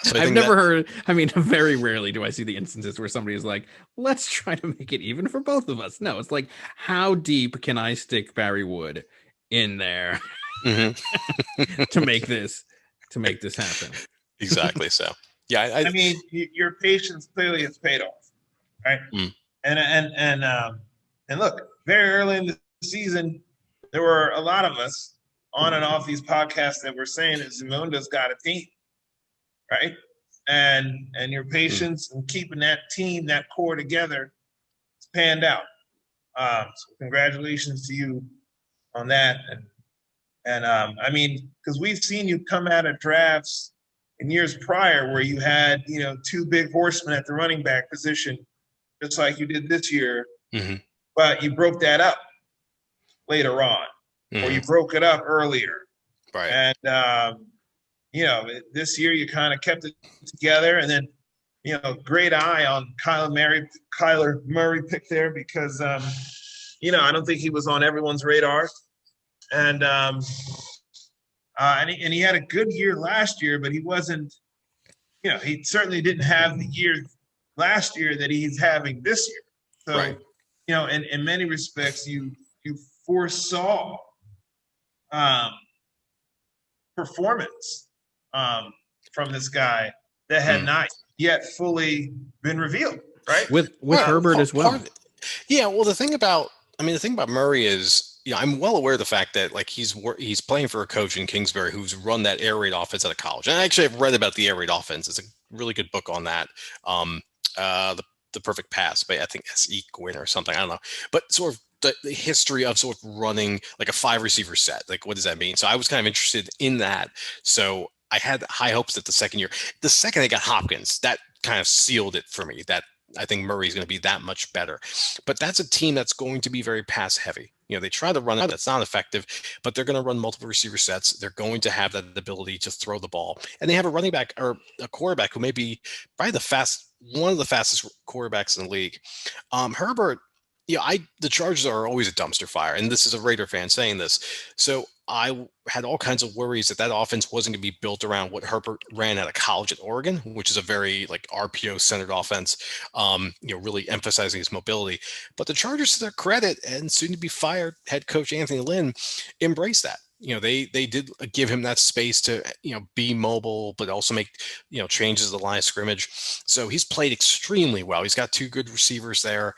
so I've never heard, very rarely do I see the instances where somebody is like, let's try to make it even for both of us. No, it's like, how deep can I stick Barry Wood in there to make this happen? Exactly. So I mean, your patience clearly has paid off, right? And look, very early in the season, there were a lot of us on and off these podcasts that were saying that Zamunda's got a team, right? And your patience in keeping that team, that core together, it's panned out. So congratulations to you on that. And I mean, because we've seen you come out of drafts in years prior where you had, two big horsemen at the running back position, just like you did this year, but you broke that up later on, or you broke it up earlier. Right. And, this year you kind of kept it together, and then, great eye on Kyler Murray pick there, because, I don't think he was on everyone's radar. And he had a good year last year, but he wasn't, he certainly didn't have the year last year that he's having this year. So, in many respects, you foresaw performance from this guy that had not yet fully been revealed, right? With Herbert as well. Well, the thing about Murray is, I'm well aware of the fact that he's playing for a coach in Kingsbury who's run that air raid offense out of college. And actually, I've read about the air raid offense. It's a really good book on that. The Perfect Pass by, I think, S.E. Gwynn or something. I don't know. But sort of the history of sort of running like a 5 receiver set. Like, what does that mean? So I was kind of interested in that. So I had high hopes that the second they got Hopkins, that kind of sealed it for me, that I think Murray's going to be that much better. But that's a team that's going to be very pass heavy. They try to run it. That's not effective, but they're going to run multiple receiver sets. They're going to have that ability to throw the ball. And they have a running back or a quarterback who may be probably one of the fastest quarterbacks in the league. Herbert, the Chargers are always a dumpster fire. And this is a Raider fan saying this. So I had all kinds of worries that offense wasn't going to be built around what Herbert ran out of college at Oregon, which is a very RPO centered offense, really emphasizing his mobility. But the Chargers, to their credit, and soon to be fired head coach Anthony Lynn, embraced that. They did give him that space to, be mobile, but also make, changes to the line of scrimmage. So he's played extremely well. He's got 2 good receivers there.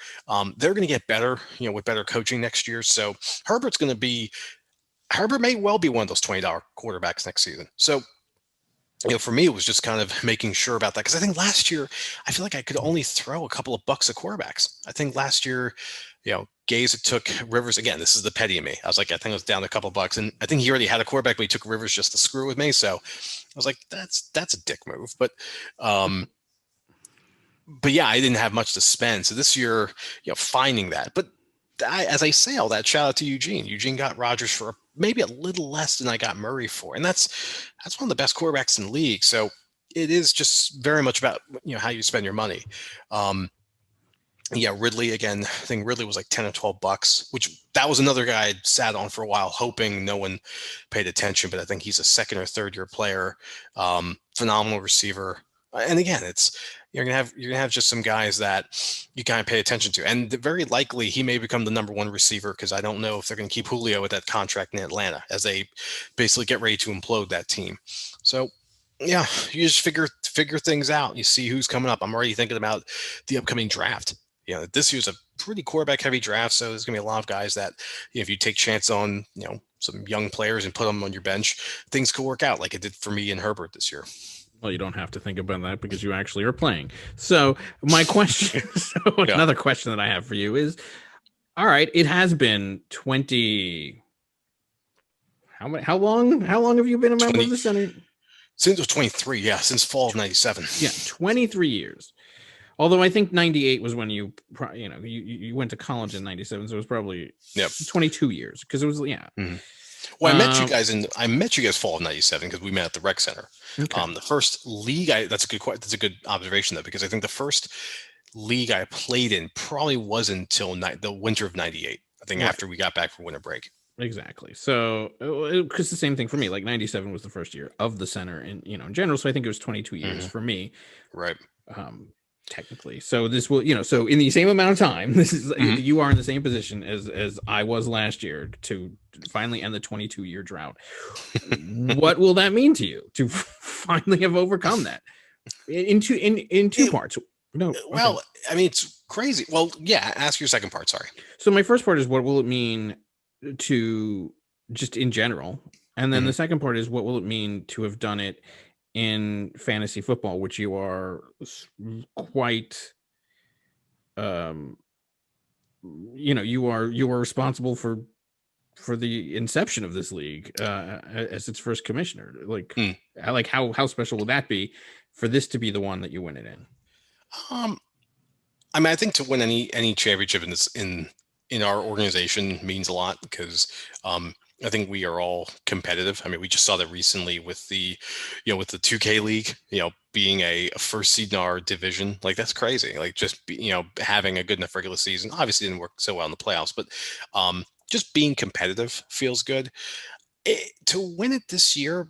They're going to get better, with better coaching next year. So Herbert may well be one of those $20 quarterbacks next season. So, for me, it was just kind of making sure about that. Because I think last year, I feel like I could only throw a couple of bucks at quarterbacks. I think last year, Gaze took Rivers. Again, this is the petty in me. I was like, I think it was down a couple of bucks. And I think he already had a quarterback, but he took Rivers just to screw with me. So I was like, that's a dick move. But but yeah, I didn't have much to spend. So this year, finding that. But as I say all that, shout out to Eugene. Eugene got Rodgers for maybe a little less than I got Murray for, and that's one of the best quarterbacks in the league. So it is just very much about how you spend your money. Yeah, Ridley again. I think Ridley was like $10 or $12, which that was another guy I sat on for a while, hoping no one paid attention. But I think he's a second or third year player, phenomenal receiver. And again, you're gonna have just some guys that you kind of pay attention to, and very likely he may become the number one receiver because I don't know if they're going to keep Julio with that contract in Atlanta as they basically get ready to implode that team. So yeah, you just figure things out. You see who's coming up. I'm already thinking about the upcoming draft. This year's a pretty quarterback heavy draft, so there's gonna be a lot of guys that if you take chance on some young players and put them on your bench, things could work out like it did for me and Herbert this year. Well, you don't have to think about that because you actually are playing. So my question, another question that I have for you is, all right, it has been 20. How long have you been a member of the Center? Since 23, yeah, since fall of 97. Yeah, 23 years. Although I think 98 was when you went to college in 97, so it was probably 22 years because it was Mm-hmm. Well, I met you guys fall of 97 because we met at the rec center. Okay. The first league, that's a good observation though, because I think the first league I played in probably wasn't until the winter of 98. I think after we got back from winter break. Exactly. So because the same thing for me, like 97 was the first year of the center in general. So I think it was 22 years for me. Right. Technically. So this will, so in the same amount of time, this is you are in the same position as I was last year to finally end the 22-year drought. What will that mean to you to finally have overcome that in two parts? No. Well, okay. I mean, it's crazy. Well, yeah, ask your second part. Sorry. So my first part is what will it mean to just in general? And then the second part is what will it mean to have done it in fantasy football, which you are quite, you are responsible for the inception of this league as its first commissioner. Like how special would that be for this to be the one that you win it in? I mean, I think to win any championship in our organization means a lot because I think we are all competitive. I mean, we just saw that recently with the 2K league, being a first seed in our division. Like that's crazy. Like just having a good enough regular season. Obviously didn't work so well in the playoffs, but just being competitive feels good. To win it this year,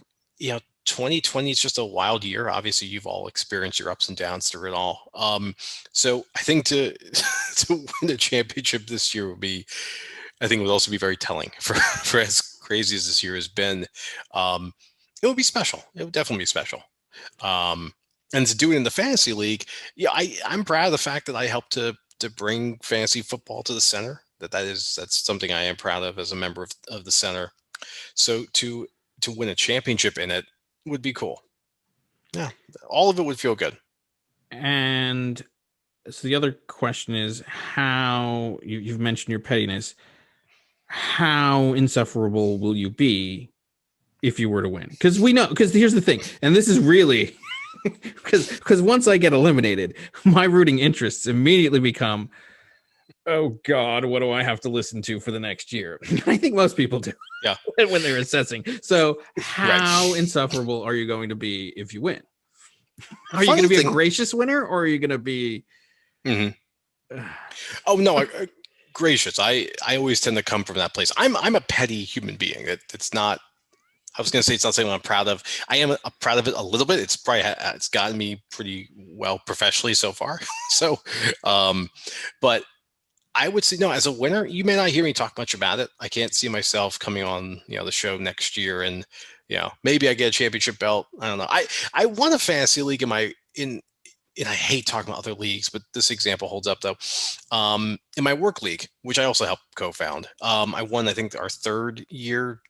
2020 is just a wild year. Obviously, you've all experienced your ups and downs through it all. So I think to win a championship this year would also be very telling for as crazy as this year has been. It would be special. It would definitely be special. And to do it in the fantasy league, I'm proud of the fact that I helped to bring fantasy football to the center. That's something I am proud of as a member of the center. So to win a championship in it would be cool. Yeah, all of it would feel good. And so the other question is how you've mentioned your pettiness. How insufferable will you be if you were to win? Because here's the thing, and this is really because once I get eliminated, my rooting interests immediately become, oh God, what do I have to listen to for the next year? I think most people do. Yeah. When they're assessing. So how insufferable are you going to be if you win? Are you going to be a gracious winner or are you going to be? Oh no. Gracious. I always tend to come from that place. I'm a petty human being. It's not. I was going to say it's not something I'm proud of. I am proud of it a little bit. It's gotten me pretty well professionally so far. So, but I would say no. As a winner, you may not hear me talk much about it. I can't see myself coming on the show next year and maybe I get a championship belt. I don't know. I won a fantasy league and I hate talking about other leagues, but this example holds up though. In my work league, which I also helped co-found, I won, I think, our third year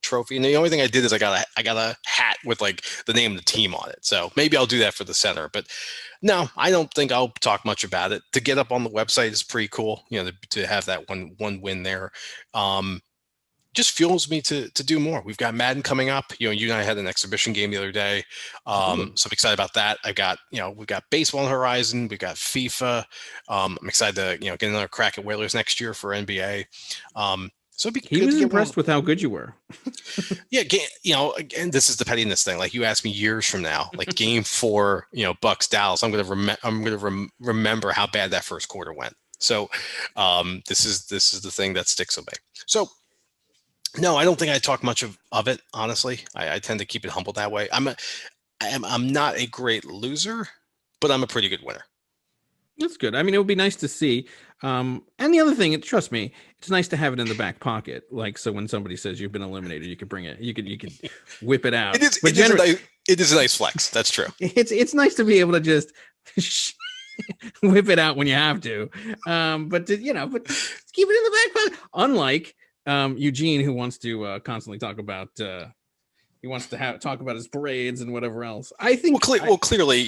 trophy. And the only thing I did is I got a hat with like the name of the team on it. So maybe I'll do that for the center, but no, I don't think I'll talk much about it. To get up on the website is pretty cool, to have that one win there. just fuels me to do more. We've got Madden coming up. You and I had an exhibition game the other day. So I'm excited about that. We've got baseball on the horizon. We've got FIFA. I'm excited to, get another crack at Whalers next year for NBA. So it'd be He good was to get impressed with how good you were. Yeah, and this is the pettiness thing. Like, you ask me years from now, like Game 4, Bucks Dallas, I'm gonna remember how bad that first quarter went. So, this is the thing that sticks with me. So, no, I don't think I talk much of it. Honestly, I tend to keep it humble that way. I'm not a great loser, but I'm a pretty good winner. That's good. I mean, it would be nice to see. And the other thing, trust me, it's nice to have it in the back pocket. Like, so when somebody says you've been eliminated, you could bring it. You could whip it out. It is a nice flex. That's true. It's nice to be able to just whip it out when you have to. But keep it in the back pocket. Unlike Eugene, who wants to constantly talk about. He wants to talk about his parades and whatever else. I think. Clearly,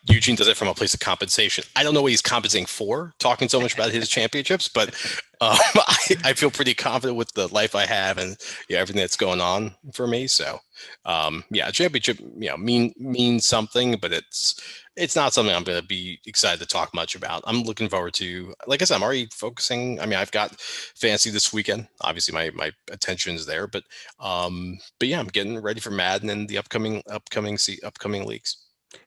Eugene does it from a place of compensation. I don't know what he's compensating for, talking so much about his championships, but I feel pretty confident with the life I have and everything that's going on for me. So, a championship, means something, but it's not something I'm going to be excited to talk much about. I'm looking forward to, like I said, I'm already focusing. I mean, I've got fantasy this weekend. Obviously, my attention is there, but I'm getting ready for Madden and the upcoming leagues.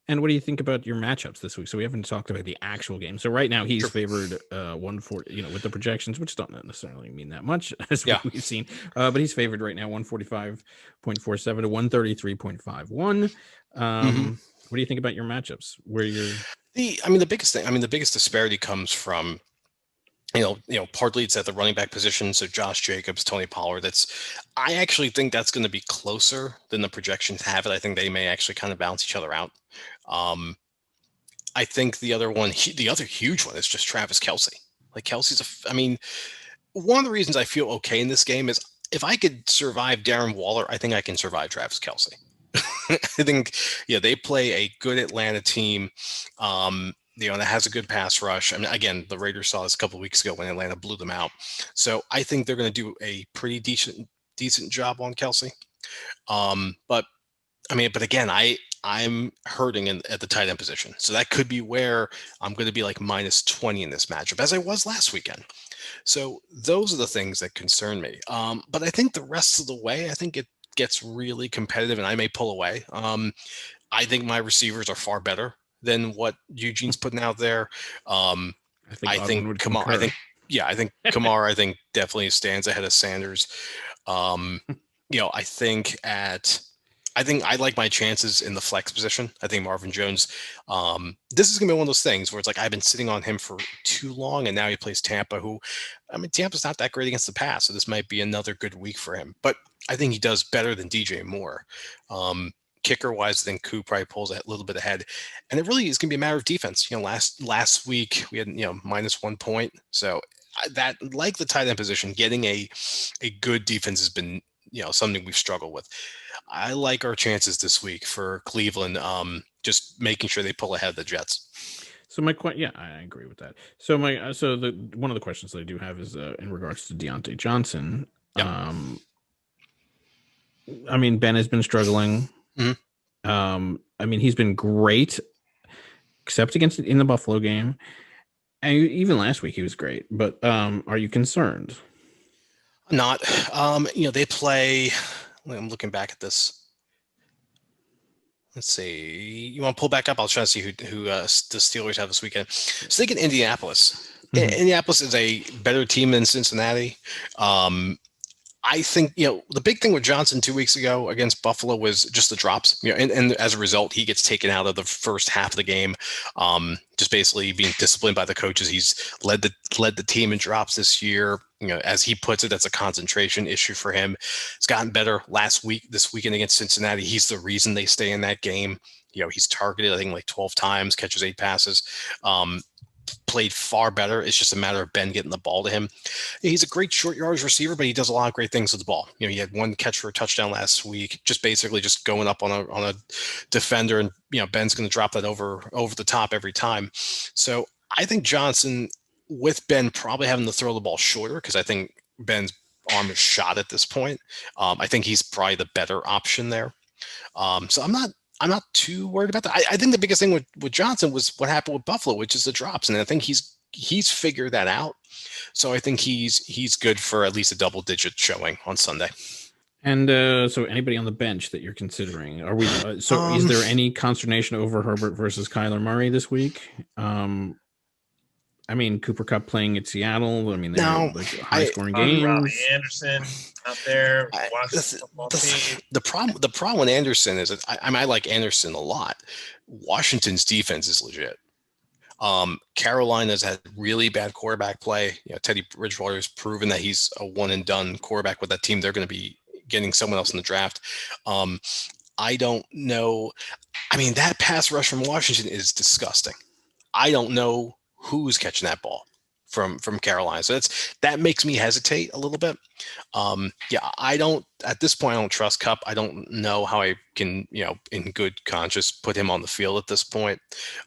And what do you think about your matchups this week? So we haven't talked about the actual game. So right now he's favored 140, with the projections, which don't necessarily mean that much as we've seen. But he's favored right now 145.47 to 133.51. What do you think about your matchups? Where you're the biggest disparity comes from partly it's at the running back position. So Josh Jacobs, Tony Pollard. I actually think that's going to be closer than the projections have it. I think they may actually kind of balance each other out. I think the other huge one is just Travis Kelce. Like, Kelce's one of the reasons I feel okay in this game is if I could survive Darren Waller, I think I can survive Travis Kelce. I think, they play a good Atlanta team. That has a good pass rush. I mean, again, the Raiders saw this a couple of weeks ago when Atlanta blew them out. So I think they're going to do a pretty decent job on Kelce. But again, I'm hurting at the tight end position. So that could be where I'm going to be like minus 20 in this matchup, as I was last weekend. So those are the things that concern me. But I think the rest of the way, I think it gets really competitive and I may pull away. I think my receivers are far better than what Eugene's putting out there. I think Kamara. I think Kamara definitely stands ahead of Sanders. I think I like my chances in the flex position. I think Marvin Jones, this is going to be one of those things where it's like I've been sitting on him for too long, and now he plays Tampa, Tampa's not that great against the pass, so this might be another good week for him. But I think he does better than DJ Moore. Kicker-wise, I think Koo probably pulls a little bit ahead. And it really is going to be a matter of defense. Last week we had, minus 1 point. So that, like the tight end position, getting a good defense has been, something we've struggled with. I like our chances this week for Cleveland, just making sure they pull ahead of the Jets. So I agree with that. So one of the questions that I do have is in regards to Deontay Johnson. Yep. Ben has been struggling. Mm-hmm. He's been great, except in the Buffalo game, and even last week he was great. But are you concerned? Not. They play. I'm looking back at this. Let's see. You want to pull back up? I'll try to see who the Steelers have this weekend. So they get Indianapolis. Mm-hmm. Indianapolis is a better team than Cincinnati. I think, the big thing with Johnson 2 weeks ago against Buffalo was just the drops, and as a result, he gets taken out of the first half of the game. Just basically being disciplined by the coaches. He's led the team in drops this year. As he puts it, that's a concentration issue for him. It's gotten better this weekend against Cincinnati. He's the reason they stay in that game. He's targeted, I think, like 12 times, catches 8 passes. Played far better. It's just a matter of Ben getting the ball to him. He's a great short yardage receiver, but he does a lot of great things with the ball. He had one catch for a touchdown last week, just basically just going up on a defender, and Ben's going to drop that over the top every time. So I think Johnson, with Ben probably having to throw the ball shorter, because I think Ben's arm is shot at this point. I think he's probably the better option there. So I'm not too worried about that. I think the biggest thing with Johnson was what happened with Buffalo, which is the drops, and I think he's figured that out. So I think he's good for at least a double-digit showing on Sunday. And so anybody on the bench that you're considering? Are we is there any consternation over Herbert versus Kyler Murray this week? I mean, Cooper Kupp playing at Seattle. I mean, they're like high-scoring games. Robbie Anderson out there. The problem with Anderson is that I like Anderson a lot. Washington's defense is legit. Carolina's had really bad quarterback play. Teddy Bridgewater's proven that he's a one-and-done quarterback with that team. They're going to be getting someone else in the draft. I don't know. I mean, that pass rush from Washington is disgusting. I don't know who's catching that ball from Carolina. So that makes me hesitate a little bit. I don't, at this point, I don't trust Kupp. I don't know how I can, in good conscience, put him on the field at this point.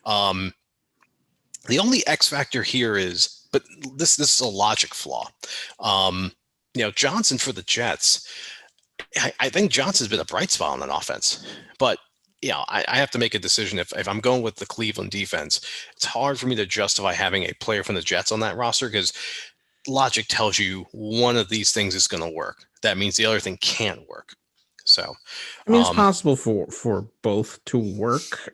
The only X factor here is, but this is a logic flaw. Johnson for the Jets, I think Johnson's been a bright spot on that offense, but I have to make a decision. If I'm going with the Cleveland defense, it's hard for me to justify having a player from the Jets on that roster because logic tells you one of these things is going to work. That means the other thing can't work. So, I mean, it's possible for both to work.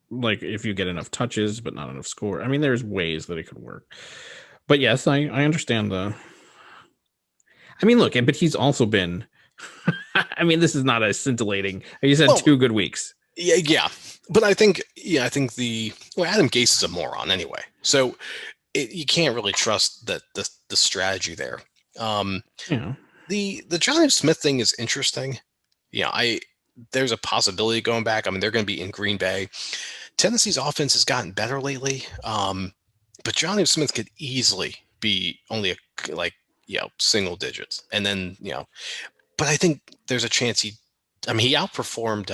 Like if you get enough touches, but not enough score. I mean, there's ways that it could work. But yes, I understand I mean, look, but he's also been. I mean, this is not a scintillating. He's had 2 good weeks. Yeah, but I think Adam Gase is a moron anyway. So you can't really trust the strategy there. The Johnny Smith thing is interesting. There's a possibility going back. I mean, they're going to be in Green Bay. Tennessee's offense has gotten better lately, but Johnny Smith could easily be only single digits, and then But I think there's a chance he outperformed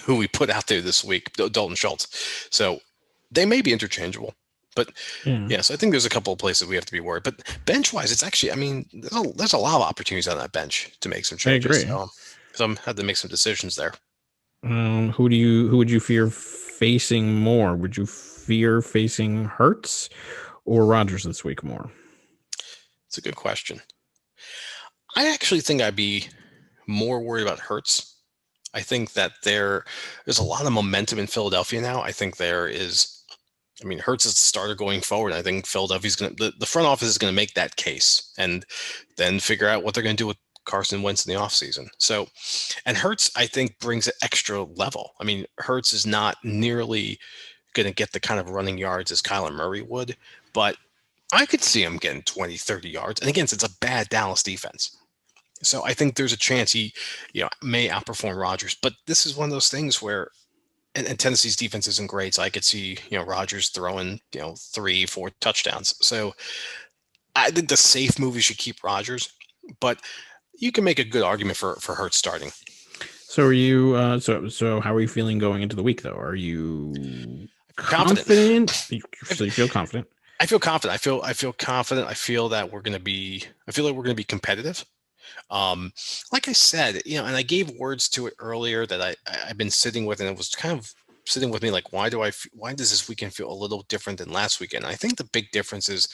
who we put out there this week, Dalton Schultz. So they may be interchangeable. But yes, I think there's a couple of places we have to be worried. But bench-wise, it's actually, I mean, there's a lot of opportunities on that bench to make some changes. I agree. So I'm had to make some decisions there. Who would you fear facing more? Would you fear facing Hurts or Rodgers this week more? It's a good question. I actually think I'd be more worried about Hurts. I think that there's a lot of momentum in Philadelphia now. I think Hurts is the starter going forward. I think Philadelphia's the front office is going to make that case and then figure out what they're going to do with Carson Wentz in the offseason. So, and Hurts, I think, brings an extra level. I mean, Hurts is not nearly going to get the kind of running yards as Kyler Murray would, but I could see him getting 20, 30 yards. And again, it's a bad Dallas defense. So I think there's a chance he, may outperform Rodgers. But this is one of those things where, and Tennessee's defense isn't great, so I could see, Rodgers throwing, 3-4 touchdowns. So I think the safe move is you keep Rodgers, but you can make a good argument for Hurts starting. So are you? So how are you feeling going into the week, though? Are you confident? So you feel confident? I feel confident. I feel confident. I feel that we're going to be. I feel like we're going to be competitive. Like I said, and I gave words to it earlier that I've been sitting with, and it was kind of sitting with me like, why does this weekend feel a little different than last weekend? I think the big difference is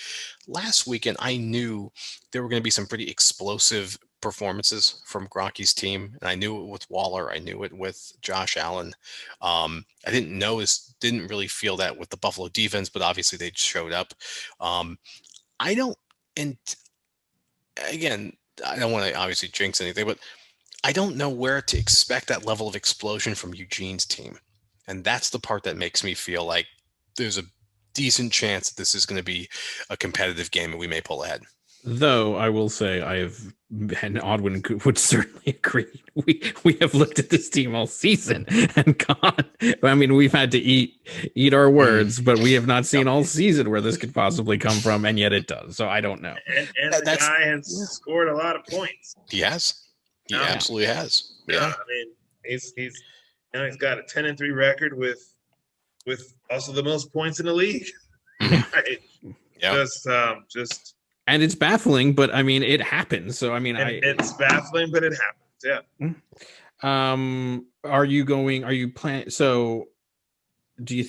last weekend I knew there were going to be some pretty explosive performances from Gronky's team, and I knew it with Waller. I knew it with Josh Allen. I didn't really feel that with the Buffalo defense, but obviously they showed up. I don't want to obviously jinx anything, but I don't know where to expect that level of explosion from Eugene's team. And that's the part that makes me feel like there's a decent chance that this is going to be a competitive game and we may pull ahead. Though I will say and Odwin would certainly agree. We have looked at this team all season and gone. I mean, we've had to eat our words, but we have not seen all season where this could possibly come from, and yet it does. So I don't know. And the guy has scored a lot of points. He has. He absolutely has. Yeah. I mean, he's got a 10-3 record with also the most points in the league. Right? Yeah. Just and it's baffling, but I mean, it happens. So I mean, it's baffling, but it happens. Yeah. Are you planning? So do you?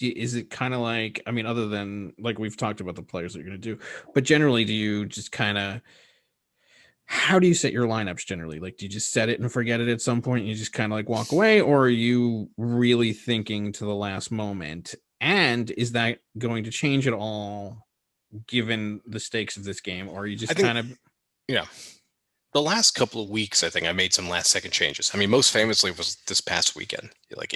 Is it kind of like? I mean, other than like we've talked about the players that you're going to do, but generally, do you just kind of? How do you set your lineups generally? Like, do you just set it and forget it at some point and you just kind of like walk away, or are you really thinking to the last moment? And is that going to change at all given the stakes of this game, or are you just kind of? Yeah. The last couple of weeks, I think I made some last second changes. I mean, most famously was this past weekend. Like,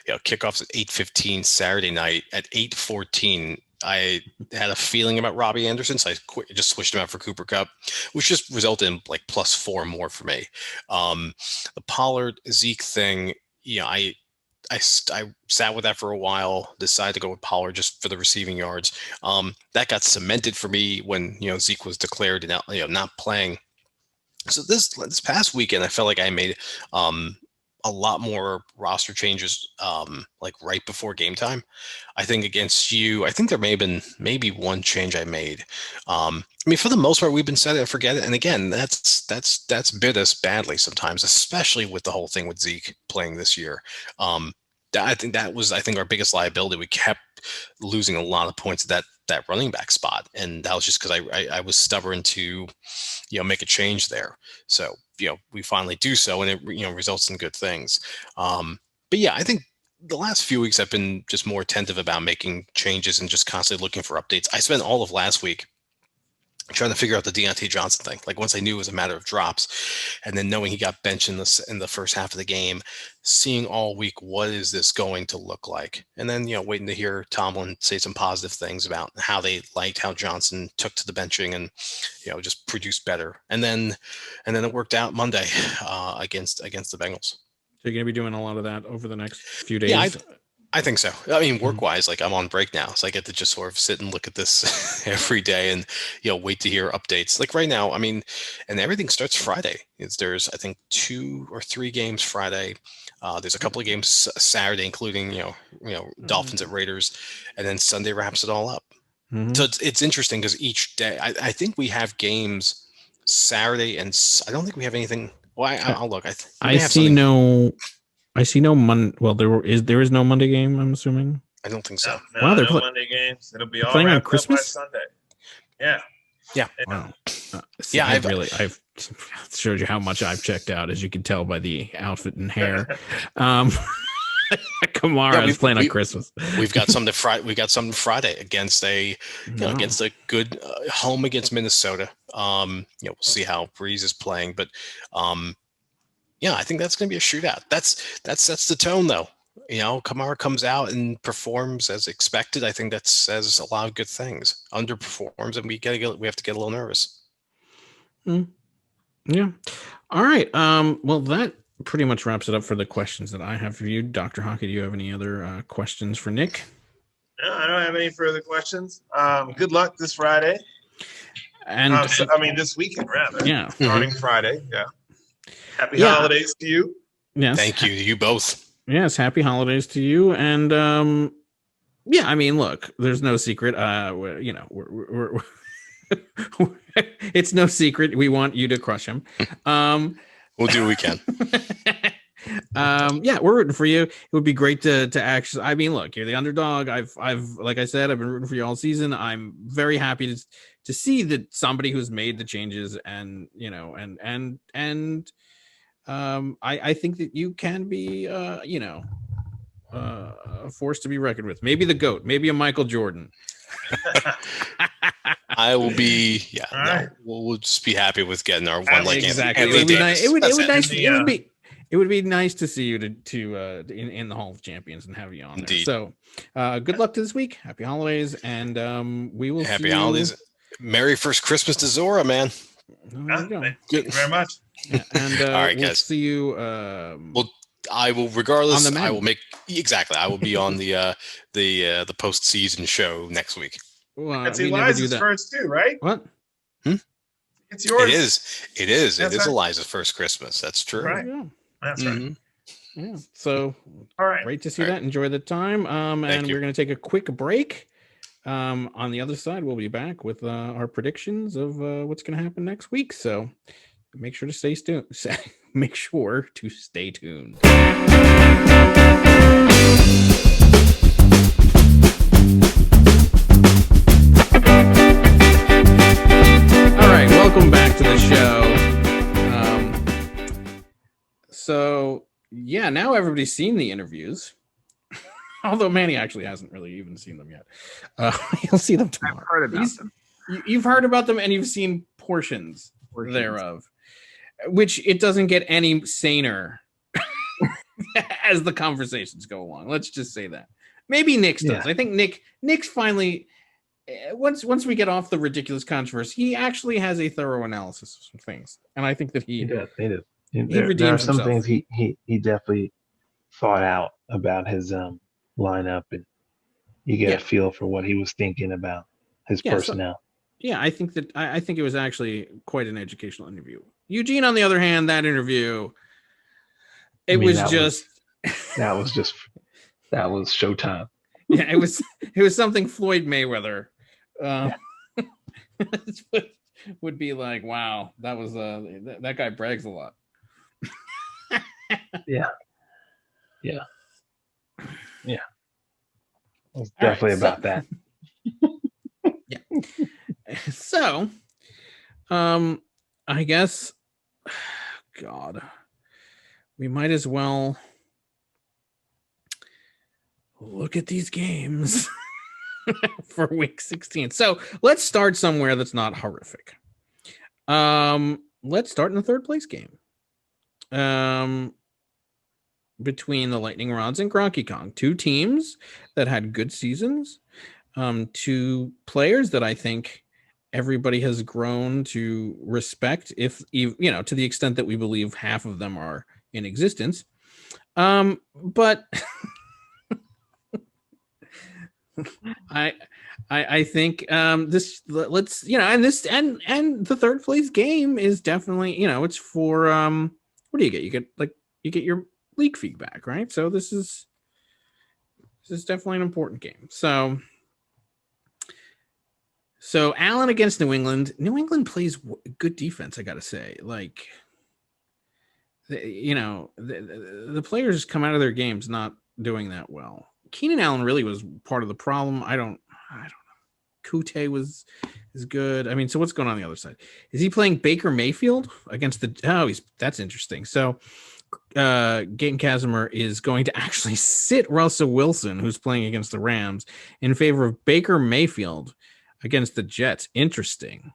kickoffs at 8:15 Saturday night. At 8:14, I had a feeling about Robbie Anderson, so I just switched him out for Cooper Kupp, which just resulted in like +4 more for me. The Pollard Zeke thing, I sat with that for a while, decided to go with Pollard just for the receiving yards. That got cemented for me when Zeke was declared and not playing. So this past weekend, I felt like I made a lot more roster changes like right before game time. I think against you, I think there may have been maybe one change I made. I mean, for the most part, we've been set it and forget it. And again, that's bit us badly sometimes, especially with the whole thing with Zeke playing this year. I think that was our biggest liability. We kept losing a lot of points at that running back spot, and that was just because I was stubborn to make a change there. So we finally do so, and it results in good things. But yeah, I think the last few weeks I've been just more attentive about making changes and just constantly looking for updates. I spent all of last week trying to figure out the Deontay Johnson thing. Like, once I knew it was a matter of drops, and then knowing he got benched in the first half of the game, seeing all week what is this going to look like, and then waiting to hear Tomlin say some positive things about how they liked how Johnson took to the benching and just produced better, and then it worked out Monday against the Bengals. So you're going to be doing a lot of that over the next few days. Yeah, I think so. I mean, work-wise, like, I'm on break now, so I get to just sort of sit and look at this every day and, wait to hear updates. Like right now, I mean, and everything starts Friday. There's, I think, 2 or 3 games Friday. There's a couple of games Saturday, including, Dolphins at Raiders, and then Sunday wraps it all up. Mm-hmm. So it's interesting because each day, I think we have games Saturday, and I don't think we have anything. Well, I'll look. I see no Monday. Well, there is no Monday game, I'm assuming. I don't think so. No, wow, they're Monday games. It'll be all playing on Christmas Sunday. Yeah. Wow. Yeah, I've showed you how much I've checked out, as you can tell by the outfit and hair. Kamara is playing on Christmas. We've got something Friday. We got something Friday against against a good home against Minnesota. We'll see how Breeze is playing, but yeah, I think that's going to be a shootout. That sets the tone, though. Kamara comes out and performs as expected. I think that says a lot of good things. Underperforms, and we have to get a little nervous. Yeah. All right. Well, that pretty much wraps it up for the questions that I have for you. Dr. Hockey, do you have any other questions for Nick? No, I don't have any further questions. Good luck this Friday. And this weekend, rather. Yeah. Starting Friday. Yeah. Happy holidays to you. Yes. Thank you. You both. Yes. Happy holidays to you. And yeah, I mean, look, there's no secret. We're it's no secret. We want you to crush him. We'll do what we can. Yeah, we're rooting for you. It would be great to actually. I mean, look, you're the underdog. I've like I said, I've been rooting for you all season. I'm very happy to see that somebody who's made the changes, and I think that you can be a force to be reckoned with. Maybe the GOAT, maybe a Michael Jordan. I will be. Yeah, no, we'll just be happy with getting our one. Like exactly. It would be nice. It would be nice to see you in the Hall of Champions and have you on there. So, good luck to this week. Happy holidays, and we will. Happy holidays. Merry first Christmas to Zora, man. Thank you very much. Yeah, and all right, we'll guys. See you. I will, regardless. I will make exactly. I will be on the postseason show next week. Well, that's Eliza's first too, right? What? It's yours. It is. It is Eliza's first Christmas. That's true. Right. Yeah. That's right. Yeah. So, all right. Great to see that. Enjoy the time. And we're going to take a quick break. On the other side, we'll be back with our predictions of what's going to happen next week. So make sure to stay tuned. Make sure to stay tuned. All right, welcome back to the show. So yeah, now everybody's seen the interviews. Although Manny actually hasn't really even seen them yet. You'll see them tomorrow. I've heard about them. You've heard about them and you've seen portions thereof, which it doesn't get any saner as the conversations go along. Let's just say that. Maybe Nick's does. I think Nick's finally, once we get off the ridiculous controversy, he actually has a thorough analysis of things. And I think that he does. There are some things he definitely thought out about his lineup, and you get a feel for what he was thinking about his personnel. I think that I think it was actually quite an educational interview. Eugene, on the other hand, that interview, that was showtime. Yeah, it was something Floyd Mayweather would be like, wow, that was that guy brags a lot. Yeah. It's definitely about that. Yeah. So, I guess, God, we might as well look at these games for week 16. So let's start somewhere that's not horrific. Let's start in the third place game. Between the Lightning Rods and Gronky Kong, two teams that had good seasons, two players that I think everybody has grown to respect, if to the extent that we believe half of them are in existence. But I think this, let's and the third place game is definitely it's for what do you get? You get your league feedback, right? So this is definitely an important game. So Allen against New England. New England plays good defense, I gotta say. Like, the players come out of their games not doing that well. Keenan Allen really was part of the problem. I don't know. Kute is good. I mean, so what's going on the other side? Is he playing Baker Mayfield against that's interesting. So Gaten Casimir is going to actually sit Russell Wilson, who's playing against the Rams, in favor of Baker Mayfield against the Jets. Interesting.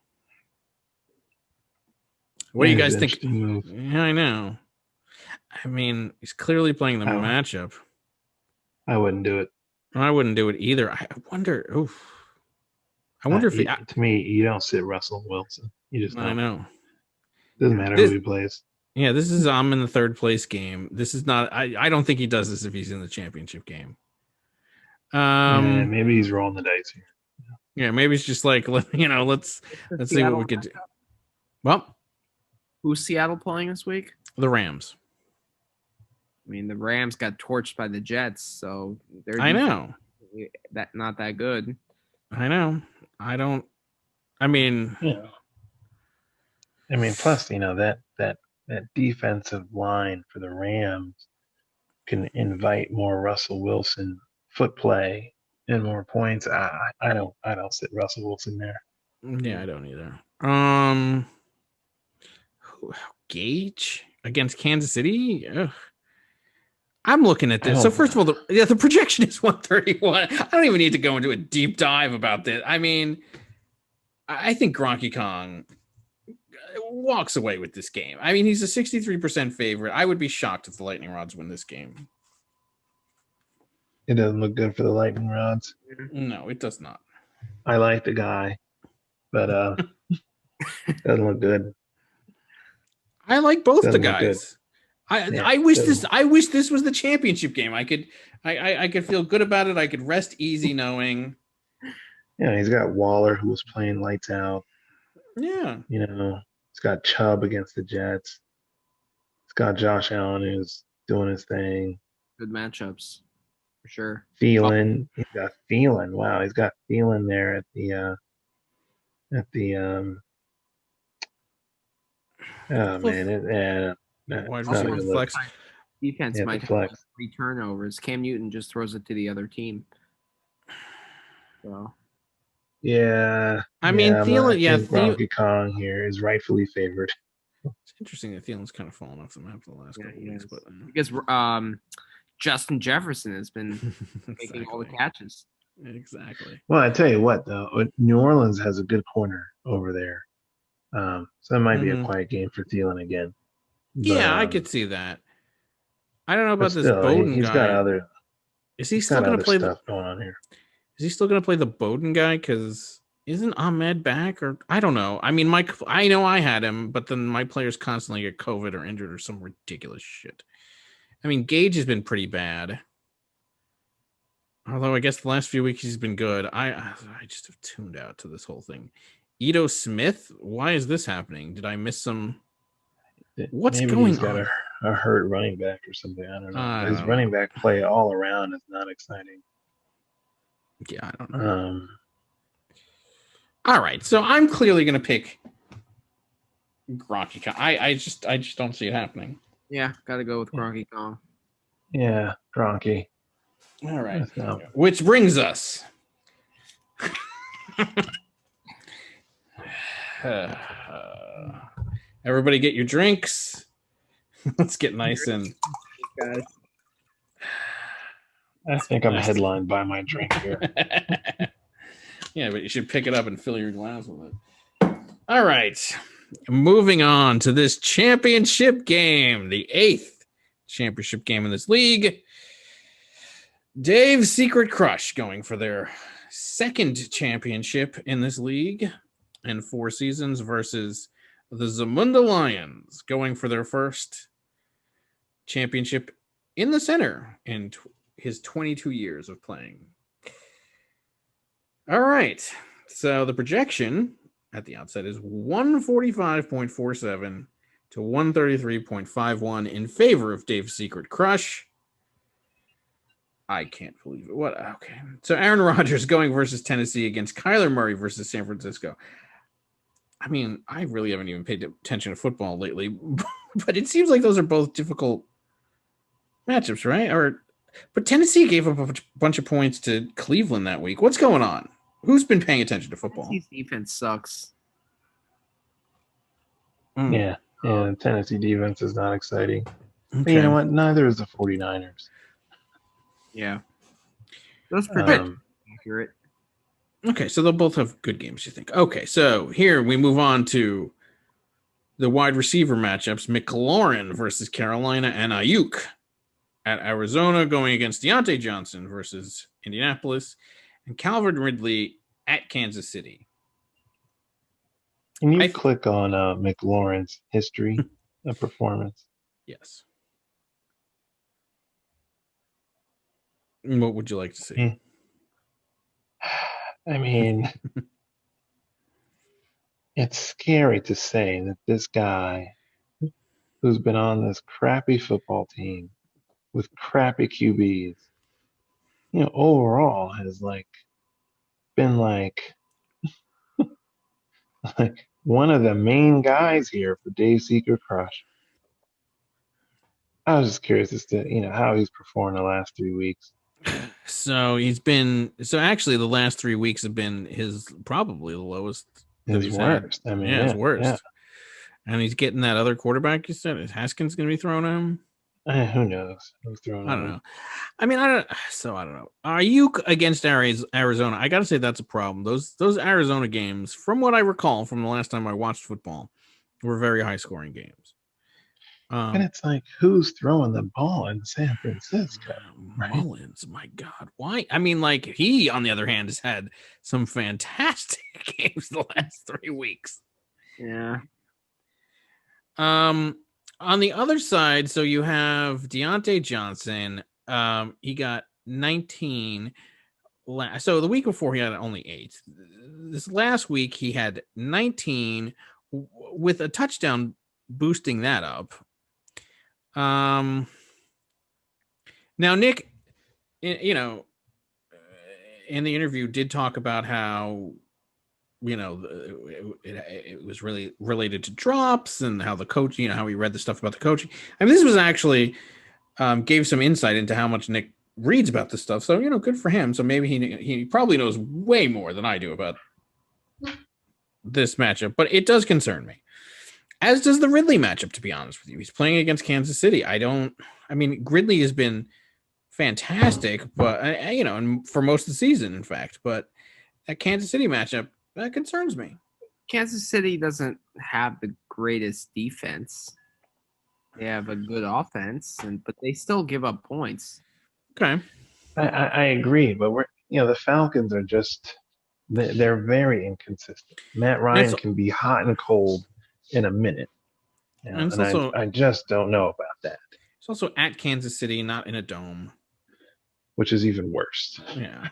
What do you guys think? Yeah, I know. I mean, he's clearly playing the matchup. I wouldn't do it. I wouldn't do it either. I wonder. If to me, you don't sit Russell Wilson. You just don't. I know. Doesn't matter who he plays. Yeah, this is I'm in the third place game. This is not. I don't think he does this if he's in the championship game. Maybe he's rolling the dice here. Yeah, maybe it's just like let's see what we could do. Well, who's Seattle playing this week? The Rams. I mean, the Rams got torched by the Jets, so they're not that good. I know. I mean, plus that defensive line for the Rams can invite more Russell Wilson foot play and more points. I don't sit Russell Wilson there. Yeah, I don't either. Gage against Kansas City. Ugh. I'm looking at this. So first of all, the projection is 131. I don't even need to go into a deep dive about this. I mean, I think Gronky Kong walks away with this game. I mean, he's a 63% favorite. I would be shocked if the Lightning Rods win this game. It doesn't look good for the Lightning Rods. No, it does not. I like the guy, but doesn't look good. I like both the guys. I wish this was the championship game. I could feel good about it. I could rest easy knowing. Yeah, he's got Waller, who was playing lights out. Yeah. He's got Chubb against the Jets. He's got Josh Allen, who's doing his thing. Good matchups. For sure. Thielen, he's got Thielen. Wow, he's got Thielen there at the oh man, Wide it's not a receiver good look. flex. Defense Yeah, the might have flex. 3 turnovers. Cam Newton just throws it to the other team. So Yeah, I mean, Thielen. I think Donkey Kong here is rightfully favored. It's interesting that Thielen's kind of fallen off the map the last couple weeks, but because Justin Jefferson has been making all the catches. Exactly. Well, I tell you what, though, New Orleans has a good corner over there, so it might be a quiet game for Thielen again. But, yeah, I could see that. I don't know about this still, Bowden he's guy. got other. Is he he's still got going to other play stuff going on here? Is he still going to play the Bowden guy? Because isn't Ahmed back? Or I don't know. I mean, I know I had him, but then my players constantly get COVID or injured or some ridiculous shit. I mean, Gage has been pretty bad. Although I guess the last few weeks he's been good. I just have tuned out to this whole thing. Ito Smith, why is this happening? Did I miss some? What's Maybe going he's got on? a hurt running back or something. I don't know. I His don't running back play all around is not exciting. Yeah, I don't know. All right, so I'm clearly going to pick Gronky Kong. I just don't see it happening. Yeah, got to go with Gronky Kong. Yeah, Gronky. All right. Which brings us everybody get your drinks. Let's get nice and guys. I think I'm headlined by my drink here. Yeah, but you should pick it up and fill your glass with it. All right. Moving on to this championship game, the 8th championship game in this league. Dave's Secret Crush going for their 2nd championship in this league in 4 seasons versus the Zamunda Lions going for their 1st championship in the center in his 22 years of playing. All right. So the projection at the outset is 145.47 to 133.51 in favor of Dave's Secret Crush. I can't believe it. What? Okay. So Aaron Rodgers going versus Tennessee against Kyler Murray versus San Francisco. I mean, I really haven't even paid attention to football lately, but it seems like those are both difficult matchups, right? But Tennessee gave up a bunch of points to Cleveland that week. What's going on? Who's been paying attention to football? Tennessee's defense sucks. Yeah, Tennessee defense is not exciting. Okay. But you know what? Neither is the 49ers. Yeah. Those predictions accurate. Okay, so they'll both have good games, you think. Okay, so here we move on to the wide receiver matchups. McLaurin versus Carolina and Ayuk at Arizona going against Deontay Johnson versus Indianapolis and Calvin Ridley at Kansas City. Can you click on McLaurin's history of performance? Yes. What would you like to see? I mean, it's scary to say that this guy who's been on this crappy football team with crappy QBs, overall has been like one of the main guys here for Dave's Secret Crush. I was just curious as to, how he's performed the last 3 weeks. So actually the last 3 weeks have been probably the lowest. His worst. I mean, his worst. Yeah. And he's getting that other quarterback. You said, is Haskins going to be thrown him? Who knows? Who's throwing? I don't know. I mean, I don't know. Are you against Arizona? I got to say that's a problem. Those Arizona games, from what I recall from the last time I watched football, were very high scoring games. And it's like, who's throwing the ball in San Francisco? Right? Mullins, my God. Why? I mean, he, on the other hand, has had some fantastic games the last 3 weeks. Yeah. On the other side, so you have Deontay Johnson. He got 19. So the week before, he had only 8. This last week, he had 19 with a touchdown boosting that up. Now, Nick, you know, in the interview, did talk about how, you know, it was really related to drops and how the coach, you know, how he read the stuff about the coaching. I mean, this was actually gave some insight into how much Nick reads about this stuff. So, you know, good for him. So maybe he probably knows way more than I do about this matchup, but it does concern me. As does the Ridley matchup, to be honest with you. He's playing against Kansas City. I mean, Ridley has been fantastic, but you know, and for most of the season, in fact, but that Kansas City matchup, that concerns me. Kansas City doesn't have the greatest defense. They have a good offense, but they still give up points. Okay. I agree, but the Falcons are just, they're very inconsistent. Matt Ryan can be hot and cold in a minute. And I just don't know about that. It's also at Kansas City, not in a dome. Which is even worse. Yeah.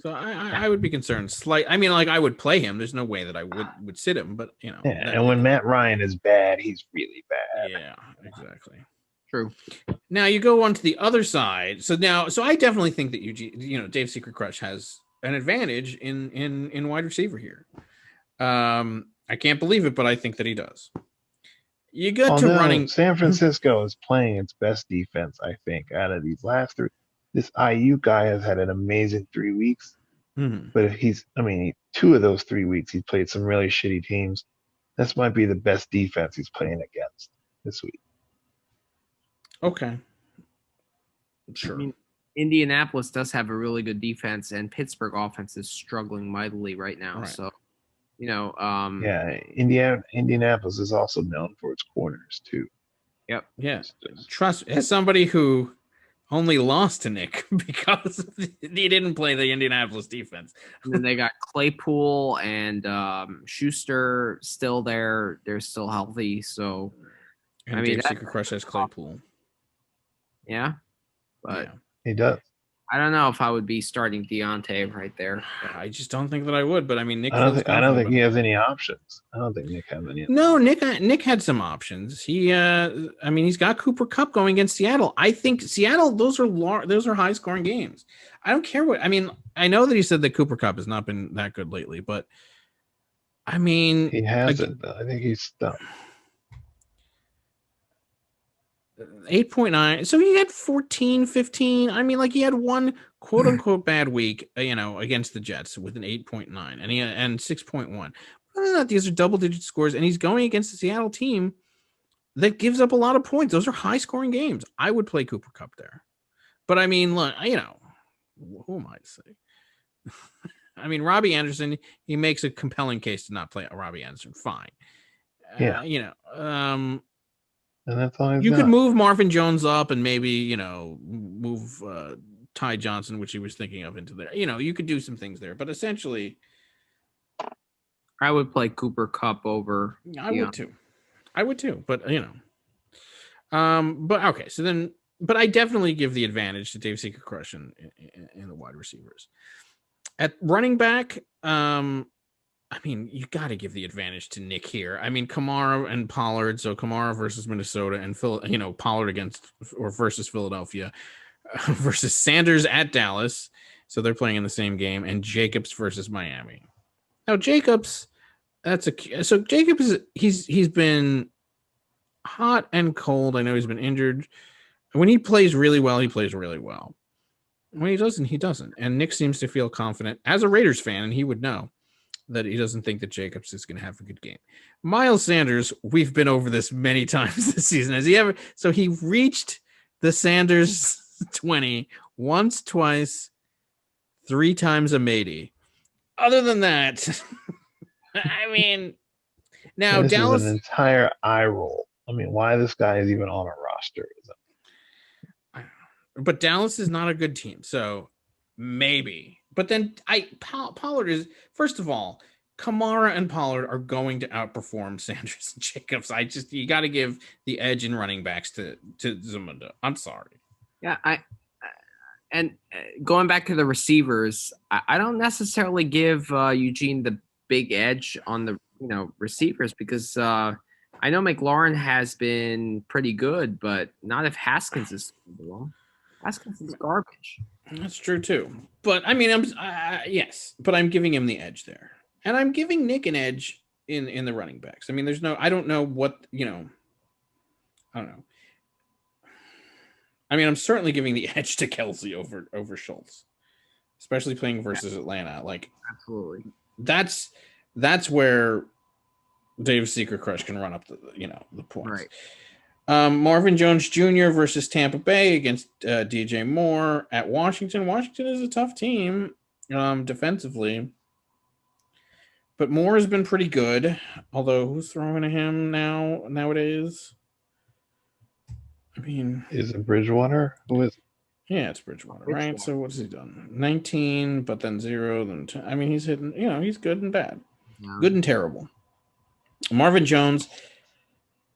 So I would be concerned. I mean, like, I would play him. There's no way that I would sit him, but, you know. Yeah, and when Matt Ryan is bad, he's really bad. Yeah, exactly. True. Now you go on to the other side. So I definitely think that Dave Secret Crush has an advantage in wide receiver here. I can't believe it, but I think that he does. You got to running. San Francisco is playing its best defense, I think, out of these last three. This IU guy has had an amazing 3 weeks, but if 2 of those 3 weeks he's played some really shitty teams. This might be the best defense he's playing against this week. Okay. Sure. I mean, Indianapolis does have a really good defense, and Pittsburgh offense is struggling mightily right now. Right. So, Indianapolis is also known for its corners too. Yep. Yeah. Trust as somebody who only lost to Nick because he didn't play the Indianapolis defense. And then they got Claypool and Schuster still there. They're still healthy. So, and Dave Secret Crush has Claypool. Yeah, but he does. I don't know if I would be starting Deontay right there. I just don't think that I would. But I mean, Nick. I don't think he has any options. I don't think Nick has any. No, Nick had some options. He's got Cooper Kupp going against Seattle. I think Seattle. Those are high scoring games. I don't care what. I mean, I know that he said that Cooper Kupp has not been that good lately, but I mean, he hasn't. I think he's stuck. 8.9. So he had 14, 15. I mean, like, he had one quote unquote bad week, against the Jets with an 8.9 and 6.1. Other than that, these are double digit scores, and he's going against the Seattle team that gives up a lot of points. Those are high scoring games. I would play Cooper Kupp there. But I mean, look, who am I to say? I mean, Robbie Anderson, he makes a compelling case to not play Robbie Anderson. Fine. Yeah. And that's all you could move Marvin Jones up and maybe, move Ty Johnson, which he was thinking of, into there. You could do some things there, but essentially I would play Cooper Kupp over. I would too. But but okay. So then, but I definitely give the advantage to Dave Secret Crush in the wide receivers. At running back, you got to give the advantage to Nick here. I mean, Kamara and Pollard. So Kamara versus Minnesota, and Pollard versus Philadelphia, versus Sanders at Dallas. So they're playing in the same game, and Jacobs versus Miami. Now Jacobs, Jacobs he's been hot and cold. I know he's been injured. When he plays really well, he plays really well. When he doesn't, he doesn't. And Nick seems to feel confident as a Raiders fan, and he would know that he doesn't think that Jacobs is going to have a good game. Miles Sanders, we've been over this many times this season. Has he ever? So he reached the Sanders 20 once, twice, 3 times a matey. Other than that, I mean, now this Dallas is an entire eye roll. I mean, why this guy is even on a roster? But Dallas is not a good team, so maybe. But then Pollard is, first of all, Kamara and Pollard are going to outperform Sanders and Jacobs. You got to give the edge in running backs to Zamunda. I'm sorry. Yeah, and going back to the receivers, I don't necessarily give Eugene the big edge on the receivers, because I know McLaurin has been pretty good, but not if Haskins is well. Haskinson's garbage. That's true too. But I mean, yes, but I'm giving him the edge there, and I'm giving Nick an edge in the running backs. I mean, I don't know what I don't know. I mean, I'm certainly giving the edge to Kelsey over Schultz, especially playing versus Atlanta. Like, absolutely, that's where Dave's Secret Crush can run up the points. Right. Marvin Jones Jr. versus Tampa Bay against DJ Moore at Washington. Washington is a tough team defensively, but Moore has been pretty good. Although, who's throwing to him nowadays? I mean, is it Bridgewater? Who is? Yeah, it's Bridgewater, right? So what has he done? 19, but then 0, then 10. I mean, he's hitting. He's good and bad, good and terrible. Marvin Jones.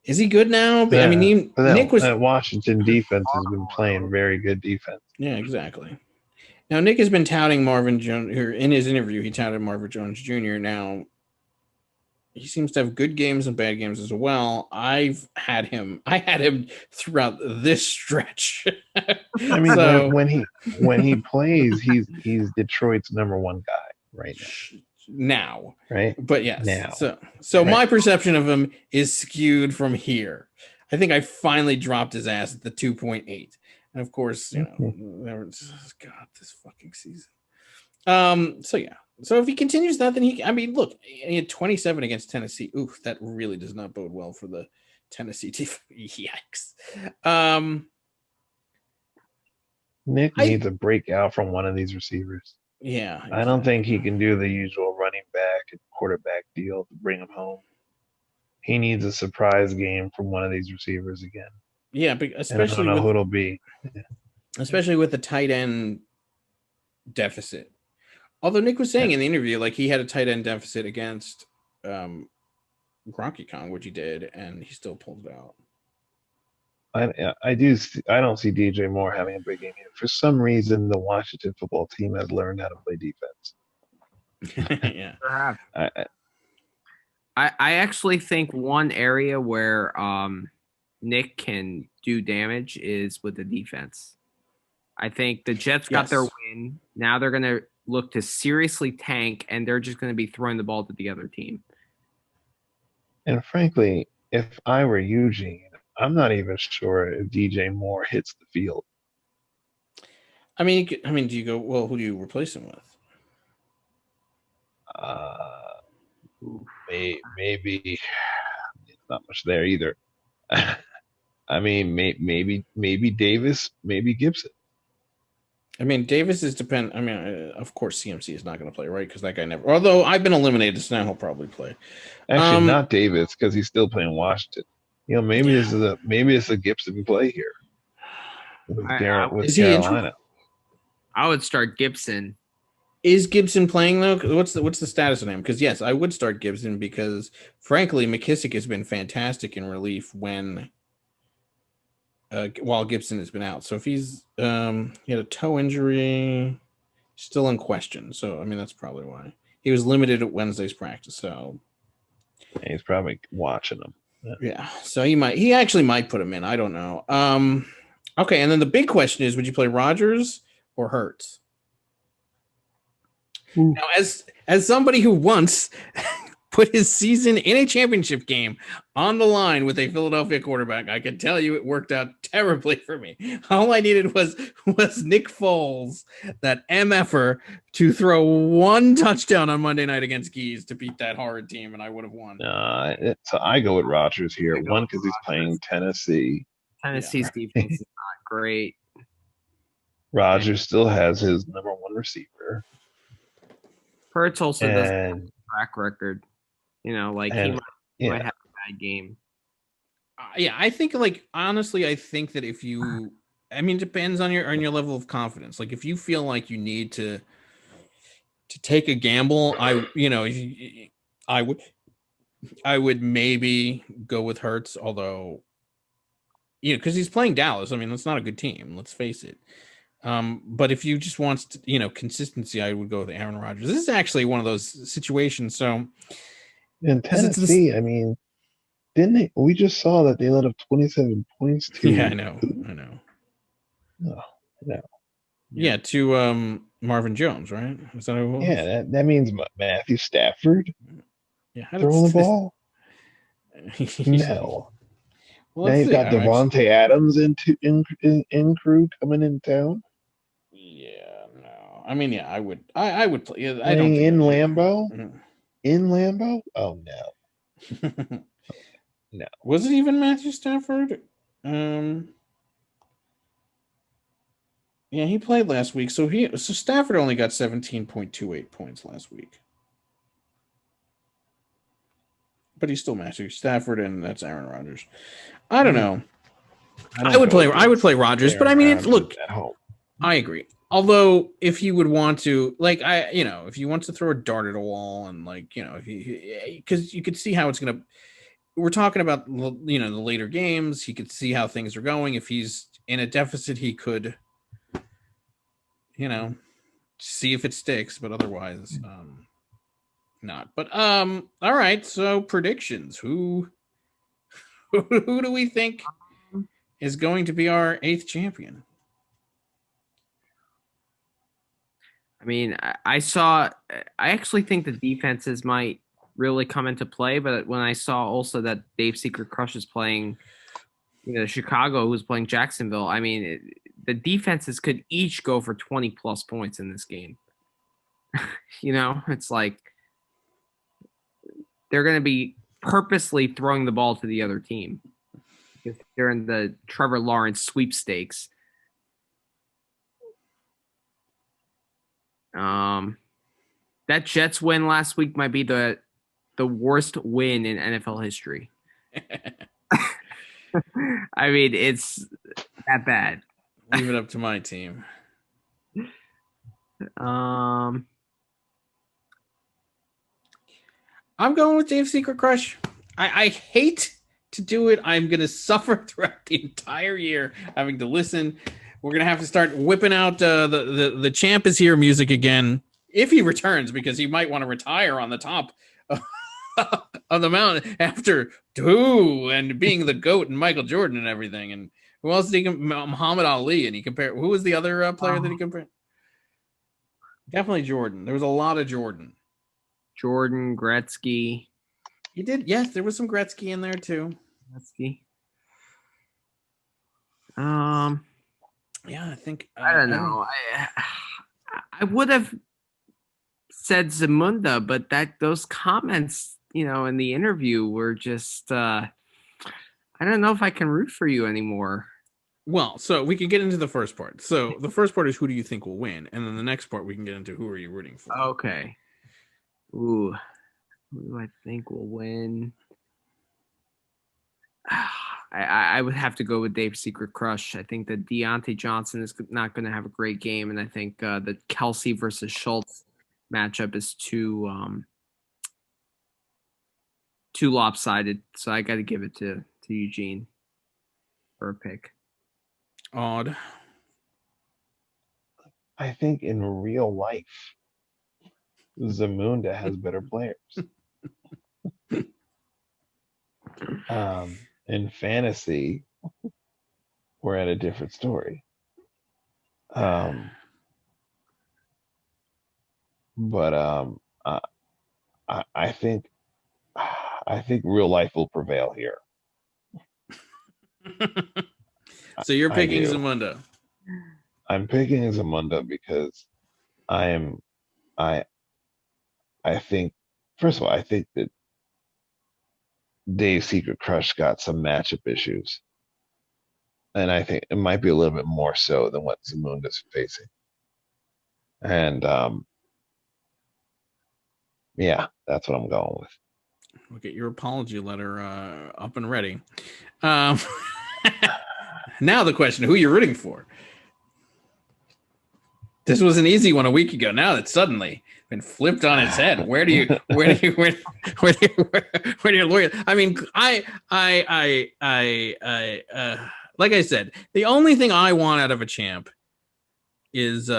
Is he good now? Yeah, I mean, Nick was that Washington defense has been playing very good defense. Yeah, exactly. Now Nick has been touting Marvin Jones. In his interview, he touted Marvin Jones Jr. Now he seems to have good games and bad games as well. I had him throughout this stretch. I mean, when he plays, he's Detroit's number one guy right now. Right. But yes. Now. So right. My perception of him is skewed from here. I think I finally dropped his ass at the 2.8. And of course, God, this fucking season. So yeah. So if he continues that, then he had 27 against Tennessee. Oof, that really does not bode well for the Tennessee team. Yikes. Nick needs a breakout from one of these receivers. Yeah. Exactly. I don't think he can do the usual running back and quarterback deal to bring him home. He needs a surprise game from one of these receivers again. Yeah, but especially I don't know who it'll be. Especially with the tight end deficit. Although Nick was saying in the interview, like he had a tight end deficit against Gronky Kong, which he did, and he still pulled it out. I don't see DJ Moore having a big game here. For some reason, the Washington football team has learned how to play defense. Yeah. I actually think one area where Nick can do damage is with the defense. I think the Jets got their win. Now they're going to look to seriously tank, and they're just going to be throwing the ball to the other team. And frankly, if I were Eugene, I'm not even sure if DJ Moore hits the field. I mean, do you go, well, who do you replace him with? Maybe it's not much there either. I mean, maybe Davis, maybe Gibson. I mean, Davis is depend. I mean, of course, CMC is not going to play, right? Because that guy never. Although I've been eliminated, so now he'll probably play. Actually, not Davis because he's still playing Washington. Maybe it's a Gibson play here with Carolina. I would start Gibson. Is Gibson playing though? What's the status of him? Because yes, I would start Gibson because frankly, McKissick has been fantastic in relief when while Gibson has been out. So if he had a toe injury, still in question. So I mean that's probably why he was limited at Wednesday's practice. So he's probably watching them. Yeah. So he actually might put him in. I don't know. Okay, and then the big question is, would you play Rodgers or Hurts? Now, as somebody who once put his season in a championship game on the line with a Philadelphia quarterback, I can tell you it worked out terribly for me. All I needed was Nick Foles, that MFer, to throw one touchdown on Monday night against Geese to beat that horrid team, and I would have won. So I go with Rodgers here. One, because he's playing Tennessee. Tennessee's defense is not great. Rodgers still has his number one receiver. Hurts also doesn't have a track record. He might have a bad game. Yeah, I think honestly, I think that if you, it depends on your level of confidence. Like if you feel like you need to take a gamble, I would maybe go with Hurts, although because he's playing Dallas. I mean, that's not a good team. Let's face it. But if you just want consistency, I would go with Aaron Rodgers. This is actually one of those situations. So in Tennessee, didn't they? We just saw that they let up 27 points to. Yeah, I know. Oh. No. Yeah, to Marvin Jones, right? Is that who it was? Yeah, that means Matthew Stafford Yeah, how throwing the did ball. this... No. Well, Now let's you've see. got Devontae Adams in crew coming in town. Yeah, no. I mean, yeah, I would play. Yeah, I don't Playing think in I would. Lambeau. In Lambeau? Oh no. No. Was it even Matthew Stafford? Yeah, he played last week. So Stafford only got 17.28 points last week. But he's still Matthew Stafford, and that's Aaron Rodgers. I don't know. I would play Rodgers, but I mean, look, at home. I agree. Although, if you would want to, like, if you want to throw a dart at a wall, and like, because you could see how it's gonna. We're talking about the later games. He could see how things are going. If he's in a deficit, he could, see if it sticks. But otherwise, not. But all right. So predictions. Who do we think is going to be our 8th champion? I mean, I actually think the defenses might really come into play, but when I saw also that Dave Secret Crush is playing, Chicago, who's playing Jacksonville, I mean, the defenses could each go for 20 plus points in this game. It's like they're going to be purposely throwing the ball to the other team if they're in the Trevor Lawrence sweepstakes. That Jets win last week might be the worst win in NFL history. I mean, it's that bad. Leave it up to my team. I'm going with Dave's Secret Crush. I hate to do it. I'm going to suffer throughout the entire year having to listen. We're going to have to start whipping out the champ is here music again if he returns, because he might want to retire on the top of the mountain after and being the GOAT and Michael Jordan and everything. And who else did he Muhammad Ali, and he compared. Who was the other player that he compared? Definitely Jordan. There was a lot of Jordan. Jordan, Gretzky. He did. Yes, there was some Gretzky in there too. Gretzky. Yeah, I think I don't know. I would have said Zamunda, but those comments, in the interview were just I don't know if I can root for you anymore. Well, so we can get into the first part. So the first part is who do you think will win, and then the next part we can get into who are you rooting for. Okay. Ooh, who do I think will win? I would have to go with Dave's Secret Crush. I think that Deontay Johnson is not going to have a great game, and I think the Kelsey versus Schultz matchup is too lopsided. So I got to give it to Eugene for a pick. Odd. I think in real life, Zamunda has better players. In fantasy, we're at a different story. But I think real life will prevail here. So you're picking Zamunda. I'm picking Zamunda because I think, first of all, I think that Dave's Secret Crush got some matchup issues. And I think it might be a little bit more so than what Zamunda's facing. And yeah, that's what I'm going with. We'll get your apology letter up and ready. Now the question, who are you rooting for? This was an easy one a week ago. Now it's suddenly been flipped on its head. Where do you lawyer? I mean, I like I said, the only thing I want out of a champ is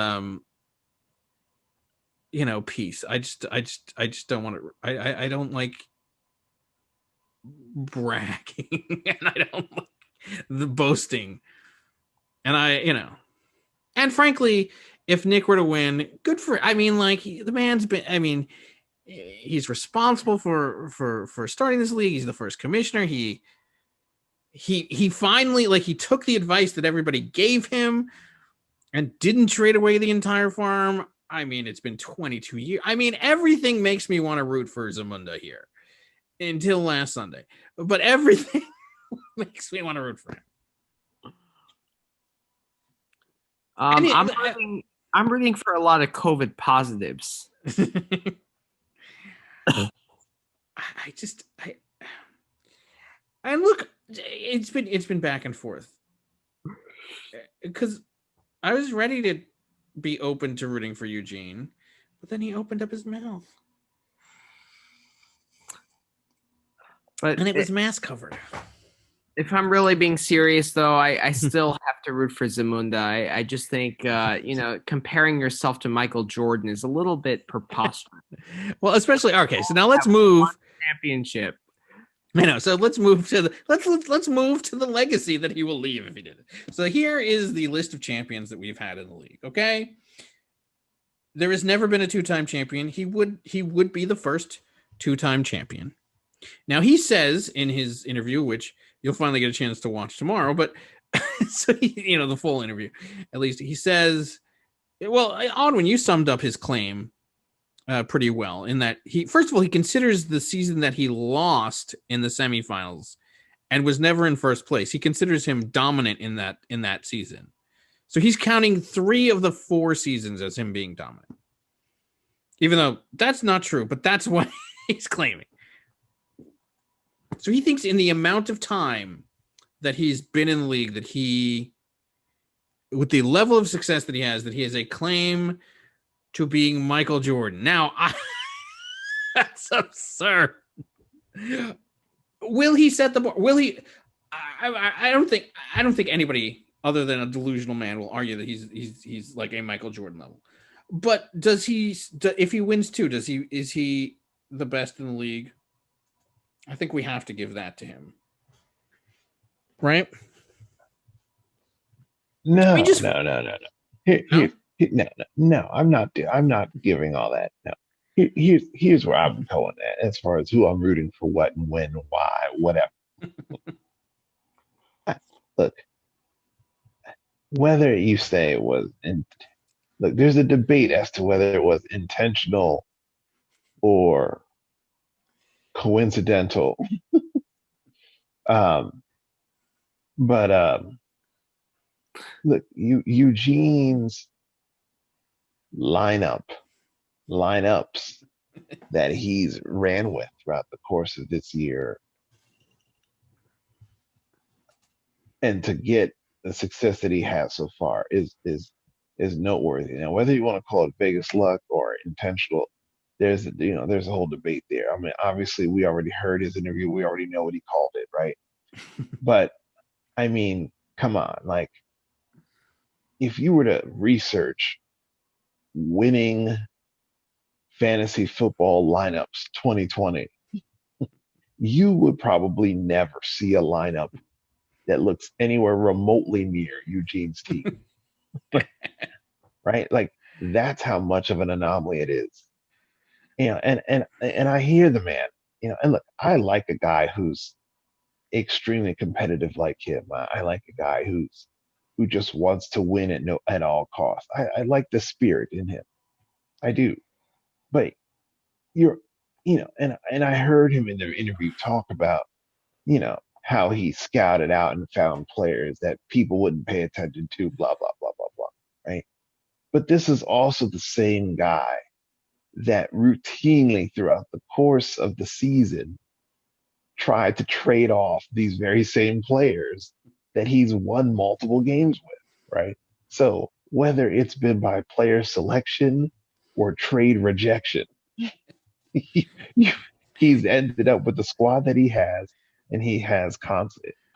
peace. I just don't want to. I don't like bragging, and I don't like the boasting, and And frankly, if Nick were to win, good for. I mean, like the man's been. I mean, he's responsible for starting this league. He's the first commissioner. He finally he took the advice that everybody gave him and didn't trade away the entire farm. I mean, it's been 22 years. I mean, everything makes me want to root for Zamunda here until last Sunday. But everything makes me want to root for him. I'm rooting for a lot of COVID positives. And look, it's been back and forth because I was ready to be open to rooting for Eugene, but then he opened up his mouth, and it was mask covered. If I'm really being serious, though, I still have to root for Zamunda. I just think, comparing yourself to Michael Jordan is a little bit preposterous. Well, especially okay. So now let's move championship. I know. So let's move to let's move to the legacy that he will leave if he did it. So here is the list of champions that we've had in the league. Okay, there has never been a two-time champion. He would be the first two-time champion. Now he says in his interview, which you'll finally get a chance to watch tomorrow, but so the full interview, at least he says, well, Audwin, you summed up his claim pretty well in that he considers the season that he lost in the semifinals and was never in first place. He considers him dominant in that season. So he's counting 3 of the 4 seasons as him being dominant, even though that's not true, but that's what he's claiming. So he thinks in the amount of time that he's been in the league that with the level of success that he has a claim to being Michael Jordan. Now, that's absurd. Will he set the bar? Will he? I don't think anybody other than a delusional man will argue that he's like a Michael Jordan level. But does he? If he wins 2, is he the best in the league? I think we have to give that to him, right? No. No. I'm not giving all that. No. Here's where I'm going at as far as who I'm rooting for, what and when, why, whatever. Look, whether you say it was there's a debate as to whether it was intentional or coincidental. Look, Eugene's lineups that he's ran with throughout the course of this year, and to get the success that he has so far is noteworthy. Now, whether you want to call it Vegas luck or intentional, there's a whole debate there. I mean, obviously, we already heard his interview. We already know what he called it, right? But I mean, come on, like, if you were to research winning fantasy football lineups 2020, you would probably never see a lineup that looks anywhere remotely near Eugene's team. Right? Like, that's how much of an anomaly it is. And I hear the man, and look, I like a guy who's extremely competitive like him. I like a guy who just wants to win at all costs. I like the spirit in him. I do. But and I heard him in the interview talk about, how he scouted out and found players that people wouldn't pay attention to, blah, blah, blah, blah, blah. Right. But this is also the same guy that routinely throughout the course of the season tried to trade off these very same players that he's won multiple games with, right? So whether it's been by player selection or trade rejection, he's ended up with the squad that he has, and he has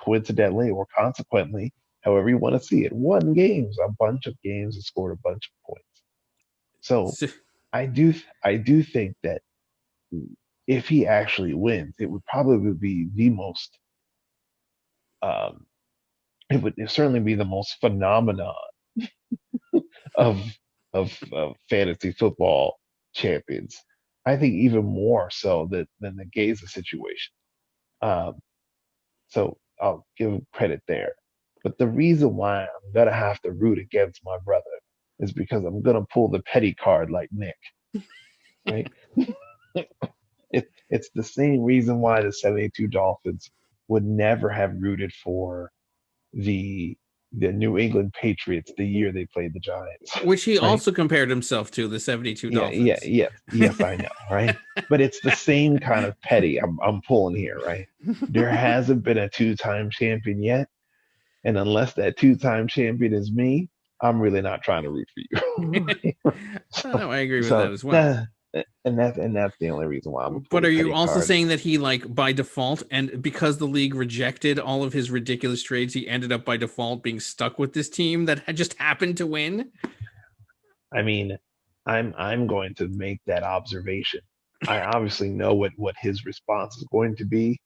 coincidentally or consequently, however you want to see it, won games, a bunch of games, and scored a bunch of points. So I do think that if he actually wins, it would probably be the most it would certainly be the most phenomenon of of fantasy football champions. I think even more so than the Gaza situation. Um, so I'll give him credit there. But the reason why I'm gonna have to root against my brother is because I'm gonna pull the petty card like Nick, right? It's the same reason why the 72 Dolphins would never have rooted for the New England Patriots the year they played the Giants. Which he right? also compared himself to, the 72 Yeah, Dolphins. yes, I know, right? But it's the same kind of petty I'm pulling here, right? There hasn't been a two-time champion yet, and unless that two-time champion is me, I'm really not trying to root for you. No, I agree with that as well. And that's the only reason why I'm gonna pull But the are you petty also card. saying that he, like, by default, and because the league rejected all of his ridiculous trades, he ended up by default being stuck with this team that had just happened to win? I mean, I'm going to make that observation. I obviously know what his response is going to be,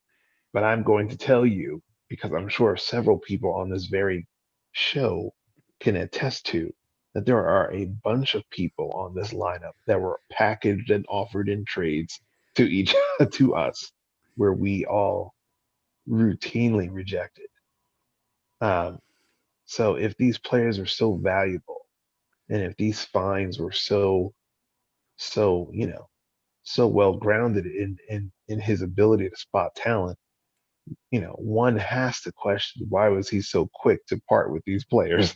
but I'm going to tell you because I'm sure several people on this very show can attest to that there are a bunch of people on this lineup that were packaged and offered in trades to each to us, where we all routinely rejected. Um, so if these players are so valuable, and if these fines were so so well grounded in his ability to spot talent, one has to question why was he so quick to part with these players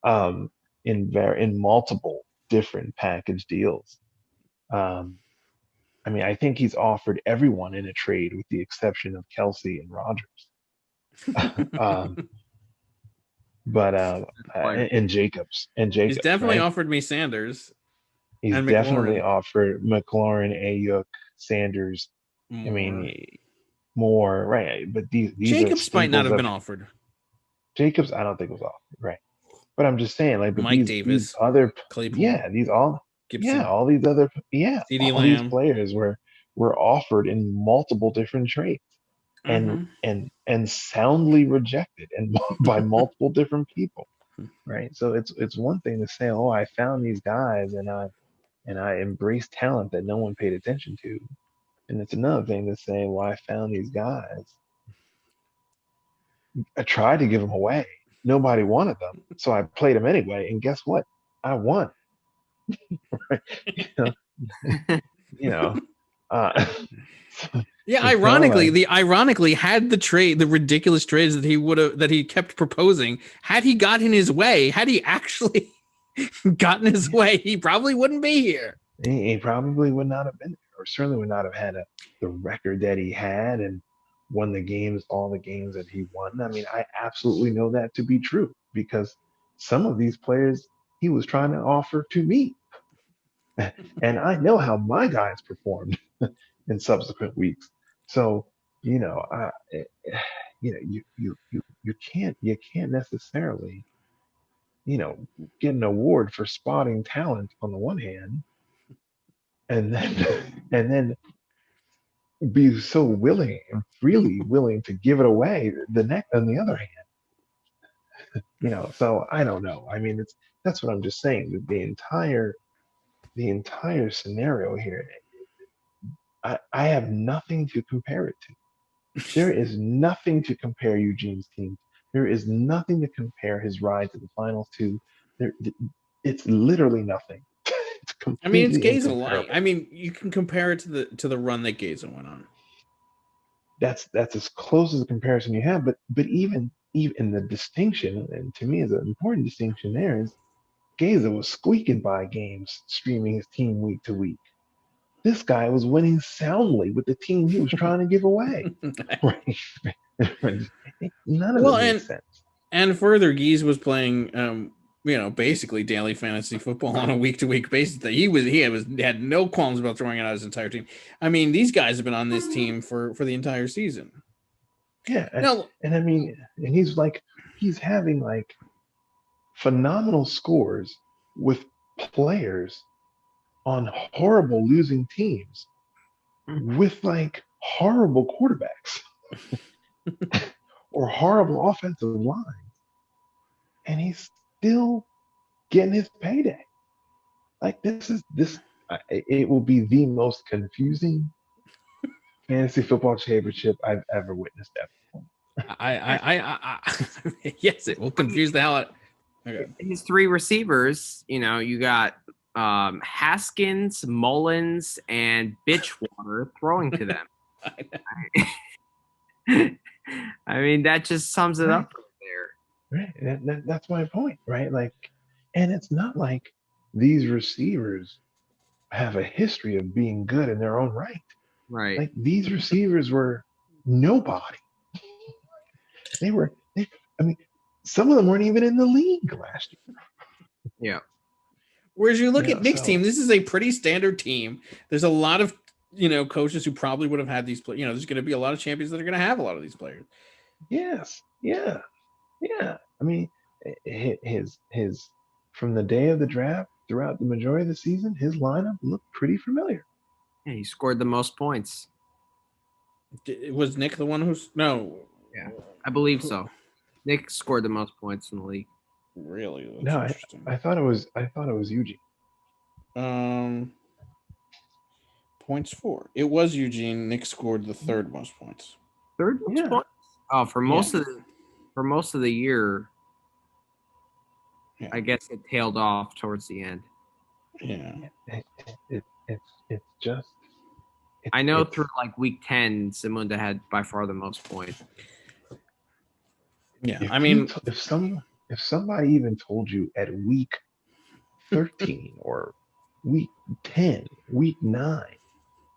um, in multiple different package deals. Um, I mean, I think he's offered everyone in a trade with the exception of Kelsey and Rogers. But and Jacobs, He's definitely right? offered me Sanders He's and definitely McLaurin. offered McLaurin, Ayuk, Sanders. I mean, more right, but these are Jacobs might not staples have of been offered. Jacobs. I don't think was offered, right? But I'm just saying, like, but Mike these Davis, other, Claypool, yeah, these all, yeah, Gibson, all these other, yeah, CeeDee all these Lamb. players were offered in multiple different trades and Mhm. and soundly rejected and by multiple different people, right? So it's one thing to say, oh, I found these guys and I embraced talent that no one paid attention to, and it's another thing to say, well, I found these guys, I tried to give them away, nobody wanted them, so I played them anyway, and guess what? I won. Right? You know, you know, uh, Yeah, like, ironically, had the ridiculous trades that he kept proposing, had he gotten his way, had he actually gotten his way, he probably wouldn't be here. he probably would not have been there, or certainly would not have had the record that he had and won all the games that he won. I mean, I absolutely know that to be true because some of these players he was trying to offer to me, and I know how my guys performed in subsequent weeks. So, you know, you can't necessarily, you know, get an award for spotting talent on the one hand, and then and then be so willing and freely willing to give it away the next on the other hand. So I don't know. I mean, that's what I'm just saying. The entire scenario here, I have nothing to compare it to. There is nothing to compare Eugene's team. There is nothing to compare his ride to the finals to. There, it's literally nothing. It's I mean, it's completely Gaza light. I incomparable. mean, you can compare it to the run that Gaza went on. That's as close as a comparison you have. But even the distinction, and to me is an important distinction there is Gaza was squeaking by games, streaming his team week to week. This guy was winning soundly with the team he was trying to give away. Right? None of Well, it makes sense. and further, Geese was playing, basically daily fantasy football on a week to week basis. That he had no qualms about throwing out his entire team. I mean, these guys have been on this team for the entire season. Yeah, No, and I mean, and he's having like phenomenal scores with players on horrible losing teams with like horrible quarterbacks or horrible offensive lines, and he's still getting his payday. Like it will be the most confusing fantasy football championship I've ever witnessed ever. Yes, it will confuse the hell out. Okay. His three receivers, you got Haskins, Mullins, and Bitchwater throwing to them. I mean, that just sums it up there. Right. That's my point, right? Like, and it's not like these receivers have a history of being good in their own right. Right. Like these receivers were nobody. I mean, some of them weren't even in the league last year. Yeah. Whereas you look at Nick's team, this is a pretty standard team. There's a lot of, coaches who probably would have had these players. There's going to be a lot of champions that are going to have a lot of these players. Yes. Yeah. I mean, his from the day of the draft throughout the majority of the season, his lineup looked pretty familiar. Yeah, he scored the most points. Was Nick the one who's no? Yeah, I believe so. Nick scored the most points in the league. Really? That's No, interesting. I thought it was Eugene. Points for it was Eugene. Nick scored the third most points. Third most points? Oh, for most of the year, I guess it tailed off towards the end. Yeah. It's just. I know through like week 10, Zamunda had by far the most points. Yeah, if somebody even told you at week 13 or week 10, week 9,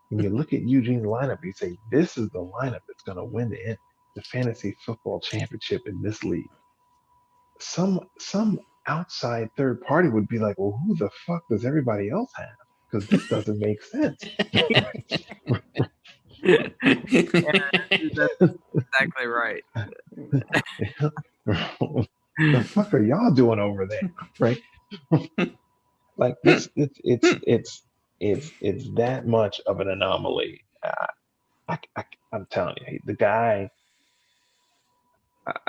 when you look at Eugene's lineup, you say this is the lineup that's going to win the fantasy football championship in this league. Some outside third party would be like, well, who the fuck does everybody else have? Because this doesn't make sense. Yeah, that's exactly right. The fuck are y'all doing over there, right? Like this, it's that much of an anomaly. I'm telling you, the guy.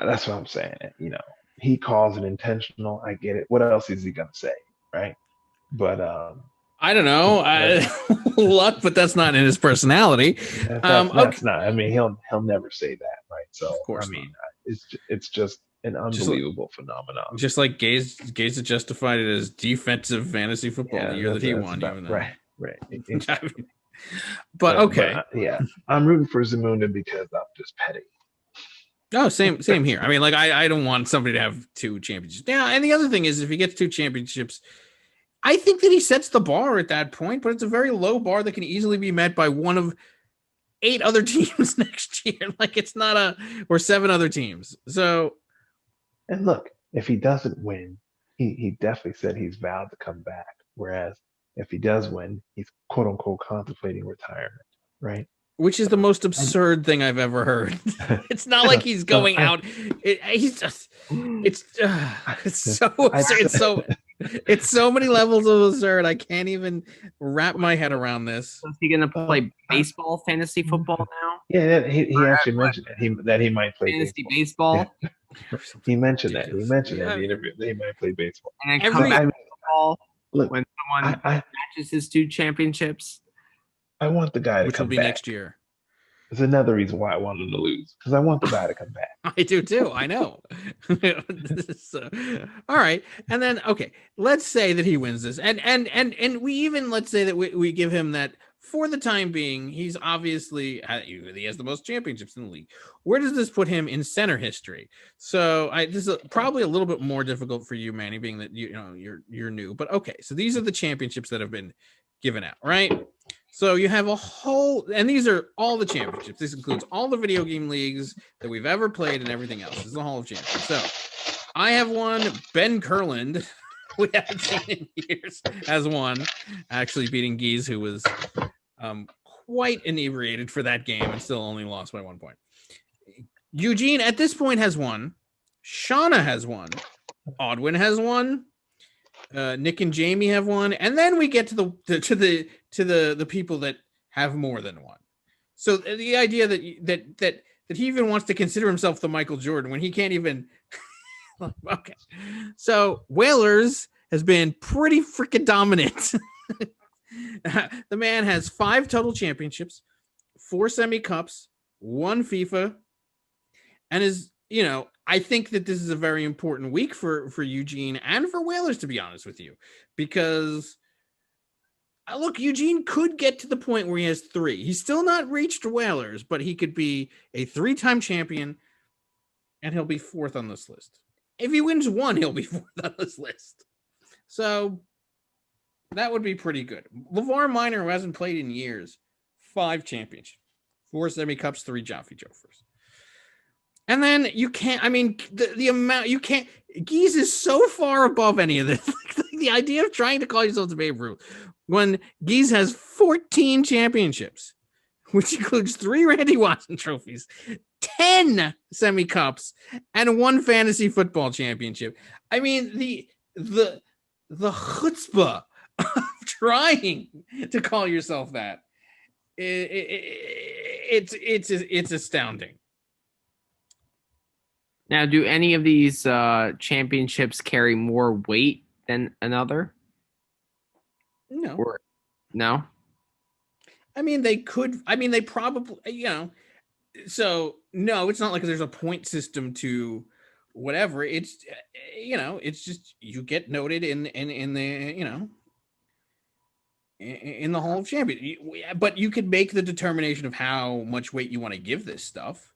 That's what I'm saying. He calls it intentional. I get it. What else is he gonna say, right? But I don't know. Luck, but that's not in his personality. That's not. I mean, he'll never say that, right? So, of course, it's just an unbelievable phenomenon. Just like Gaze had justified it as defensive fantasy football the year that he won. Right. Exactly. but okay, I'm rooting for Zamunda because I'm just petty. Oh, same here. I mean, like I don't want somebody to have 2 championships. Now, and the other thing is, if he gets 2 championships, I think that he sets the bar at that point, but it's a very low bar that can easily be met by one of 8 other teams next year. Like it's not or 7 other teams. So, and look, if he doesn't win, he definitely said he's vowed to come back. Whereas if he does win, he's quote unquote contemplating retirement, right? Which is the most absurd thing I've ever heard. It's not like he's going out. It's so many levels of absurd. I can't even wrap my head around this. Is he going to play baseball, fantasy football now? Yeah, he actually mentioned that he might play fantasy baseball. Yeah. He mentioned that. He mentioned in the interview that he might play baseball. And then come back to football when someone matches his 2 championships. I want the guy to which come will be back. next year. It's another reason why I want him to lose, because I want the guy to come back. I do too. I know. All right, and then okay, let's say that he wins this, and we even let's say that we give him that for the time being. He's obviously he has the most championships in the league. Where does this put him in center history? So this is probably a little bit more difficult for you, Manny, being that you're new. But okay, so these are the championships that have been given out, right? So you have a whole, and these are all the championships. This includes all the video game leagues that we've ever played and everything else. This is the Hall of Champions. So I have one. Ben Kurland, we haven't seen in years, has won, actually beating Gies, who was quite inebriated for that game and still only lost by 1 point. Eugene at this point has won. Shauna has won. Odwin has won. Nick and Jamie have won, and then we get to the people that have more than one. So the idea that he even wants to consider himself the Michael Jordan when he can't even. Okay, so Whalers has been pretty freaking dominant. The man has 5 total championships, 4 semi-cups, 1 FIFA, and is, I think that this is a very important week for Eugene and for Whalers, to be honest with you, because look, Eugene could get to the point where he has 3. He's still not reached Whalers, but he could be a 3-time champion, and he'll be 4th on this list. If he wins 1, he'll be 4th on this list. So that would be pretty good. LeVar Minor, who hasn't played in years, 5 championships, 4 semi-cups, 3 Joffrey Joffers. And then you can't, the amount, you can't, Geese is so far above any of this. The idea of trying to call yourself the Babe Ruth when Geese has 14 championships, which includes 3 Randy Watson trophies, 10 semi-cups, and 1 fantasy football championship. I mean, the chutzpah of trying to call yourself that, it's astounding. Now, do any of these championships carry more weight than another? No. No? They could. They probably, So, no, it's not like there's a point system to whatever. It's, it's just you get noted in the, in the Hall of Champions. But you could make the determination of how much weight you want to give this stuff.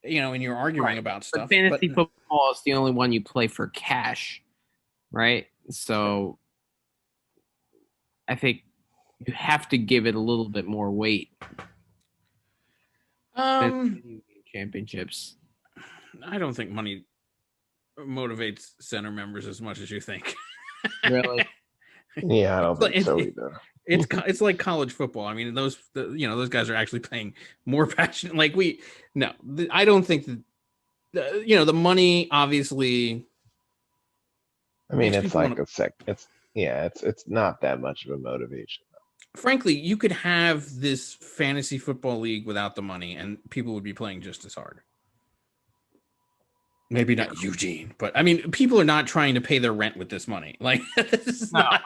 And you're arguing about stuff. But fantasy football is the only one you play for cash, right? So I think you have to give it a little bit more weight. Championships. I don't think money motivates center members as much as you think. Really? Yeah, I don't think so either. It's like college football. Those guys are actually playing more passionate. I don't think that the money obviously. It's like it's not that much of a motivation. Frankly, you could have this fantasy football league without the money, and people would be playing just as hard. Maybe not Eugene, but people are not trying to pay their rent with this money. This is not.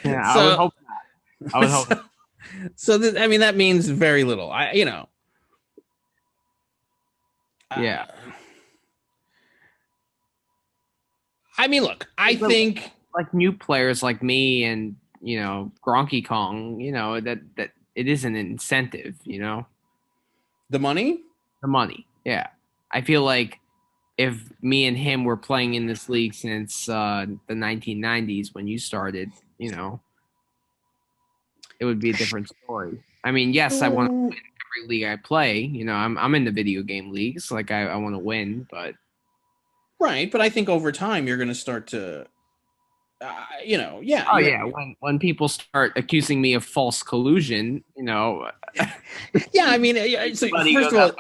Yeah, I would hope not. I would hope. So that means very little. Yeah. Look, I think like new players like me and Gronky Kong, that it is an incentive. The money. Yeah, I feel like if me and him were playing in this league since the 1990s when you started, it would be a different story. Yes, I want to win every league I play. I'm in the video game leagues. I want to win, but right. But I think over time you're going to start to, yeah. Oh yeah. When people start accusing me of false collusion, yeah. So first of all,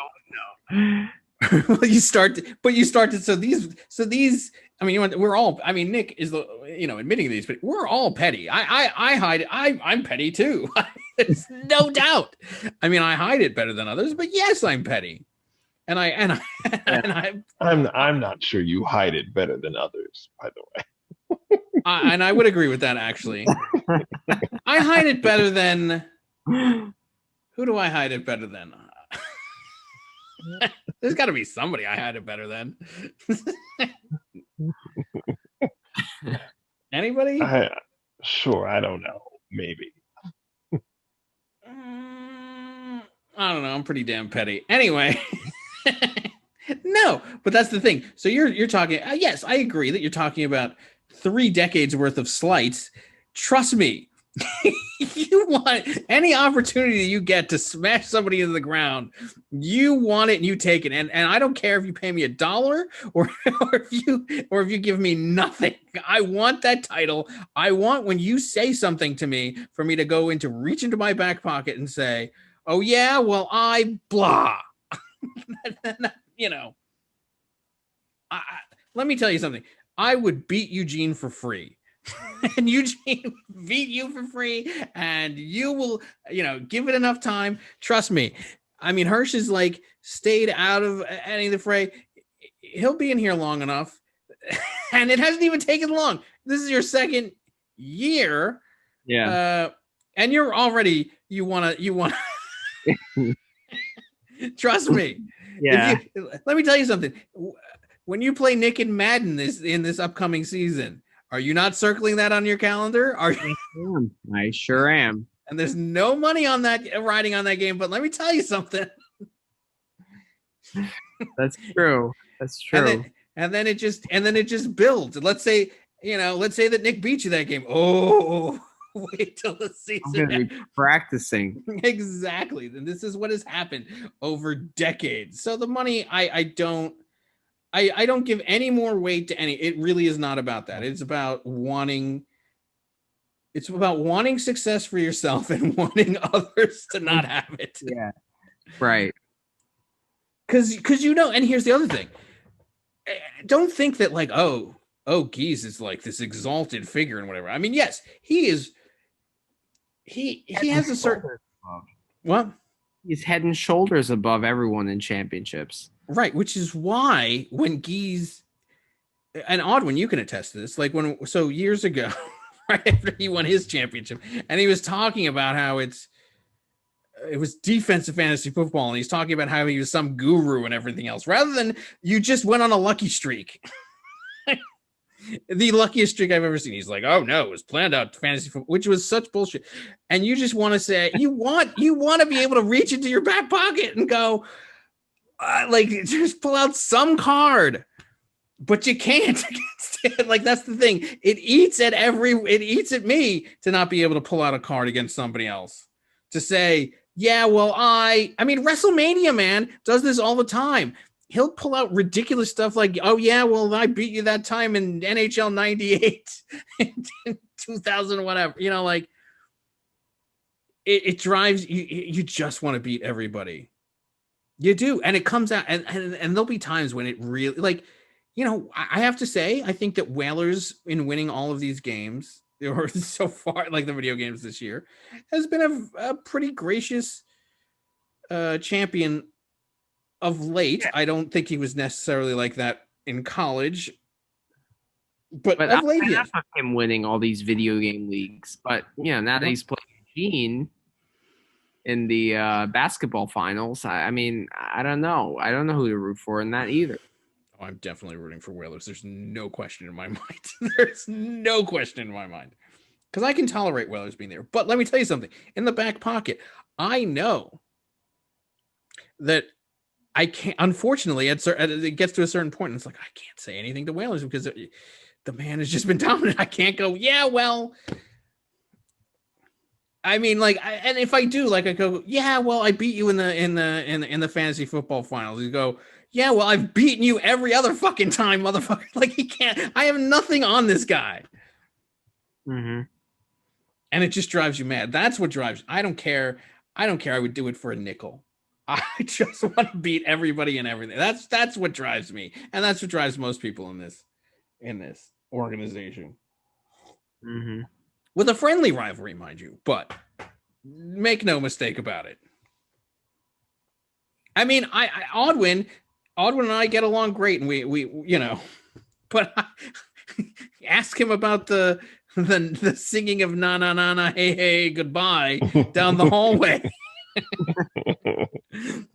well, you start to. So these. We're all. Nick is admitting these, but we're all petty. I hide it. I'm petty too. There's no doubt. I hide it better than others, but yes, I'm petty. I'm not sure you hide it better than others, by the way. And I would agree with that, actually. I hide it better than. Who do I hide it better than? There's got to be somebody I hide it better than. Anybody? Sure, I don't know. Maybe. I don't know. I'm pretty damn petty. Anyway. No, but that's the thing. So you're talking. Yes, I agree that you're talking about 3 decades worth of slights. Trust me. You want any opportunity you get to smash somebody into the ground, you want it and you take it. And I don't care if you pay me $1 or if you give me nothing. I want that title. I want when you say something to me for me to go reach into my back pocket and say, oh yeah, well I blah. Let me tell you something. I would beat Eugene for free. And Eugene beat you for free, and you will, give it enough time. Trust me. Hirsch is stayed out of any of the fray. He'll be in here long enough. and it hasn't even taken long. This is your second year. Yeah. And you're already, you want to, trust me. Yeah. Let me tell you something. When you play Nick and Madden in this upcoming season, are you not circling that on your calendar? Are you? I sure am. And there's no money on that riding on that game. But let me tell you something. That's true. That's true. And then it just builds. Let's say that Nick beat you that game. Oh, wait till the season. I'm gonna be practicing. Exactly. And this is what has happened over decades. So the money, I don't give any more weight to any. It really is not about that. It's about wanting success for yourself and wanting others to not have it. Yeah. Right. Because and here's the other thing. Don't think that like, oh, Geese is like this exalted figure and whatever. I mean, yes, he is. He has a certain what? He's head and shoulders above everyone in championships. Right, which is why when Geese and Oddwin, you can attest to this, like years ago, right after he won his championship, and he was talking about how it was defensive fantasy football, and he's talking about how he was some guru and everything else, rather than you just went on a lucky streak. The luckiest streak I've ever seen. He's like, oh no, it was planned out fantasy football, which was such bullshit. And you just want to say, you want to be able to reach into your back pocket and go, just pull out some card, but you can't. Like, that's the thing. It eats at me to not be able to pull out a card against somebody else. To say, yeah, well, I mean, WrestleMania, man, does this all the time. He'll pull out ridiculous stuff like, oh, yeah, well, I beat you that time in NHL 98, 2000, whatever. Like, it drives you. You just want to beat everybody. You do. And it comes out. And there'll be times when it really, like, I have to say, I think that Whalers, in winning all of these games, or so far, like the video games this year, has been a pretty gracious champion of late. I don't think he was necessarily like that in college, but of late, enough of him winning all these video game leagues. But now that he's playing Gene in the basketball finals, I mean, I don't know. I don't know who to root for in that either. Oh, I'm definitely rooting for Whalers. There's no question in my mind. There's no question in my mind, because I can tolerate Whalers being there. But let me tell you something. In the back pocket, I know that I can't, unfortunately, it gets to a certain point, and it's like, I can't say anything to Whalers because the man has just been dominant. I can't go, yeah, well, I mean, like, and if I do, like, I go, yeah, well, I beat you in the fantasy football finals. You go, yeah, well, I've beaten you every other fucking time, motherfucker. Like, he can't. I have nothing on this guy. Mm-hmm. And it just drives you mad. That's what drives. I don't care. I would do it for a nickel. I just want to beat everybody and everything. That's what drives me, and that's what drives most people in this organization. Mm-hmm. With a friendly rivalry, mind you, but make no mistake about it. I mean, Oddwin and I get along great, and we but ask him about the singing of na na na na hey hey goodbye down the hallway.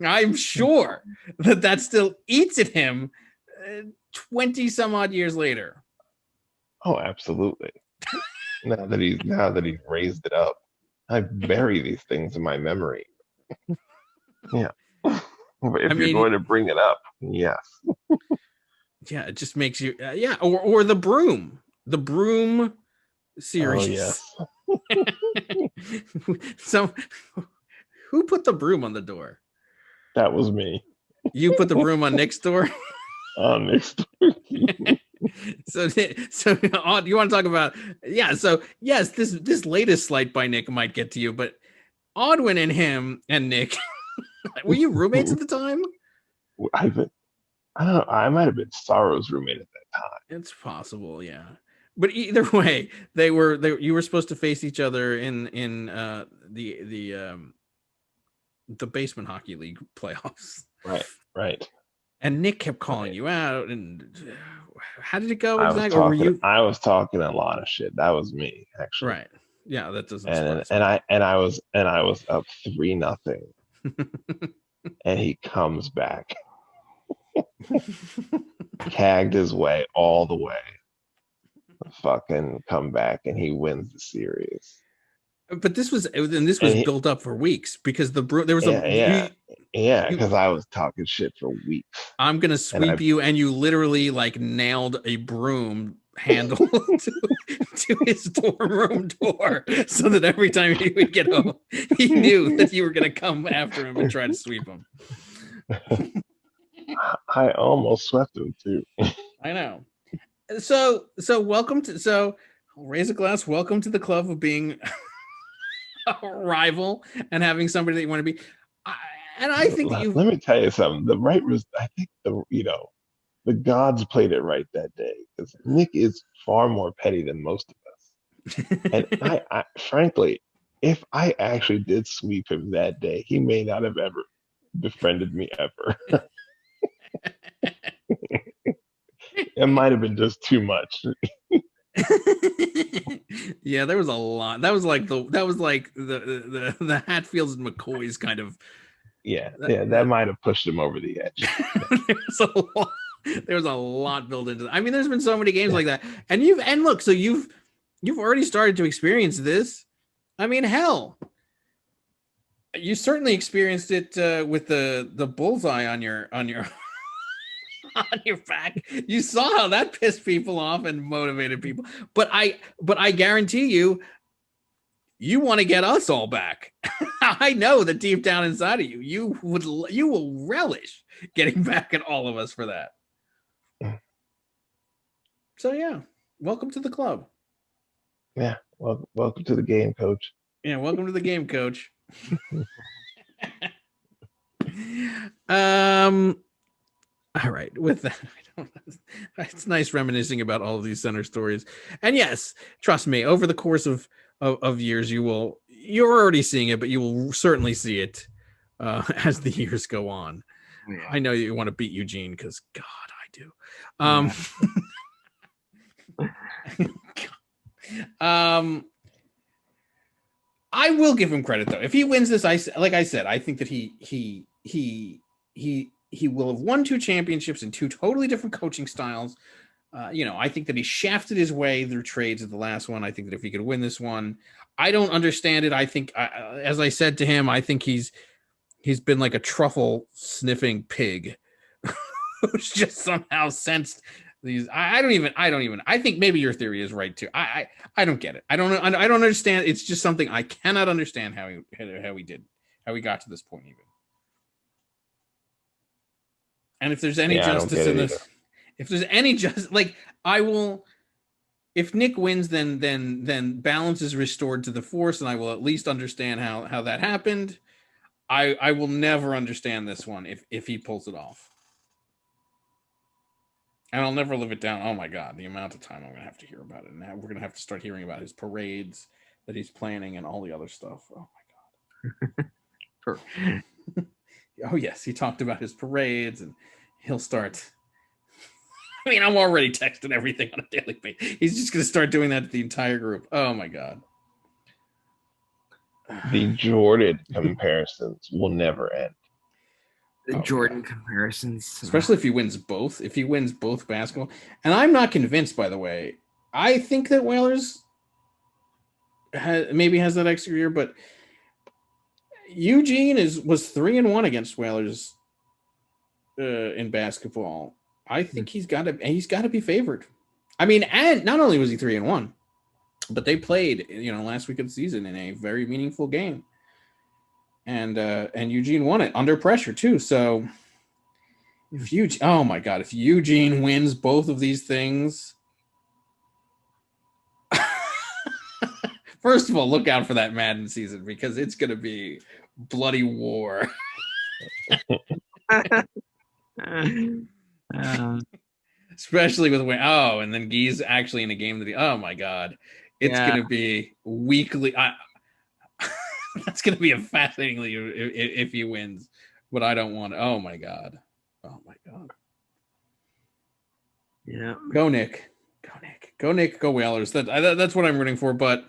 I'm sure that still eats at him 20 some odd years later. Oh, absolutely. Now that he's raised it up, I bury these things in my memory. Yeah. But if you're going to bring it up, yes. Yeah, it just makes you or the broom series. Oh, yes. So who put the broom on the door? That was me. You put the broom on Nick's door? On Nick's door. So you want to talk about so yes, this latest slight by Nick might get to you, but Oddwin and him and Nick, were you roommates at the time? I don't know, I might have been Sorrow's roommate at that time. It's possible, yeah. But either way, you were supposed to face each other in the basement hockey league playoffs. Right. And Nick kept calling you out. And how did it go I was exactly? Or were talking. you I was talking a lot of shit. That was me, actually. right? Yeah, that doesn't And surprise me. I was up 3-0, and he comes back, tagged his way all the way, fucking come back, and he wins the series. But this was built up for weeks because there was because I was talking shit for weeks. I'm gonna sweep you, and you literally like nailed a broom handle to his dorm room door, so that every time he would get home, he knew that you were gonna come after him and try to sweep him. I almost swept him too. I know. So welcome to I'll raise a glass. Welcome to the club of being a rival and having somebody that you want to be. I think that let me tell you something. I think the gods played it right that day, because Nick is far more petty than most of us. And I frankly, if I actually did sweep him that day, he may not have ever befriended me ever. It might have been just too much. Yeah, there was a lot. That was like the Hatfields and McCoys kind of. That might have pushed him over the edge. There was a lot built into that. I mean, there's been so many games like that, and so you've already started to experience this. I mean, hell, you certainly experienced it with the bullseye on your on your back. You saw how that pissed people off and motivated people. But I guarantee you want to get us all back. I know that deep down inside of you will relish getting back at all of us for that. So yeah, welcome to the club. Yeah, welcome to the game, coach. Yeah, welcome to the game, coach. All right, with that, it's nice reminiscing about all of these center stories. And yes, trust me, over the course of years, you're already seeing it, but you will certainly see it as the years go on. Yeah. I know you want to beat Eugene because God, I do. I will give him credit though. If he wins this, I think that he will have won 2 championships in 2 totally different coaching styles. I think that he shafted his way through trades at the last one. I think that if he could win this one, I don't understand it. I think, as I said to him, I think he's been like a truffle sniffing pig who's just somehow sensed these. I think maybe your theory is right too. I don't get it. I don't understand. It's just something I cannot understand how he got to this point even. And if there's any justice in this, if there's any I will. If Nick wins, then balance is restored to the force, and I will at least understand how that happened. I will never understand this one if he pulls it off, and I'll never live it down. Oh my God, the amount of time I'm gonna have to hear about it, and now we're gonna have to start hearing about his parades that he's planning and all the other stuff. Oh my God. Oh yes, he talked about his parades, and he'll start. I mean, I'm already texting everything on a daily basis. He's just going to start doing that to the entire group. Oh my God. The Jordan comparisons will never end. The Jordan comparisons, especially if he wins both. If he wins both basketball, and I'm not convinced, by the way. I think that Whalers maybe has that extra year, but Eugene was 3-1 against Whalers in basketball. I think he's got to be favored. I mean, and not only was he 3-1, but they played last week of the season in a very meaningful game, and Eugene won it under pressure too. So if Eugene wins both of these things, first of all, look out for that Madden season because it's going to be bloody war. Especially with and then Guy's actually in a game that oh my God, it's going to be weekly. That's going to be a fascinating league if he wins, but I don't want. Oh my God, Oh my God. Yeah. Go Nick. Go Nick. Go Nick. Go Whalers. That's what I'm rooting for. But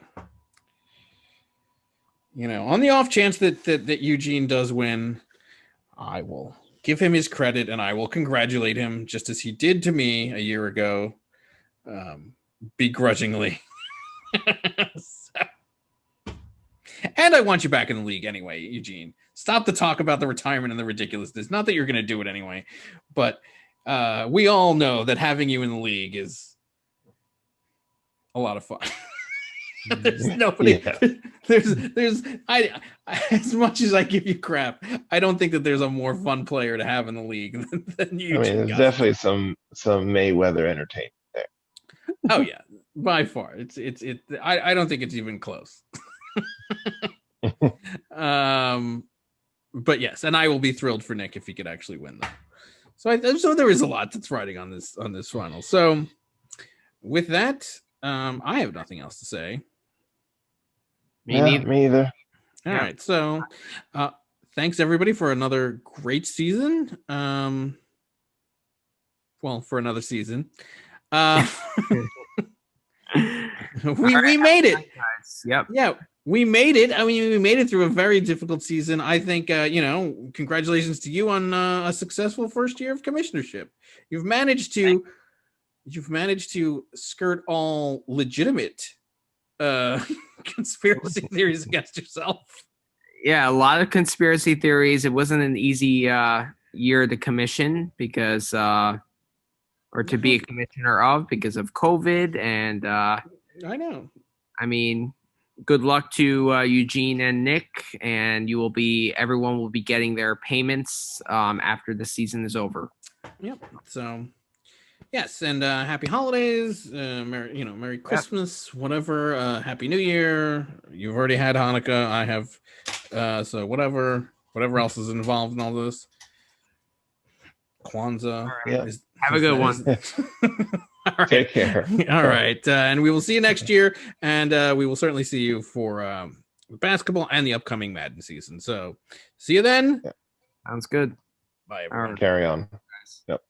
on the off chance that Eugene does win, I will give him his credit and I will congratulate him just as he did to me a year ago, begrudgingly. And I want you back in the league anyway, Eugene. Stop the talk about the retirement and the ridiculousness. Not that you're going to do it anyway, but we all know that having you in the league is a lot of fun. There's nobody. Yeah. As much as I give you crap, I don't think that there's a more fun player to have in the league than you. I mean, there's definitely some Mayweather entertainment there. Oh yeah, by far. I don't think it's even close. But yes, and I will be thrilled for Nick if he could actually win though. So there is a lot that's riding on this final. So with that, I have nothing else to say. Me either. All right. So thanks everybody for another great season. For another season. We made it. Yep. Yeah, we made it. I mean, we made it through a very difficult season. I think, congratulations to you on a successful first year of commissionership. You've managed to skirt all legitimate conspiracy theories against yourself. Yeah, a lot of conspiracy theories. It wasn't an easy year to commission because or to be a commissioner of because of COVID. And I know. I mean, good luck to Eugene and Nick, and everyone will be getting their payments after the season is over. Yep. So yes, and happy holidays, Merry Christmas, whatever. Happy New Year. You've already had Hanukkah. I have, so whatever else is involved in all this. Kwanzaa. Right. Have a good one. All right. Take care. All right, and we will see you next year, and we will certainly see you for basketball and the upcoming Madden season. So, see you then. Yeah. Sounds good. Bye, everyone. Carry on. Yep.